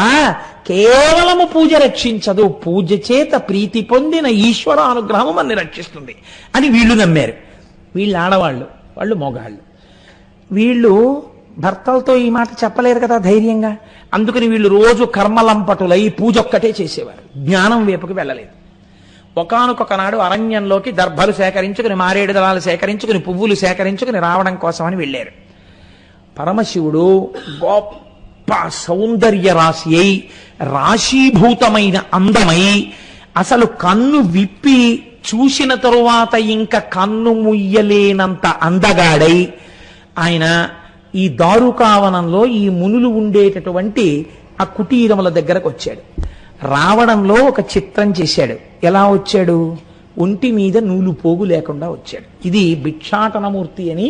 కేవలము పూజ రక్షించదు. పూజ చేత ప్రీతి పొందిన ఈశ్వర అనుగ్రహము మనని రక్షిస్తుంది అని వీళ్ళు నమ్మారు. వీళ్ళు ఆడవాళ్ళు, వాళ్ళు మొగాళ్ళు. వీళ్ళు భర్తలతో ఈ మాట చెప్పలేరు కదా ధైర్యంగా. అందుకని వీళ్ళు రోజు కర్మలంపటులై పూజ ఒక్కటే చేసేవారు, జ్ఞానం వైపుకి వెళ్ళలేదు. ఒకానొకనాడు అరణ్యంలోకి దర్భలు సేకరించుకుని, మారేడు దళాలు సేకరించుకుని, పువ్వులు సేకరించుకుని రావడం కోసమని వెళ్ళారు. పరమశివుడు గొప్ప సౌందర్య రాశి అయి, రాశీభూతమైన అందమై, అసలు కన్ను విప్పి చూసిన తరువాత ఇంకా కన్ను ముయ్యలేనంత అందగాడై ఆయన ఈ దారుకావనంలో ఈ మునులు ఉండేటటువంటి ఆ కుటీరముల దగ్గరకు వచ్చాడు. రావడంలో ఒక చిత్రం చేశాడు. ఎలా వచ్చాడు? ఒంటి మీద నూలు పోగు లేకుండా వచ్చాడు. ఇది భిక్షాటనమూర్తి అని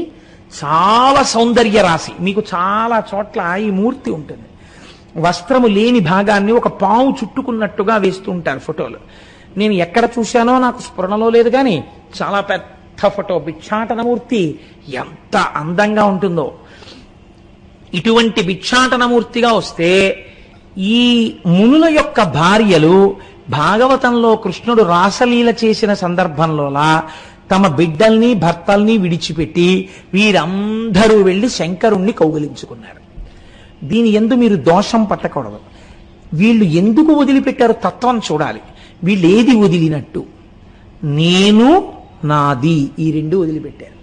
చాలా సౌందర్య రాశి. మీకు చాలా చోట్ల ఈ మూర్తి ఉంటుంది. వస్త్రము లేని భాగాన్ని ఒక పాము చుట్టుకున్నట్టుగా వేస్తూ ఉంటారు ఫోటోలు. నేను ఎక్కడ చూశానో నాకు స్ఫురణలో లేదు, కానీ చాలా పెద్ద ఫోటో. భిక్షాటనమూర్తి ఎంత అందంగా ఉంటుందో. ఇటువంటి భిక్షాటనమూర్తిగా వస్తే ఈ మునుల యొక్క భార్యలు భాగవతంలో కృష్ణుడు రాసలీల చేసిన సందర్భంలోలా తమ బిడ్డల్ని భర్తల్ని విడిచిపెట్టి వీరందరూ వెళ్ళి శంకరుణ్ణి కౌగిలించుకున్నారు. దీని యందు మీరు దోషం పట్టకూడదు. వీళ్ళు ఎందుకు వదిలిపెట్టారు తత్వం చూడాలి. వీళ్ళు ఏది వదిలినట్టు? నేను నాది, ఈ రెండు వదిలిపెట్టారు.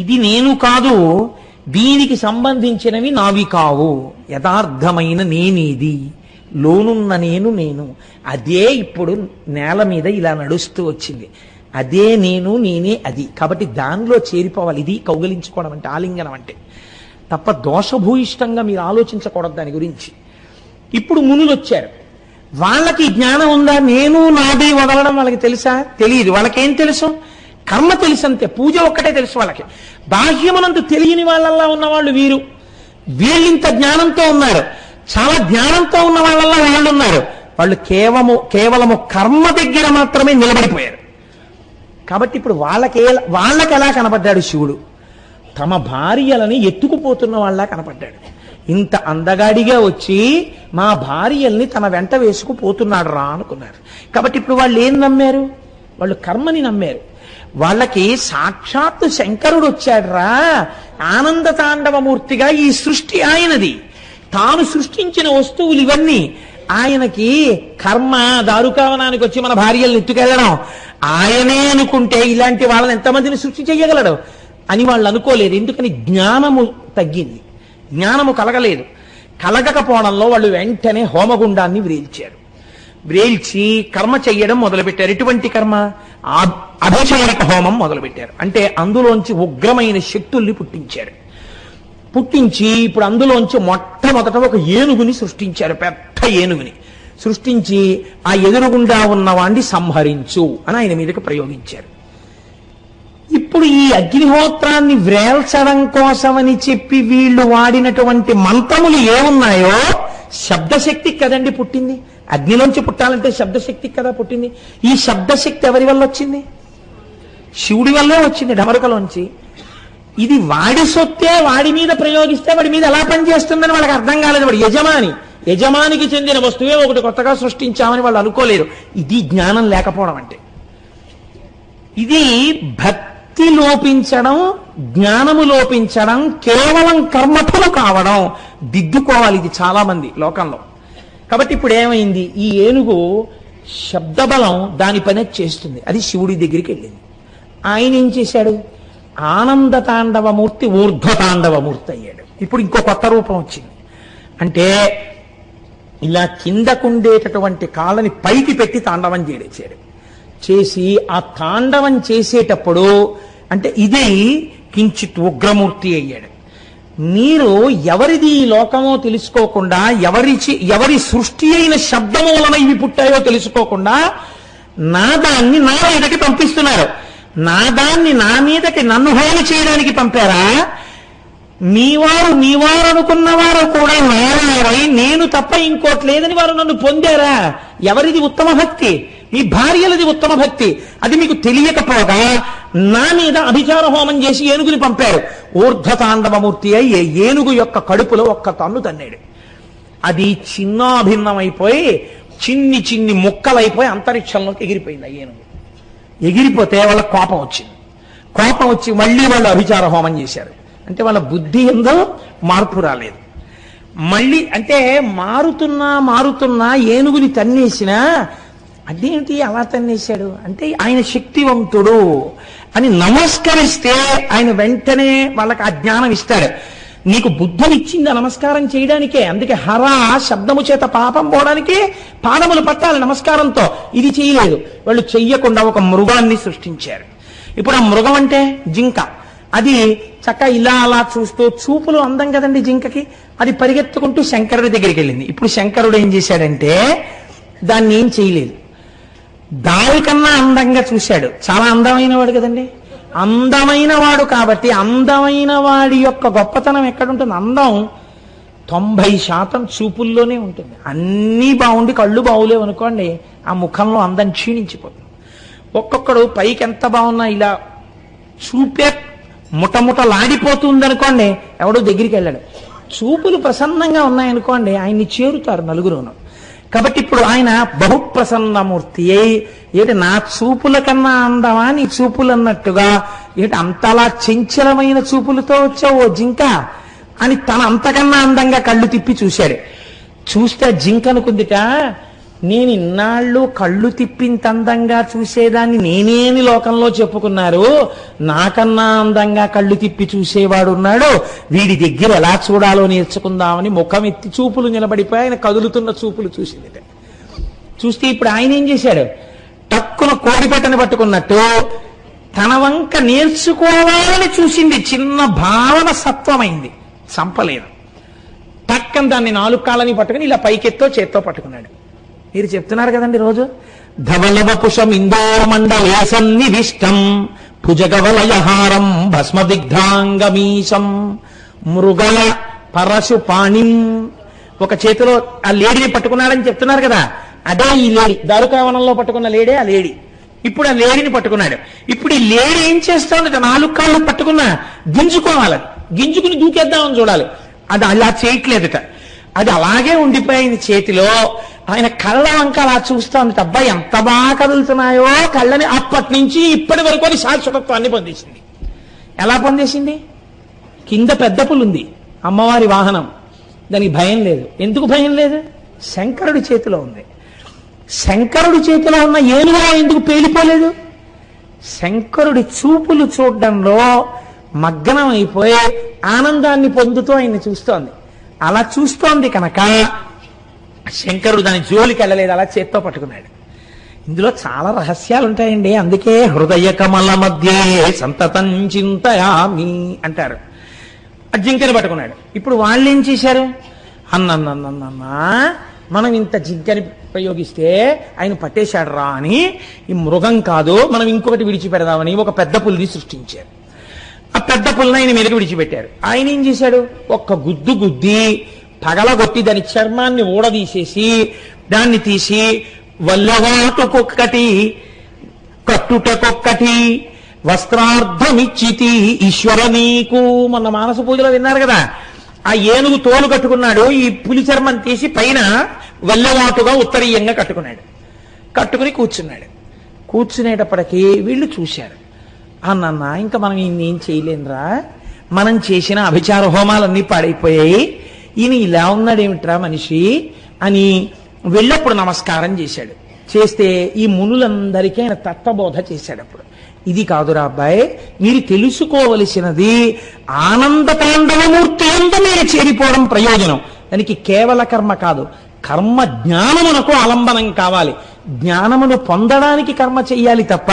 ఇది నేను కాదు, దీనికి సంబంధించినవి నావి కావు. యథార్థమైన నేనేది, లోనున్న నేను అదే ఇప్పుడు నేల మీద ఇలా నడుస్తూ వచ్చింది. అదే నేను, నేనే అది. కాబట్టి దానిలో చేరిపోవాలి. ఇది కౌగిలించుకోవడం అంటే, ఆలింగనం అంటే. తప్ప దోషభూయిష్టంగా మీరు ఆలోచించకూడదు దాని గురించి. ఇప్పుడు మునులు వచ్చారు. వాళ్ళకి జ్ఞానం ఉందా? నేను నాది వదలడం వాళ్ళకి తెలుసా? తెలియదు. వాళ్ళకేం తెలుసు? కర్మ తెలుసు అంతే. పూజ ఒక్కటే తెలుసు వాళ్ళకి. బాహ్యమునందు తెలియని వాళ్ళల్లా ఉన్నవాళ్ళు వీరు. వీళ్ళింత జ్ఞానంతో ఉన్నారు. చాలా జ్ఞానంతో ఉన్న వాళ్ళల్లా వాళ్ళు ఉన్నారు. వాళ్ళు కేవలము కర్మ దగ్గర మాత్రమే నిలబడిపోయారు. కాబట్టి ఇప్పుడు వాళ్ళకి ఎలా కనపడ్డాడు శివుడు? తమ భార్యలని ఎత్తుకుపోతున్న వాళ్ళ కనపడ్డాడు. ఇంత అందగాడిగా వచ్చి మా భార్యల్ని తన వెంట వేసుకుపోతున్నాడు రా అనుకున్నారు. కాబట్టి ఇప్పుడు వాళ్ళు ఏం నమ్మారు? వాళ్ళు కర్మని నమ్మారు. వాళ్ళకి సాక్షాత్తు శంకరుడు వచ్చాడు రా, ఆనంద తాండవమూర్తిగా. ఈ సృష్టి ఆయనది, తాను సృష్టించిన వస్తువులు ఇవన్నీ. ఆయనకి కర్మ దారుకావనానికి వచ్చి మన భార్యలను ఎత్తుకెళ్ళడం ఆయనే అనుకుంటే ఇలాంటి వాళ్ళని ఎంతమందిని సృష్టి చెయ్యగలడు? అని వాళ్ళు అనుకోలేదు. ఎందుకని? జ్ఞానము తగ్గింది, జ్ఞానము కలగలేదు. కలగకపోవడంలో వాళ్ళు వెంటనే హోమగుండాన్ని వ్రేల్చారు. వ్రేల్చి కర్మ చెయ్యడం మొదలుపెట్టారు. ఎటువంటి కర్మ? అభిషేక హోమం మొదలుపెట్టారు. అంటే అందులోంచి ఉగ్రమైన శక్తుల్ని పుట్టించారు. పుట్టించి ఇప్పుడు అందులోంచి మొట్టమొదట ఒక ఏనుగుని సృష్టించారు, పెద్ద ఏనుగుని సృష్టించి ఆ ఎదురుగుండా ఉన్నవాణ్ణి సంహరించు అని ఆయన మీదకి ప్రయోగించారు. ఇప్పుడు ఈ అగ్నిహోత్రాన్ని వ్రేల్చడం కోసమని చెప్పి వీళ్ళు వాడినటువంటి మంత్రములు ఏమున్నాయో శబ్దశక్తి కదండి పుట్టింది. అగ్నిలోంచి పుట్టాలంటే శబ్దశక్తి కదా పుట్టింది. ఈ శబ్దశక్తి ఎవరి వల్ల వచ్చింది? శివుడి వల్లే వచ్చింది, డమరుకలోంచి. ఇది వాడి సొత్తే వాడి మీద ప్రయోగిస్తే వాడి మీద ఎలా పనిచేస్తుందని వాళ్ళకి అర్థం కాలేదు. వాడు యజమానికి చెందిన వస్తువే ఒకటి కొత్తగా సృష్టించామని వాళ్ళు అనుకోలేరు. ఇది జ్ఞానం లేకపోవడం అంటే. ఇది భక్తి లోపించడం, జ్ఞానము లోపించడం, కేవలం కర్మఫలు కావడం. దిద్దుకోవాలి ఇది చాలా మంది లోకంలో. కాబట్టి ఇప్పుడు ఏమైంది? ఈ ఏనుగు శబ్దబలం దాని పని చేస్తుంది. అది శివుడి దగ్గరికి వెళ్ళింది. ఆయన ఏం చేశాడు? ఆనంద తాండవమూర్తి ఊర్ధ్వ తాండవమూర్తి అయ్యాడు. ఇప్పుడు ఇంకో కొత్త రూపం వచ్చింది. అంటే ఇలా కిందకుండేటటువంటి కాళ్ళని పైకి పెట్టి తాండవం చేసేడు. చేసి ఆ తాండవం చేసేటప్పుడు అంటే ఇది కించిత్ ఉగ్రమూర్తి అయ్యాడు. మీరు ఎవరిది ఈ లోకమో తెలుసుకోకుండా, ఎవరి సృష్టి అయిన శబ్దము వలన ఇవి పుట్టాయో తెలుసుకోకుండా నాదాన్ని నా మీదకి పంపిస్తున్నారు. నాదాన్ని నా మీదకి నన్ను హోమ చేయడానికి పంపారా? మీవారు అనుకున్న వారు కూడా నారాయణై నేను తప్ప ఇంకోటి లేదని వారు నన్ను పొందారా? ఎవరిది ఉత్తమ భక్తి? మీ భార్యలది ఉత్తమ భక్తి. అది మీకు తెలియకపోగా నా మీద అభిచార హోమం చేసి ఏనుగుని పంపారు. ఊర్ధ్వతాండవమూర్తి అయి ఏనుగు యొక్క కడుపులో ఒక్క తన్ను తన్నాడు. అది చిన్నాభిన్నమైపోయి చిన్ని చిన్ని ముక్కలైపోయి అంతరిక్షంలోకి ఎగిరిపోయింది. ఆ ఏనుగు ఎగిరిపోతే వాళ్ళ కోపం వచ్చింది. కోపం వచ్చి మళ్ళీ వాళ్ళు అభిచార హోమం చేశారు. అంటే వాళ్ళ బుద్ధి ఎందో మార్పు రాలేదు. మళ్ళీ అంటే మారుతున్నా ఏనుగుని తన్నేసినా అదేంటి అలా తన్నేశాడు అంటే ఆయన శక్తివంతుడు అని నమస్కరిస్తే ఆయన వెంటనే వాళ్ళకి ఆ జ్ఞానం ఇస్తాడు. నీకు బుద్ధినిచ్చింది నమస్కారం చేయడానికే. అందుకే హర శబ్దము చేత పాపం పోవడానికి పాదములు పట్టాలి నమస్కారంతో. ఇది చేయలేదు. వాళ్ళు చెయ్యకుండా ఒక మృగాన్ని సృష్టించారు. ఇప్పుడు ఆ మృగం అంటే జింక. అది చక్క ఇలా అలా చూస్తూ, చూపులు అందం కదండి జింకకి, అది పరిగెత్తుకుంటూ శంకరుడి దగ్గరికి వెళ్ళింది. ఇప్పుడు శంకరుడు ఏం చేశాడంటే దాన్ని ఏం చేయలేదు, దానికన్నా అందంగా చూశాడు. చాలా అందమైన వాడు కదండి, అందమైన వాడు కాబట్టి అందమైన వాడి యొక్క గొప్పతనం ఎక్కడుంటుంది? అందం 90% చూపుల్లోనే ఉంటుంది. అన్నీ బాగుండి కళ్ళు బాగులేవు అనుకోండి, ఆ ముఖంలో అందం క్షీణించిపోతుంది. ఒక్కొక్కడు పైకి ఎంత బాగున్నా ఇలా చూపే ముఠముఠలాడిపోతుంది అనుకోండి, ఎవడో దగ్గరికి వెళ్ళాడు. చూపులు ప్రసన్నంగా ఉన్నాయనుకోండి, ఆయన్ని చేరుతారు నలుగురును. కాబట్టి ఇప్పుడు ఆయన బహుప్రసన్నమూర్తి అయి ఏంటి నా చూపుల కన్నా అందమా నీ చూపులు అన్నట్టుగా, ఏంటి అంతలా చంచలమైన చూపులతో వచ్చావు ఓ జింక అని తన అంతకన్నా అందంగా కళ్ళు తిప్పి చూశాడు. చూస్తే జింక అనుకుందిట, నేను ఇన్నాళ్ళు కళ్ళు తిప్పింత అందంగా చూసేదాన్ని నేనేని లోకంలో చెప్పుకున్నారు, నాకన్నా అందంగా కళ్ళు తిప్పి చూసేవాడు ఉన్నాడు, వీడి దగ్గర ఎలా చూడాలో నేర్చుకుందామని ముఖం ఎత్తి చూపులు నిలబడిపోయి ఆయన కదులుతున్న చూపులు చూసింది. చూస్తే ఇప్పుడు ఆయన ఏం చేశాడు, టక్కున కోడిపెట్టని పట్టుకున్నట్టు తన వంక నేర్చుకోవాలని చూసింది. చిన్న భావన సత్వమైంది, చంపలేదు. టక్కన దాన్ని 4 కాళ్ళని పట్టుకుని ఇలా పైకెత్తో చేత్తో పట్టుకున్నాడు. మీరు చెప్తున్నారు కదండి రోజు, ధవలవపుషం ఇందోమండలేసన్నివిష్టం భుజగవలయహారం భస్మదిగ్ధాంగమీశం మృగల పరశుపాణిం. ఒక చేతిలో ఆ లేడిని పట్టుకున్నాడని చెప్తున్నారు కదా, అదే ఈ లేడి, దారుకావనంలో పట్టుకున్న లేడే ఆ లేడి. ఇప్పుడు ఆ లేడిని పట్టుకున్నాడు. ఇప్పుడు ఈ లేడి ఏం చేస్తోంది? 4 కాళ్ళు పట్టుకున్నా గింజుకోవాలి, గింజుకుని దూకేద్దామని చూడాలి. అది అలా చేయట్లేదుట, అది అలాగే ఉండిపోయింది చేతిలో. ఆయన కళ్ళ వంక అలా చూస్తోంది. అబ్బాయి ఎంత బాగా కదులుతున్నాయో కళ్ళని. అప్పటి నుంచి ఇప్పటి వరకు అది శాశ్వతత్వాన్ని పొందేసింది. ఎలా పొందేసింది? కింద పెద్ద పులుంది, అమ్మవారి వాహనం, దానికి భయం లేదు. ఎందుకు భయం లేదు? శంకరుడి చేతిలో ఉంది. శంకరుడి చేతిలో ఉన్న ఏనుగులో ఎందుకు పేలిపోలేదు? శంకరుడి చూపులు చూడడంలో మగ్నం అయిపోయి ఆనందాన్ని పొందుతూ ఆయన్ని చూస్తోంది. అలా చూస్తోంది కనుక శంకరుడు దాని జోలికి వెళ్ళలేదు, అలా చేత్తో పట్టుకున్నాడు. ఇందులో చాలా రహస్యాలు ఉంటాయండి. అందుకే హృదయ కమల మధ్య సంతతం చింతయామి అంటారు. ఆ జింకని పట్టుకున్నాడు. ఇప్పుడు వాళ్ళు ఏం చేశారు? అన్నన్నన్నన్నా మనం ఇంత జింకని ప్రయోగిస్తే ఆయన పట్టేశాడు రా అని, ఈ మృగం కాదు మనం ఇంకొకటి విడిచిపెడదామని ఒక పెద్ద పులిని సృష్టించారు. ఆ పెద్ద పుల్లని ఆయన మీదకి విడిచిపెట్టారు. ఆయన ఏం చేశాడు? ఒక్క గుద్దు గుద్ది పగలగొట్టి దాని చర్మాన్ని ఊడదీసేసి దాన్ని తీసి వల్లవాటుకొక్కటి కట్టుటకొక్కటి వస్త్రార్థమిచ్చితి ఈశ్వర నీకు. మొన్న మానస పూజలో విన్నారు కదా, ఆ ఏనుగు తోలు కట్టుకున్నాడు, ఈ పులి చర్మం తీసి పైన వల్లవాటుగా ఉత్తరీయంగా కట్టుకున్నాడు. కట్టుకుని కూర్చున్నాడు. కూర్చునేటప్పటికీ వీళ్ళు చూశారు, అన్న ఇంకా మనం ఈయనేం చేయలేనురా, మనం చేసిన అభిచార హోమాలన్నీ పాడైపోయాయి, ఈయన ఇలా ఉన్నాడేమిట్రా మనిషి అని వెళ్ళప్పుడు నమస్కారం చేశాడు. చేస్తే ఈ మునులందరికీ ఆయన తత్వబోధ చేశాడు. అప్పుడు ఇది కాదురా అబ్బాయి, మీరు తెలుసుకోవలసినది ఆనంద తాండవమూర్తి అంతా మీరు చేరిపోవడం ప్రయోజనం. దానికి కేవల కర్మ కాదు, కర్మ జ్ఞానమునకు ఆలంబనం కావాలి. జ్ఞానమును పొందడానికి కర్మ చెయ్యాలి తప్ప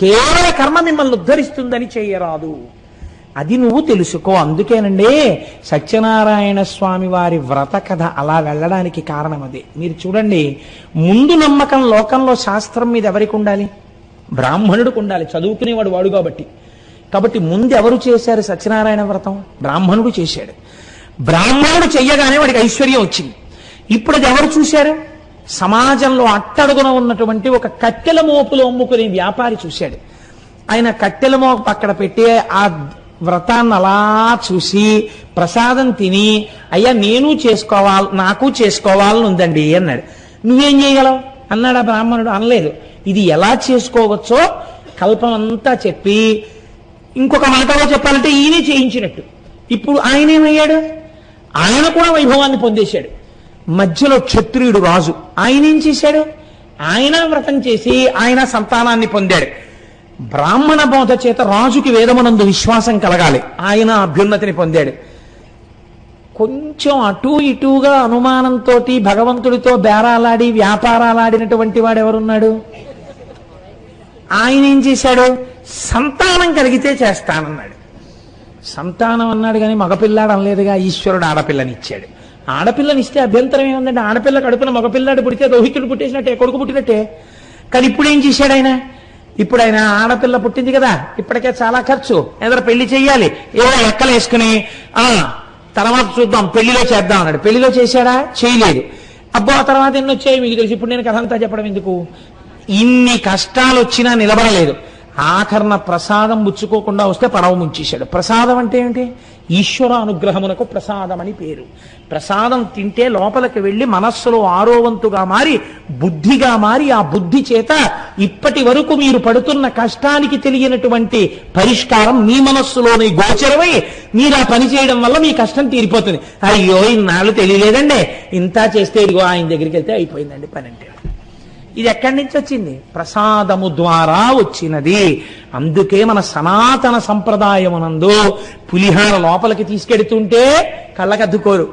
కేవల కర్మ మిమ్మల్ని ఉద్ధరిస్తుందని చెయ్యరాదు. అది నువ్వు తెలుసుకో. అందుకేనండి సత్యనారాయణ స్వామి వారి వ్రత కథ అలా వెళ్ళడానికి కారణం అదే. మీరు చూడండి, ముందు నమ్మకం లోకంలో శాస్త్రం మీద ఎవరికి ఉండాలి? బ్రాహ్మణుడికి ఉండాలి, చదువుకునేవాడు వాడు కాబట్టి ముందు ఎవరు చేశారు సత్యనారాయణ వ్రతం? బ్రాహ్మణుడు చేశాడు. బ్రాహ్మణుడు చెయ్యగానే వాడికి ఐశ్వర్యం వచ్చింది. ఇప్పుడు అది ఎవరు చూశారు? సమాజంలో అట్టడుగున ఉన్నటువంటి ఒక కట్టెల మోపులు అమ్ముకునే వ్యాపారి చూశాడు. ఆయన కట్టెల మోపు అక్కడ పెట్టి ఆ వ్రతాన్ని అలా చూసి ప్రసాదం తిని, అయ్యా నేను చేసుకోవాలి, నాకు చేసుకోవాలని ఉందండి అన్నాడు. నువ్వేం చేయగలవు అన్నాడు ఆ బ్రాహ్మణుడు. అనలేదు. ఇది ఎలా చేసుకోవచ్చో కల్పం అంతా చెప్పి, ఇంకొక మాటలో చెప్పాలంటే ఈయనే చేయించినట్టు. ఇప్పుడు ఆయన ఏమయ్యాడు? ఆయన కూడా వైభవాన్ని పొందేశాడు. మధ్యలో క్షత్రియుడు రాజు, ఆయన ఏం చేశాడు? ఆయన వ్రతం చేసి ఆయన సంతానాన్ని పొందాడు. బ్రాహ్మణ బోధ చేత రాజుకి వేదమునందు విశ్వాసం కలగాలి, ఆయన అభ్యున్నతిని పొందాడు. కొంచెం అటూ ఇటూగా అనుమానంతో భగవంతుడితో బేరాలాడి వ్యాపారాలాడినటువంటి వాడు ఎవరున్నాడు? ఆయన ఏం చేశాడు? సంతానం కలిగితే చేస్తానన్నాడు. సంతానం అన్నాడు కానీ మగపిల్లాడు అనలేదుగా. ఈశ్వరుడు ఆడపిల్లనిచ్చాడు. ఆడపిల్లనిస్తే అభ్యంతరం ఏముందంటే, ఆడపిల్ల కడుపున మగపిల్లాడు పుడితే రోహితుడు పుట్టేసినట్టే, కొడుకు పుట్టినట్టే. కానీ ఇప్పుడు ఏం చేశాడు ఆయన? ఇప్పుడు ఆయన ఆడపిల్ల పుట్టింది కదా, ఇప్పటికే చాలా ఖర్చు, ఏదో పెళ్లి చెయ్యాలి, ఏదో లెక్కలు వేసుకుని తర్వాత చూద్దాం పెళ్లిలో చేద్దాం అన్నాడు. పెళ్లిలో చేశాడా? చేయలేదు. అబ్బో ఆ తర్వాత ఎన్ని వచ్చాయి మీకు తెలుసు. ఇప్పుడు నేను కథ అంతా చెప్పడం ఎందుకు? ఇన్ని కష్టాలు వచ్చినా నిలబడలేదు. ఆఖరణ ప్రసాదం పుచ్చుకోకుండా వస్తే పడవ ముంచేశాడు. ప్రసాదం అంటే ఏంటి? ఈశ్వర అనుగ్రహమునకు ప్రసాదం అని పేరు. ప్రసాదం తింటే లోపలికి వెళ్ళి మనస్సులో ఆరోవంతుగా మారి బుద్ధిగా మారి, ఆ బుద్ధి చేత ఇప్పటి వరకు మీరు పడుతున్న కష్టానికి తెలియనటువంటి పరిష్కారం మీ మనస్సులోనే గోచరమై మీరు ఆ పని చేయడం వల్ల మీ కష్టం తీరిపోతుంది. అయ్యో ఇన్నాళ్ళు తెలియలేదండి, ఇంత చేస్తే ఇదిగో ఆయన దగ్గరికి వెళ్తే అయిపోయిందండి పని అంటే. ఇది ఎక్కడి నుంచి వచ్చింది? ప్రసాదము ద్వారా వచ్చినది. అందుకే మన సనాతన సంప్రదాయమునందు పులిహార లోపలికి తీసుకెడుతుంటే కళ్ళకద్దుకోరు,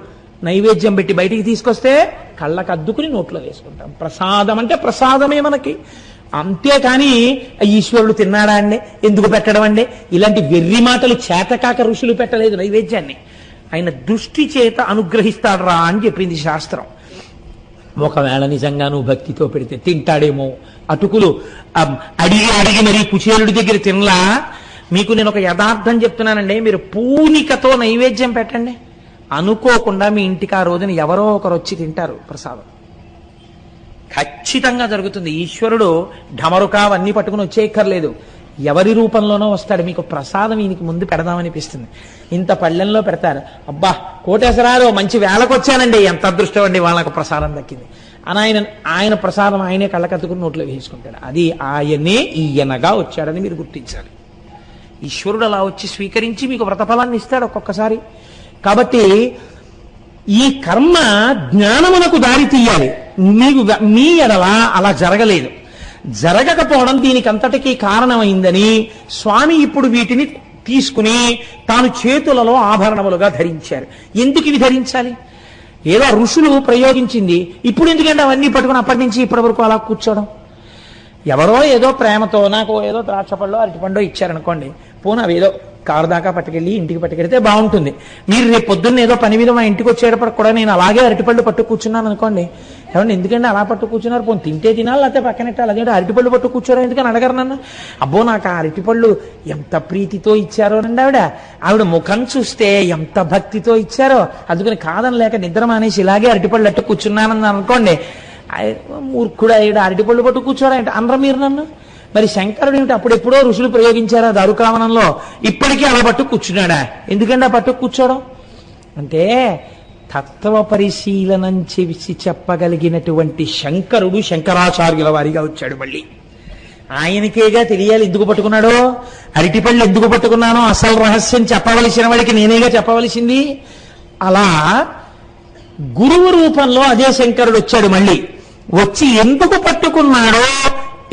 నైవేద్యం పెట్టి బయటికి తీసుకొస్తే కళ్ళకద్దుకుని నోట్లో వేసుకుంటాం. ప్రసాదం అంటే ప్రసాదమే మనకి. అంతేకాని ఈశ్వరుడు తిన్నాడా అండి, ఎందుకు పెట్టడం అండి, ఇలాంటి వెర్రి మాటలు చేతకాక ఋషులు పెట్టలేదు నైవేద్యాన్ని. ఆయన దృష్టి చేత అనుగ్రహిస్తాడు రా అని చెప్పింది శాస్త్రం. ఒకవేళ నిజంగా నువ్వు భక్తితో పెడితే తింటాడేమో. అటుకులు అడిగి అడిగి మరి కుచేలుడి దగ్గర తినలా. మీకు నేను ఒక యథార్థం చెప్తున్నానండి, మీరు పూనికతో నైవేద్యం పెట్టండి, అనుకోకుండా మీ ఇంటికి ఆ రోజున ఎవరో ఒకరు వచ్చి తింటారు ప్రసాదం. ఖచ్చితంగా జరుగుతుంది. ఈశ్వరుడు ఢమరుకా అవన్నీ పట్టుకుని వచ్చేయక్కర్లేదు, ఎవరి రూపంలోనో వస్తాడు. మీకు ప్రసాదం ఈయనకి ముందు పెడదామనిపిస్తుంది. ఇంత పళ్ళెంలో పెడతారు, అబ్బా కోటేశ్వరాలు మంచి వేళకు వచ్చానండి, ఎంత అదృష్టం అండి వాళ్ళకు ప్రసాదం దక్కింది అని ఆయన ప్రసాదం ఆయనే కళ్ళకత్తుకుని నోట్లో వేసుకుంటాడు. అది ఆయనే ఈయనగా వచ్చాడని మీరు గుర్తించాలి. ఈశ్వరుడు అలా వచ్చి స్వీకరించి మీకు వ్రతఫలాన్ని ఇస్తాడు ఒక్కొక్కసారి. కాబట్టి ఈ కర్మ జ్ఞానమునకు దారి తీయాలి. మీ ఎడల అలా జరగలేదు. జరగకపోవడం దీనికి అంతటికీ కారణమైందని స్వామి ఇప్పుడు వీటిని తీసుకుని తాను చేతులలో ఆభరణములుగా ధరించారు. ఎందుకు ఇవి ధరించాలి? ఏదో ఋషులు ప్రయోగించింది, ఇప్పుడు ఎందుకంటే అవన్నీ పట్టుకుని అప్పటి నుంచి ఇప్పటి వరకు అలా కూర్చోవడం. ఎవరో ఏదో ప్రేమతో నాకు ఏదో ద్రాక్షపండు అరటిపండు ఇచ్చారనుకోండి, పోనీ అవి ఏదో కారు దాకా పట్టుకెళ్ళి ఇంటికి పట్టుకెళ్తే బాగుంటుంది. మీరు రేపు పొద్దున్న ఏదో పని మీద మా ఇంటికి వచ్చేటప్పటికి కూడా నేను అలాగే అరటిపళ్ళు పట్టు కూర్చున్నాను అనుకోండి, ఏమంటే ఎందుకంటే అలా పట్టు కూర్చున్నారు, పోనీ తింటే తినాలి లేకపోతే పక్కనెట్టాలి, అదేంటే అరటిపళ్ళు పట్టు కూర్చోరా ఎందుకని అడగరు నన్ను. అబ్బో నాకు ఆ అరటిపళ్ళు ఎంత ప్రీతితో ఇచ్చారో నండి ఆవిడ ముఖం చూస్తే ఎంత భక్తితో ఇచ్చారో, అందుకని కాదని లేక నిద్ర మానేసి ఇలాగే అరటిపళ్ళు అట్టు కూర్చున్నానని అనుకోండి, మూర్ఖుడు అయ్యాడు అరటిపళ్ళు పట్టు కూర్చోరా అంటే అనరు మీరు నన్ను. మరి శంకరుడు ఏమిటి అప్పుడెప్పుడో ఋషులు ప్రయోగించారా దారుకావనంలో, ఇప్పటికీ అలా పట్టు కూర్చున్నాడా? ఎందుకంటే ఆ పట్టు కూర్చోవడం అంటే తత్వ పరిశీలనం చేసి చెప్పగలిగినటువంటి శంకరుడు శంకరాచార్యుల వారిగా వచ్చాడు. మళ్ళీ ఆయనకేగా తెలియాలి ఎందుకు పట్టుకున్నాడో, అరటిపళ్ళు ఎందుకు పట్టుకున్నానో అసలు రహస్యం చెప్పవలసిన వాడికి నేనేగా చెప్పవలసింది. అలా గురువు రూపంలో అదే శంకరుడు వచ్చాడు. మళ్ళీ వచ్చి ఎందుకు పట్టుకున్నాడో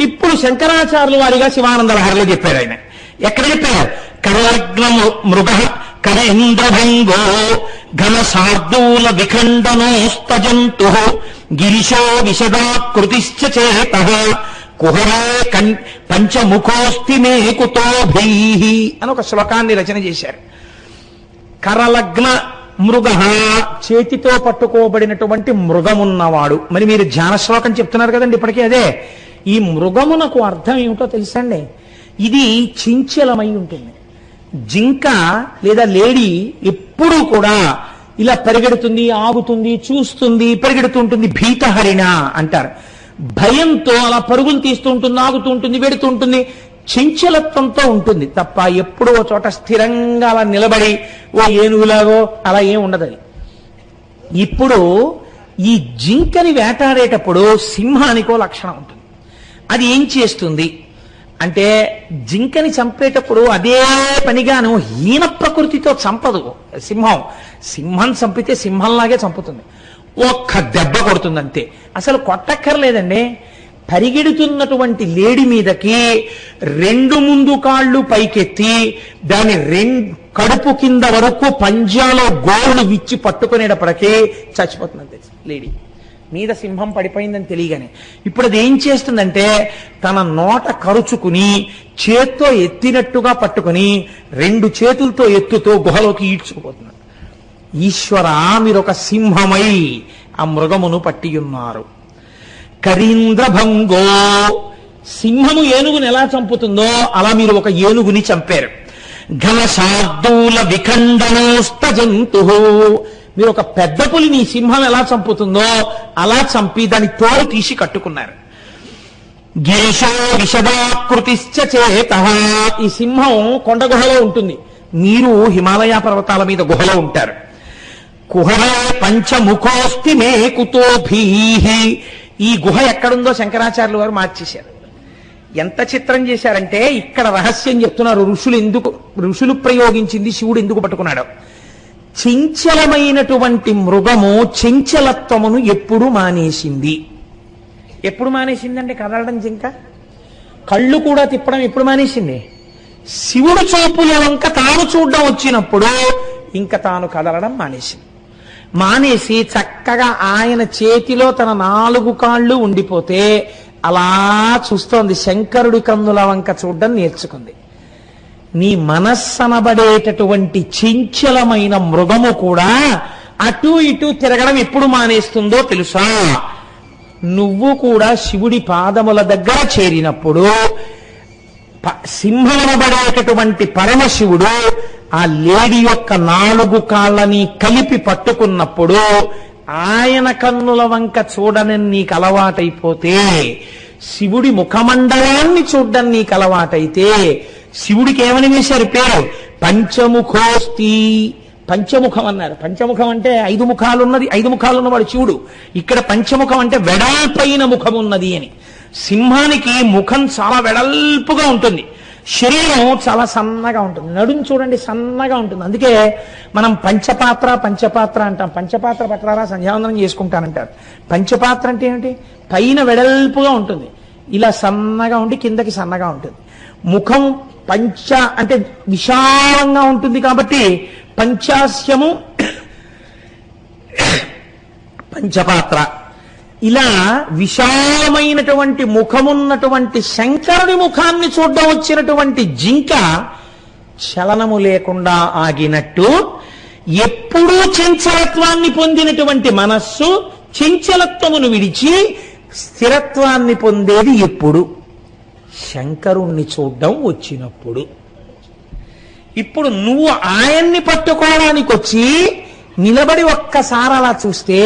ఇప్పుడు శంకరాచార్యుల వారిగా శివానంద లహరిలో చెప్పాడు. ఆయన ఎక్కడ చెప్పారు? కరలగ్నము మృగ కరేంద్రభంగో ఘన శార్దూల విఖండనోస్తజంతు గిరిశో విశదాకృతిశ్చ చేత కుహరే పంచముఖోస్తి మే కుతోభైః అని ఒక శ్లోకాన్ని రచన చేశారు. కరలగ్న మృగ, చేతితో పట్టుకోబడినటువంటి మృగమున్నవాడు. మరి మీరు ధ్యాన శ్లోకం చెప్తున్నారు కదండి ఇప్పటికీ అదే. ఈ మృగమునకు అర్థం ఏమిటో తెలుసండి? ఇది చించలమై ఉంటుంది. జింక లేదా లేడీ ఎప్పుడూ కూడా ఇలా పరిగెడుతుంది, ఆగుతుంది, చూస్తుంది, పరిగెడుతుంటుంది. భీతహరిణ అంటారు. భయంతో అలా పరుగులు తీస్తూ ఉంటుంది, ఆగుతూ ఉంటుంది, వెడుతూ ఉంటుంది, చంచలత్వంతో ఉంటుంది తప్ప ఎప్పుడో చోట స్థిరంగా అలా నిలబడి ఓ ఏనుగులాగో అలా ఏం ఉండదు. ఇప్పుడు ఈ జింకని వేటాడేటప్పుడు సింహానికో లక్షణం ఉంటుంది. అది ఏం చేస్తుంది అంటే జింకని చంపేటప్పుడు అదే పనిగాను హీన ప్రకృతితో చంపదు. సింహం చంపితే సింహంలాగే చంపుతుంది, ఒక్క దెబ్బ కొడుతుంది అంతే. అసలు కొట్టక్కర్లేదండి. పరిగెడుతున్నటువంటి లేడి మీదకి రెండు ముందు కాళ్ళు పైకెత్తి దాని కడుపు కింద వరకు పంజాలో గోరును విచ్చి పట్టుకునేటప్పటికీ చచ్చిపోతుంది అంతే. లేడీ మీద సింహం పడిపోయిందని తెలియగానే ఇప్పుడు అది ఏం చేస్తుందంటే తన నోట కరుచుకుని చేత్తో ఎత్తినట్టుగా పట్టుకుని రెండు చేతులతో ఎత్తుతో గుహలోకి ఈడ్చుకుపోతున్నాడు. ఈశ్వరా, మీరు ఒక సింహమై ఆ మృగమును పట్టియున్నారు. కరీంద్రభంగో, సింహము ఏనుగుని ఎలా చంపుతుందో అలా మీరు ఒక ఏనుగుని చంపారు. ఘన శార్దూల విఖండనోస్త జంతు, మీరు ఒక పెద్ద పులిని సింహం ఎలా చంపుతుందో అలా చంపి దాని తోలు తీసి కట్టుకున్నారు. గిరిశో విశదాకృతిశ్చ చేత, ఈ సింహం కొండ గుహలో ఉంటుంది, మీరు హిమాలయ పర్వతాల మీద గుహలో ఉంటారు. కుహరే పంచముఖోస్తి మే కుతోభీః, ఈ గుహ ఎక్కడుందో శంకరాచార్యులు వారు మార్చేశారు. ఎంత చిత్రం చేశారంటే ఇక్కడ రహస్యం చెప్తున్నారు. ఋషులు ప్రయోగించింది శివుడు ఎందుకు పట్టుకున్నాడు. చంచలమైనటువంటి మృగము చంచలత్వమును ఎప్పుడు మానేసింది? ఎప్పుడు మానేసిందంటే కదలడం జింక. కళ్ళు కూడా తిప్పడం ఎప్పుడు మానేసింది? శివుడు చూపుల వంక తాను చూడడం వచ్చినప్పుడు ఇంకా తాను కదలడం మానేసింది. మానేసి చక్కగా ఆయన చేతిలో తన 4 కాళ్ళు ఉండిపోతే అలా చూస్తోంది. శంకరుడి కన్నుల వంక చూడడం నేర్చుకుంది. నీ మనస్సనబడేటటువంటి చంచలమైన మృగము కూడా అటు ఇటు తిరగడం ఎప్పుడు మానేస్తుందో తెలుసా? నువ్వు కూడా శివుడి పాదముల దగ్గర చేరినప్పుడు సింహమనబడేటటువంటి పరమశివుడు ఆ లేడి యొక్క 4 కాళ్ళని కలిపి పట్టుకున్నప్పుడు ఆయన కన్నుల వంక చూడని నీకు అలవాటైపోతే, శివుడి ముఖమండలాన్ని చూడడం నీకు అలవాటైతే, శివుడికి ఏమని వేశారు పేరు? పంచముఖోస్తి. పంచముఖం అన్నారు. పంచముఖం అంటే 5 ముఖాలున్నది, 5 ముఖాలు ఉన్నవాడు శివుడు. ఇక్కడ పంచముఖం అంటే వెడల్పైన ముఖం ఉన్నది అని. సింహానికి ముఖం చాలా వెడల్పుగా ఉంటుంది, శరీరం చాలా సన్నగా ఉంటుంది. నడుము చూడండి సన్నగా ఉంటుంది. అందుకే మనం పంచపాత్ర అంటాం. పంచపాత్ర పట్టారా సంధ్యావందనం చేసుకుంటానంటారు. పంచపాత్ర అంటే ఏమిటి? పైన వెడల్పుగా ఉంటుంది, ఇలా సన్నగా ఉండి కిందకి సన్నగా ఉంటుంది. ముఖం పంచ అంటే విశాలంగా ఉంటుంది కాబట్టి పంచాస్యము, పంచపాత్ర, ఇలా విశాలమైనటువంటి ముఖమున్నటువంటి శంకరుడి ముఖాన్ని చూడడం వచ్చినటువంటి జింక చలనము లేకుండా ఆగినట్టు, ఎప్పుడూ చంచలత్వాన్ని పొందినటువంటి మనస్సు చంచలత్వమును విడిచి స్థిరత్వాన్ని పొందేది ఎప్పుడు? శంకరుణ్ణి చూడడం వచ్చినప్పుడు. ఇప్పుడు నువ్వు ఆయన్ని పట్టుకోవడానికి వచ్చి నిలబడి ఒక్కసారి అలా చూస్తే,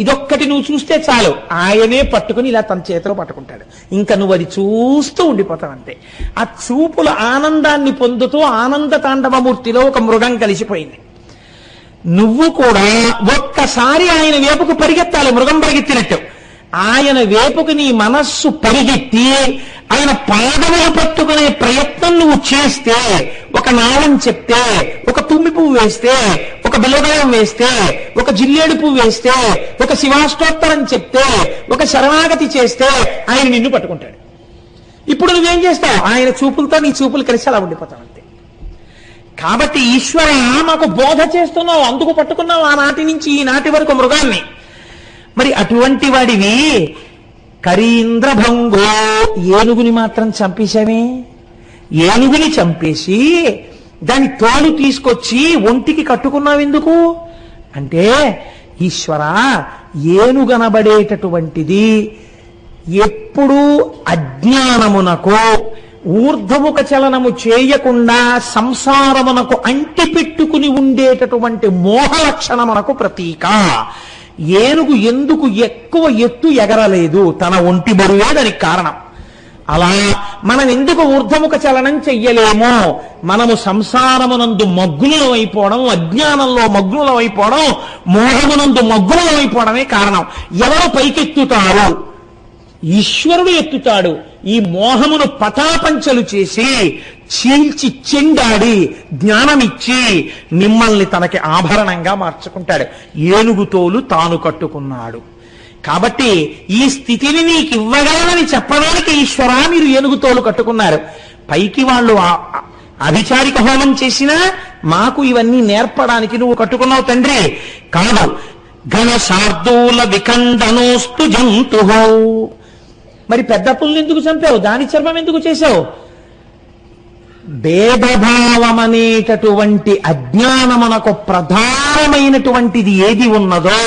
ఇదొక్కటి నువ్వు చూస్తే చాలు, ఆయనే పట్టుకుని ఇలా తన చేతిలో పట్టుకుంటాడు. ఇంకా నువ్వు అది చూస్తూ ఉండిపోతావు అంతే. ఆ చూపుల ఆనందాన్ని పొందుతూ ఆనంద తాండవమూర్తిలో ఒక మృగం కలిసిపోయింది. నువ్వు కూడా ఒక్కసారి ఆయన వేపుకు పరిగెత్తాలి, మృగం పరిగెత్తినట్టు. ఆయన వేపుకు నీ మనస్సు పరిగెత్తి ఆయన పాదములు పట్టుకునే ప్రయత్నం నువ్వు చేస్తే, ఒక నాళం చెప్తే, ఒక తుమ్మి పువ్వు వేస్తే, ఒక బిల్లదయం వేస్తే, ఒక జిల్లేడు పువ్వు వేస్తే, ఒక శివాష్టోత్తరం చెప్తే, ఒక శరణాగతి చేస్తే ఆయన నిన్ను పట్టుకుంటాడు. ఇప్పుడు నువ్వేం చేస్తావు? ఆయన చూపులతో నీ చూపులు కలిసి అలా ఉండిపోతావు అంతే. కాబట్టి ఈశ్వర మాకు బోధ చేస్తున్నావు, అందుకు పట్టుకున్నావు ఆనాటి నుంచి ఈనాటి వరకు మృగాన్ని. మరి అటువంటి వాడివి కరీంద్రభంగో, ఏనుగుని మాత్రం చంపేశామే. ఏనుగుని చంపేసి దాని తోలు తీసుకొచ్చి ఒంటికి కట్టుకున్నావు ఎందుకు అంటే, ఈశ్వర ఏనుగనబడేటటువంటిది ఎప్పుడూ అజ్ఞానమునకు ఊర్ధముఖ చలనము చేయకుండా సంసారమునకు అంటిపెట్టుకుని ఉండేటటువంటి మోహ లక్షణమునకు ప్రతీక. ఏనుగు ఎందుకు ఎక్కువ ఎత్తు ఎగరలేదు? తన ఒంటి బరువే దానికి కారణం. అలా మనం ఎందుకు ఊర్ధముఖ చలనం చెయ్యలేమో? మనము సంసారమునందు మగ్నులం అయిపోవడం, అజ్ఞానంలో మగ్నులం అయిపోవడం, మోహమునందు మగ్నులం అయిపోవడమే కారణం. ఎవరు పైకెత్తుతారు? ఈశ్వరుడు ఎత్తుతాడు. ఈ మోహమును పటాపంచలు చేసి చీల్చి చెండాడి జ్ఞానమిచ్చి మిమ్మల్ని తనకి ఆభరణంగా మార్చుకుంటాడు. ఏనుగుతోలు తాను కట్టుకున్నాడు. కాబట్టి ఈ స్థితిని నీకు ఇవ్వగలనని చెప్పడానికి ఈశ్వర మీరు ఏనుగుతోలు కట్టుకున్నారు. పైకి వాళ్ళు అభిచారిక హోమం చేసినా మాకు ఇవన్నీ నేర్పడానికి నువ్వు కట్టుకున్నావు తండ్రి. కాదు, ఘన శార్దూల వికండనోస్తు జంతు. మరి పెద్ద పుల్ని ఎందుకు చంపావు? దాని చర్మం ఎందుకు చేశావు? భేదభావం అనేటటువంటి అజ్ఞానమునకు ప్రధానమైనటువంటిది ఏది ఉన్నదో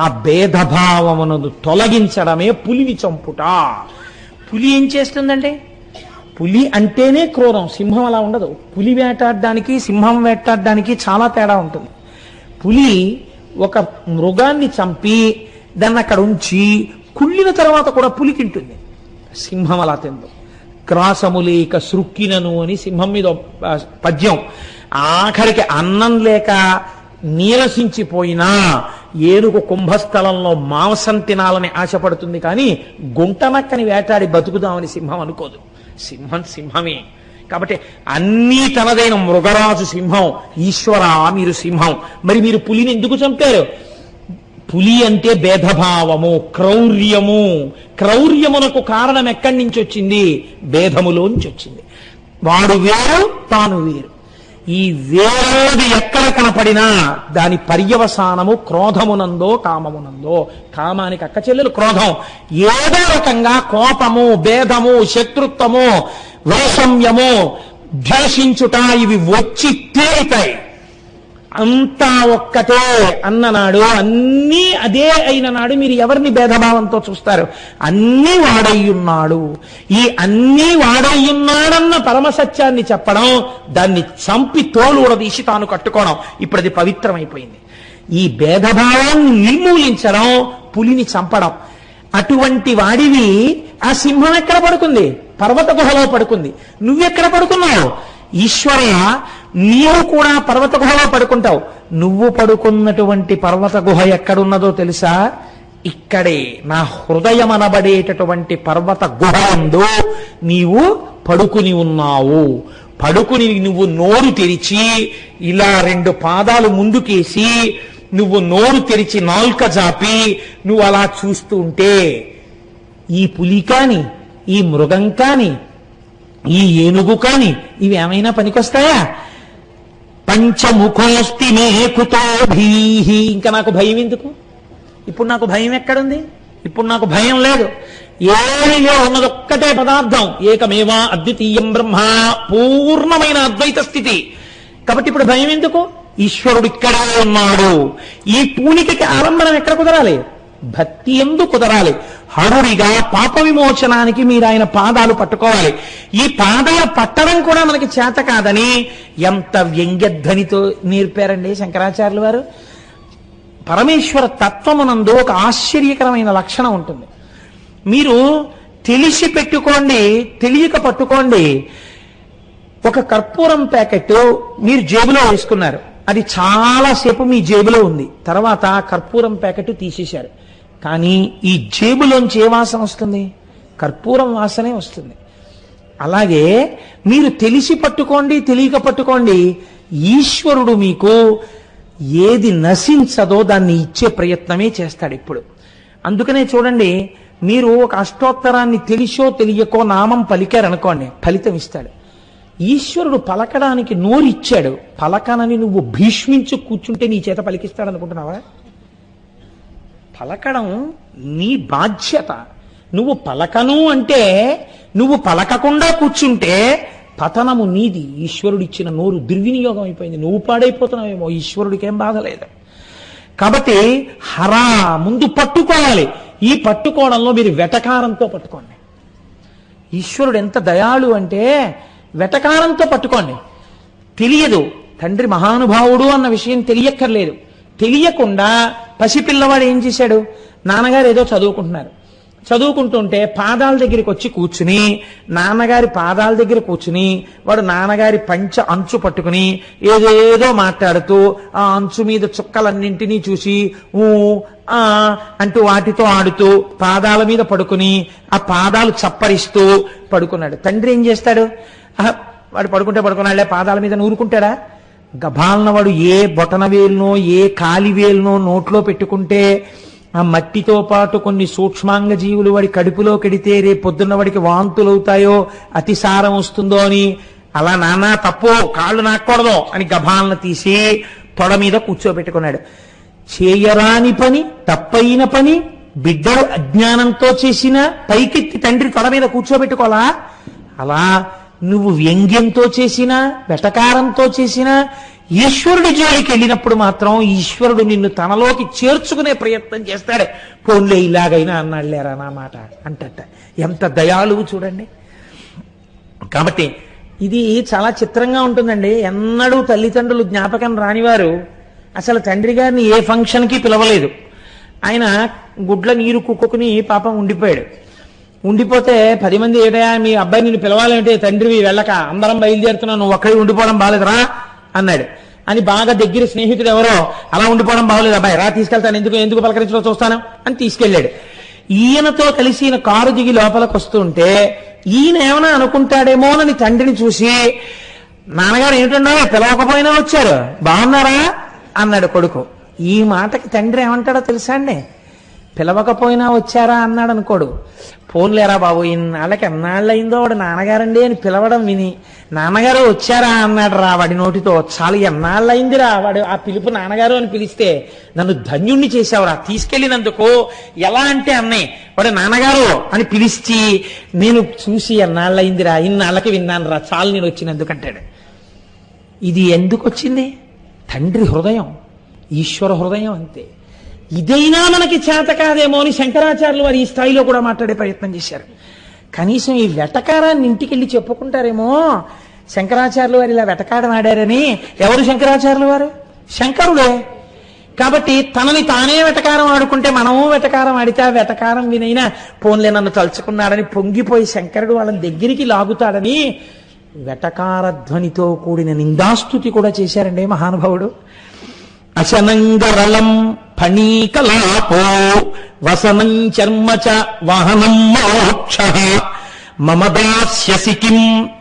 ఆ భేదభావమును తొలగించడమే పులిని చంపుట. పులి ఏం చేస్తుందంటే, పులి అంటేనే క్రూరం. సింహం అలా ఉండదు. పులి వేటాడడానికి సింహం వేటాడడానికి చాలా తేడా ఉంటుంది. పులి ఒక మృగాన్ని చంపి దాన్ని అక్కడ ఉంచి కుళ్ళిన తర్వాత కూడా పులి తింటుంది. సింహం అలా తిందు. గ్రాసము లేక సృక్కినను అని సింహం మీద పద్యం. ఆఖరికి అన్నం లేక నీరసించిపోయినా ఏనుగు కుంభస్థలంలో మాంసం తినాలని ఆశపడుతుంది, కానీ గుంటనక్కని వేటాడి బతుకుదామని సింహం అనుకోదు. సింహం సింహమే. కాబట్టి అన్నీ తనదైన మృగరాజు సింహం. ఈశ్వర మీరు సింహం. మరి మీరు పులిని ఎందుకు చంపారు? పులి అంటే భేదభావము, క్రౌర్యము. క్రౌర్యమునకు కారణం ఎక్కడి నుంచి వచ్చింది? భేదములోంచి వచ్చింది. వాడు వేరు, తాను వేరు. ఈ వేరేది ఎక్కడ కనపడినా దాని పర్యవసానము క్రోధమునందో కామమునందో. కామానికి అక్క చెల్లెలు క్రోధం. ఏదో రకంగా కోపము, భేదము, శత్రుత్వము, వైషమ్యము, ద్వేషించుట ఇవి వచ్చి తేలితాయి. అంతా ఒక్కటే అన్ననాడు, అన్నీ అదే అయిన నాడు మీరు ఎవరిని భేదభావంతో చూస్తారు? అన్నీ వాడయ్యున్నాడు. ఈ అన్నీ వాడయ్యున్నాడన్న పరమసత్యాన్ని చెప్పడం, దాన్ని చంపి తోలు ఉడదీసి తాను కట్టుకోవడం, ఇప్పుడు అది పవిత్రమైపోయింది. ఈ భేదభావాన్ని నిర్మూలించడం, పులిని చంపడం. అటువంటి వాడివి ఆ సింహం ఎక్కడ పడుకుంది? పర్వత గుహలో పడుకుంది. నువ్వెక్కడ పడుకున్నావు? ఈశ్వర నీవు కూడా పర్వత గుహలో పడుకుంటావు. నువ్వు పడుకున్నటువంటి పర్వత గుహ ఎక్కడున్నదో తెలుసా? ఇక్కడే నా హృదయం అనబడేటటువంటి పర్వత గుహ యందు నీవు పడుకుని ఉన్నావు. పడుకుని నువ్వు నోరు తెరిచి ఇలా రెండు పాదాలు ముందుకేసి నువ్వు నోరు తెరిచి నాల్క జాపి నువ్వు అలా చూస్తూ ఉంటే ఈ పులి కాని, ఈ మృగం కాని, ఈ ఏనుగు కాని ఇవి ఏమైనా పనికొస్తాయా? పంచముఖోస్తి మే కుతో భీహి. ఇంకా నాకు భయం ఎందుకు? ఇప్పుడు నాకు భయం ఎక్కడుంది? ఇప్పుడు నాకు భయం లేదు. ఏమియో ఉన్నదొక్కటే పదార్థం, ఏకమేవా అద్వితీయం బ్రహ్మ, పూర్ణమైన అద్వైత స్థితి. కాబట్టి ఇప్పుడు భయం ఎందుకు? ఈశ్వరుడు ఇక్కడే ఉన్నాడు. ఈ పూనికకి ఆలంబనం ఎక్కడ కుదరాలి? భక్తి ఎందు కుదరాలి. హరుడిగా పాప విమోచనానికి మీరు ఆయన పాదాలు పట్టుకోవాలి. ఈ పాదాలు పట్టడం కూడా మనకి చేత కాదని ఎంత వ్యంగ్యధ్వనితో నేర్పారండి శంకరాచార్యులు వారు. పరమేశ్వర తత్వమునందు ఒక ఆశ్చర్యకరమైన లక్షణం ఉంటుంది. మీరు తెలిసి పెట్టుకోండి, తెలియక పట్టుకోండి. ఒక కర్పూరం ప్యాకెట్ మీరు జేబులో వేసుకున్నారు, అది చాలాసేపు మీ జేబులో ఉంది. తర్వాత కర్పూరం ప్యాకెట్ తీసేశారు, కానీ ఈ జేబులోంచి ఏ వాసన వస్తుంది? కర్పూరం వాసనే వస్తుంది. అలాగే మీరు తెలిసి పట్టుకోండి, తెలియక పట్టుకోండి, ఈశ్వరుడు మీకు ఏది నశించదో దాన్ని ఇచ్చే ప్రయత్నమే చేస్తాడు ఇప్పుడు. అందుకనే చూడండి, మీరు ఒక అష్టోత్తరాన్ని తెలిసో తెలియకో నామం పలికారనుకోండి, ఫలితం ఇస్తాడు. ఈశ్వరుడు పలకడానికి నోరిచ్చాడు, పలకనని నువ్వు భీష్మించు కూర్చుంటే నీ చేత పలికిస్తాడు అనుకుంటున్నావా? పలకడం నీ బాధ్యత. నువ్వు పలకను అంటే, నువ్వు పలకకుండా కూర్చుంటే పతనము నీది. ఈశ్వరుడిచ్చిన నోరు దుర్వినియోగం అయిపోయింది, నువ్వు పాడైపోతున్నావేమో, ఈశ్వరుడికేం బాధ లేదు. కాబట్టి హరా ముందు పట్టుకోవాలి. ఈ పట్టుకోవడంలో మీరు వెటకారంతో పట్టుకోండి. ఈశ్వరుడు ఎంత దయాళు అంటే వెటకారంతో పట్టుకోండి. తెలియదు, తండ్రి మహానుభావుడు అన్న విషయం తెలియక్కర్లేదు. తెలియకుండా పసిపిల్లవాడు ఏం చేశాడు? నాన్నగారు ఏదో చదువుకుంటుంటే పాదాల దగ్గరికి వచ్చి కూర్చుని, నాన్నగారి పాదాల దగ్గర కూర్చుని వాడు నాన్నగారి పంచ అంచు పట్టుకుని ఏదేదో మాట్లాడుతూ ఆ అంచు మీద చుక్కలన్నింటినీ చూసి ఊ ఆ అంటూ వాటితో ఆడుతూ పాదాల మీద పడుకుని ఆ పాదాలు చప్పరిస్తూ పడుకున్నాడు. తండ్రి ఏం చేస్తాడు? వాడు పడుకుంటే పడుకున్నాడులే, పాదాల మీద నూరుకుంటాడా? గభాలన వాడు ఏ బొటన వేలునో ఏ కాలి వేలునో నోట్లో పెట్టుకుంటే ఆ మట్టితో పాటు కొన్ని సూక్ష్మాంగ జీవులు వాడి కడుపులో కెడితే రేపు పొద్దున్న వాడికి వాంతులవుతాయో, అతిసారం వస్తుందో అని, అలా నానా తప్పు, కాళ్ళు నాక్కూడదు అని గభాలన తీసి తొడ మీద కూర్చోబెట్టుకున్నాడు. చేయరాని పని, తప్పైన పని, బిడ్డలు అజ్ఞానంతో చేసిన పైకెత్తి తండ్రి తొడ మీద కూర్చోబెట్టుకోవాలా? అలా నువ్వు వ్యంగ్యంతో చేసినా, వెటకారంతో చేసినా, ఈశ్వరుడి జోలికి వెళ్ళినప్పుడు మాత్రం ఈశ్వరుడు నిన్ను తనలోకి చేర్చుకునే ప్రయత్నం చేస్తాడు. పోన్లే ఇలాగైనా అన్నాళ్ళేరా నా మాట అంటట. ఎంత దయాళువు చూడండి. కాబట్టి ఇది చాలా చిత్రంగా ఉంటుందండి. ఎన్నడూ తల్లిదండ్రులు జ్ఞాపకం రానివారు అసలు తండ్రి గారిని ఏ ఫంక్షన్కి పిలవలేదు. ఆయన గుడ్ల నీరు కుక్కుని పాపం ఉండిపోయాడు. ఉండిపోతే 10 మంది ఏటయా మీ అబ్బాయి నిన్ను పిలవాలంటే, తండ్రివి వెళ్ళక అందరం బయలుదేరుతున్నావు, నువ్వు ఒక్కడే ఉండిపోవడం బాగాలేదురా అన్నాడు. అని బాగా దగ్గర స్నేహితుడు ఎవరో, అలా ఉండిపోవడం బాగోలేదు అబ్బాయి, రా తీసుకెళ్తాను, ఎందుకు పలకరించడం చూస్తాను అని తీసుకెళ్ళాడు. ఈయనతో కలిసి ఈయన కారు దిగి లోపలికి వస్తుంటే ఈయన ఏమైనా అనుకుంటాడేమోనని తండ్రిని చూసి, నాన్నగారు ఏమిటన్నా పిలవకపోయినా వచ్చారు, బాగున్నారా అన్నాడు కొడుకు. ఈ మాటకి తండ్రి ఏమంటాడో తెలుసా అండి? పిలవకపోయినా వచ్చారా అన్నాడు అనుకోడు. ఫోన్లేరా బాబు, ఇన్నాళ్ళకి ఎన్నాళ్ళయిందో వాడు నాన్నగారండి అని పిలవడం విని, నాన్నగారు వచ్చారా అన్నాడు రా వాడి నోటితో. చాలా ఎన్నాళ్ళయిందిరా వాడు ఆ పిలుపు నాన్నగారు అని పిలిస్తే, నన్ను ధన్యుణ్ణి చేశావురా తీసుకెళ్ళినందుకు. ఎలా అంటే అన్నయ్య వాడు నాన్నగారు అని పిలిచి, నేను చూసి ఎన్నాళ్ళయిందిరా, ఇన్నాళ్ళకి విన్నాను రా, చాలు నేను వచ్చినందుకంటాడు. ఇది ఎందుకు వచ్చింది? తండ్రి హృదయం, ఈశ్వర హృదయం అంతే. ఇదైనా మనకి చేత కాదేమో అని శంకరాచార్యులు వారు ఈ స్థాయిలో కూడా మాట్లాడే ప్రయత్నం చేశారు. కనీసం ఈ వెటకారాన్ని ఇంటికి వెళ్ళి చెప్పుకుంటారేమో, శంకరాచార్యులు వారు ఇలా వెటకారం ఆడారని. ఎవరు శంకరాచార్యులు వారు? శంకరుడే. కాబట్టి తనని తానే వెటకారం ఆడుకుంటే మనము వెటకారం ఆడితే ఆ వెటకారం వినైనా పోన్లే నన్ను తలుచుకున్నాడని పొంగిపోయి శంకరుడు వాళ్ళని దగ్గరికి లాగుతాడని వెటకార ధ్వనితో కూడిన నిందాస్తుతి కూడా చేశారండి మహానుభావుడు. అశనంగరళం ఫణీకలాపో వసనం చర్మచ వాహనం మోక్ష మమ దాస్యసి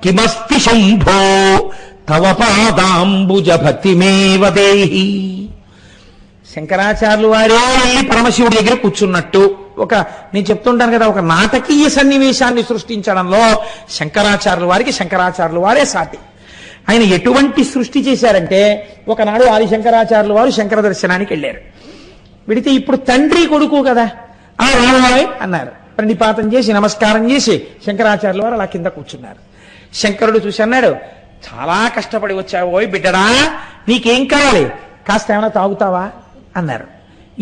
కిమస్తి శంభో తవ పాదాంబుజ భక్తిమేవ దేహి. శంకరాచార్యులు వారే పరమశివుడి దగ్గర కూర్చున్నట్టు నేను చెప్తుంటాను కదా, ఒక నాటకీయ సన్నివేశాన్ని సృష్టించడంలో శంకరాచార్యుల వారే సాటి. ఆయన ఎటువంటి సృష్టి చేశారంటే, ఒకనాడు ఆదిశంకరాచార్యుల వారు శంకర దర్శనానికి వెళ్ళారు. వెడితే ఇప్పుడు తండ్రి కొడుకు కదా, ఆ రామాయ్ అన్నారు. ప్రణిపాతం చేసి నమస్కారం చేసి శంకరాచార్యుల వారు అలా కింద కూర్చున్నారు. శంకరుడు చూసి అన్నాడు, చాలా కష్టపడి వచ్చావు ఓయ్ బిడ్డడా, నీకేం కావాలి, కాస్త ఏమైనా తాగుతావా అన్నారు.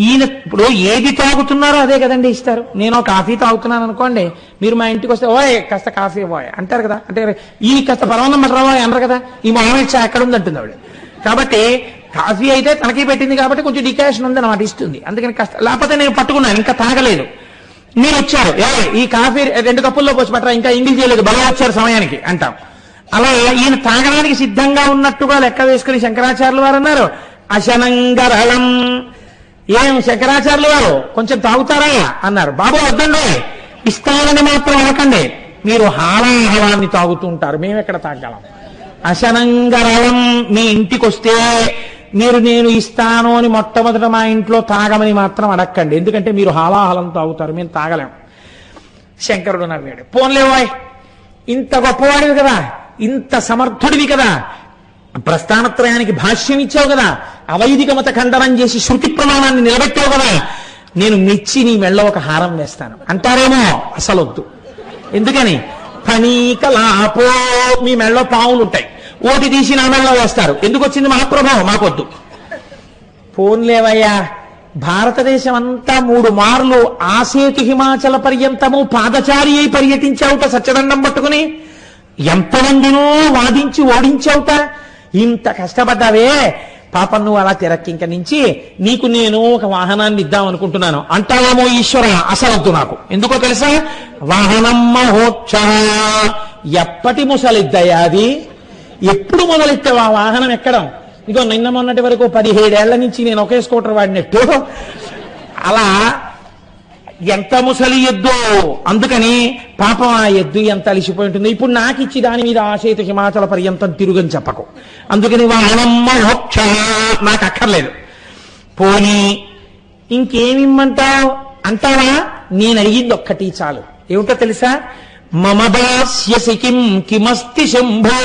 ఈయన ఇప్పుడు ఏది తాగుతున్నారో అదే కదండి ఇస్తారు. నేను కాఫీ తాగుతున్నాను అనుకోండి, మీరు మా ఇంటికి వస్తే ఓయ్ కాస్త కాఫీ ఇవ్వాలి అంటారు కదా. అంటే ఈ కాస్త పరమాన్నం మటరావా అన్నారు కదా, ఈ మామూలు చా ఎక్కడ ఉంది అంటుంది ఆవిడ. కాబట్టి కాఫీ అయితే తనకి పెట్టింది కాబట్టి కొంచెం డికాషన్ ఉంది అన్నమాట, ఇస్తుంది. అందుకని కాస్త, లేకపోతే నేను పట్టుకున్నాను ఇంకా తాగలేదు, మీరు వచ్చారు ఈ కాఫీ 2 కప్పుల్లో పోసి పట్టరా, ఇంకా ఇంగిల్ చేయలేదు, బాగా వచ్చారు సమయానికి అంటాం. అలా ఈయన తాగడానికి సిద్ధంగా ఉన్నట్టుగా లెక్క వేసుకుని శంకరాచార్యులు వారు అన్నారు, అశనంగరళం. ఏం శంకరాచార్యులు వారు కొంచెం తాగుతారా అన్నారు. బాబు వద్దండి, ఇస్తానని మాత్రం అనకండి, మీరు హాలాహలాన్ని తాగుతుంటారు, మేము ఎక్కడ తాగలం. అశనంగరళం, మీ ఇంటికి వస్తే మీరు నేను ఇస్తాను అని మొట్టమొదట మా ఇంట్లో తాగమని మాత్రం అడక్కండి, ఎందుకంటే మీరు హాలాహలం తాగుతారు, మేము తాగలేం. శంకరుడు నవ్వాడు. పోన్లేవాయ్, ఇంత గొప్పవాడివి కదా, ఇంత సమర్థుడివి కదా, ప్రస్థానత్రయానికి భాష్యం ఇచ్చావు కదా, అవైదిక మత ఖండనం చేసి శృతి ప్రమాణాన్ని నిలబెట్టావు కదా, నేను మెచ్చి నీ మెళ్ళ ఒక హారం వేస్తాను అంటారేమో. అసలొద్దు. ఎందుకని? ఫణీకలాపో, మీ మెళ్ళలో పావులు ఉంటాయి, ఓటి తీసి నా మెళ్ళలో వేస్తారు. ఎందుకు వచ్చింది మహాప్రభావం, మాకొద్దు. పోన్లేవయ్యా, భారతదేశం అంతా 3 మార్లు ఆసేతు హిమాచల పర్యంతము పాదచారి అయి పర్యటించావుట సత్యదండం పట్టుకుని, ఎంతమందినో వాదించి ఓడించావుట. ఇంత కష్టపడ్డావే, పాపం నువ్వు అలా తిరక్కింక నుంచి నీకు నేను ఒక వాహనాన్ని ఇద్దాం అనుకుంటున్నాను అంటావేమో ఈశ్వర. అసలొద్దు నాకు. ఎందుకో తెలుసా? వాహనం మహోక్ష. ఎప్పటి ముసలిద్దయ్యా అది? ఎప్పుడు మొదలెట్టావు ఆ వాహనం ఎక్కడం? ఇగో నిన్న మొన్నటి వరకు 17 ఏళ్ల నుంచి నేను ఒకే స్కూటర్ వాడినట్టు అలా ఎంత ముసలి ఎద్దు. అందుకని పాపం ఆ ఎద్దు ఎంత అలిసిపోయి ఉంటుంది. ఇప్పుడు నాకు ఇచ్చి దాని మీద ఆసేతు హిమాచల పర్యంతం తిరుగని చెప్పకు. అందుకని వాహనం మోక్ష నాకు అక్కర్లేదు. పోనీ ఇంకేమిమ్మంటావు అంటావా? నేను అడిగింది ఒక్కటి చాలు. ఏమిటో తెలుసా? మమ దాస్యసి కిం కిమస్తి శంభో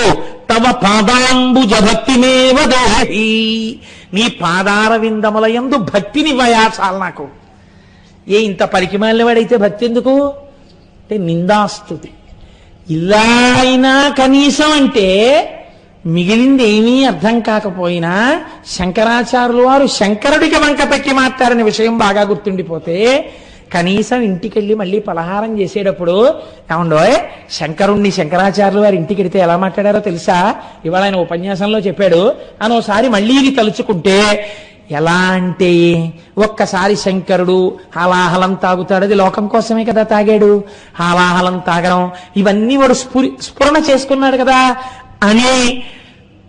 తవ పాదాంబుజ భక్తిమేవ దాహి. నీ పాదార విందముల యందు భక్తినివ్వయా చాలు నాకు. ఏ ఇంత పరికిమాలినవాడైతే భక్తి ఎందుకు అంటే నిందాస్తుతి. ఇలా అయినా కనీసం అంటే మిగిలింది ఏమీ అర్థం కాకపోయినా శంకరాచార్యులు వారు శంకరుడికి వంక పెట్టి మాట్లాడిన విషయం బాగా గుర్తుండిపోతే కనీసం ఇంటికెళ్ళి మళ్ళీ పలహారం చేసేటప్పుడు ఏమండో శంకరుణ్ణి శంకరాచార్యులు వారి ఇంటికి వెడితే ఎలా మాట్లాడారో తెలుసా? ఇవాళ ఆయన ఉపన్యాసంలో చెప్పాడు అని ఒకసారి మళ్ళీ ఇది తలుచుకుంటే ఎలా అంటే, ఒక్కసారి శంకరుడు హాలాహలం తాగుతాడు, అది లోకం కోసమే కదా తాగాడు. హాలాహలం తాగడం ఇవన్నీ వాడు స్ఫురణ చేసుకున్నాడు కదా అని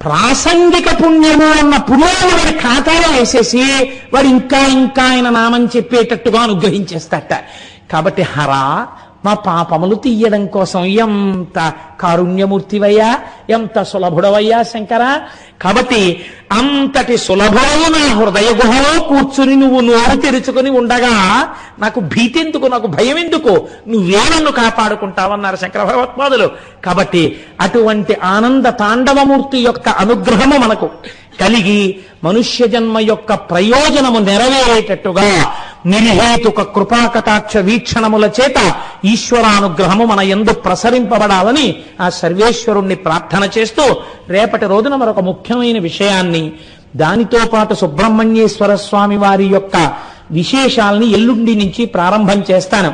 ప్రాసంగిక పుణ్యము అన్న పుణ్యాన్ని వాడి ఖాతాలో వేసేసి వాడు ఇంకా ఇంకా ఆయన నామం చెప్పేటట్టుగా అనుగ్రహించేస్తాట. కాబట్టి హరా, మా పాపములు తీయడం కోసం ఎంత కారుణ్యమూర్తివయ్యా, ఎంత సులభుడవయ్యా శంకర. కాబట్టి అంతటి సులభమైన నా హృదయ గుహలో కూర్చుని నువ్వు నోరు తెరుచుకుని ఉండగా నాకు భీతి ఎందుకు, నాకు భయం ఎందుకు, నువ్వే నన్ను కాపాడుకుంటావన్నారు శంకర భగవత్పాదులు. కాబట్టి అటువంటి ఆనంద తాండవమూర్తి యొక్క అనుగ్రహము మనకు కలిగి మనుష్య జన్మ యొక్క ప్రయోజనము నెరవేరేటట్టుగా నిర్హేతుక కృపాకటాక్ష వీక్షణముల చేత ఈశ్వరానుగ్రహము మన యందు ప్రసరింపబడాలని ఆ సర్వేశ్వరుణ్ణి ప్రార్థన చేస్తూ రేపటి రోజున మరొక ముఖ్యమైన విషయాన్ని, దానితో పాటు సుబ్రహ్మణ్యేశ్వర స్వామి వారి యొక్క విశేషాల్ని ఎల్లుండి నుంచి ప్రారంభం చేస్తాను.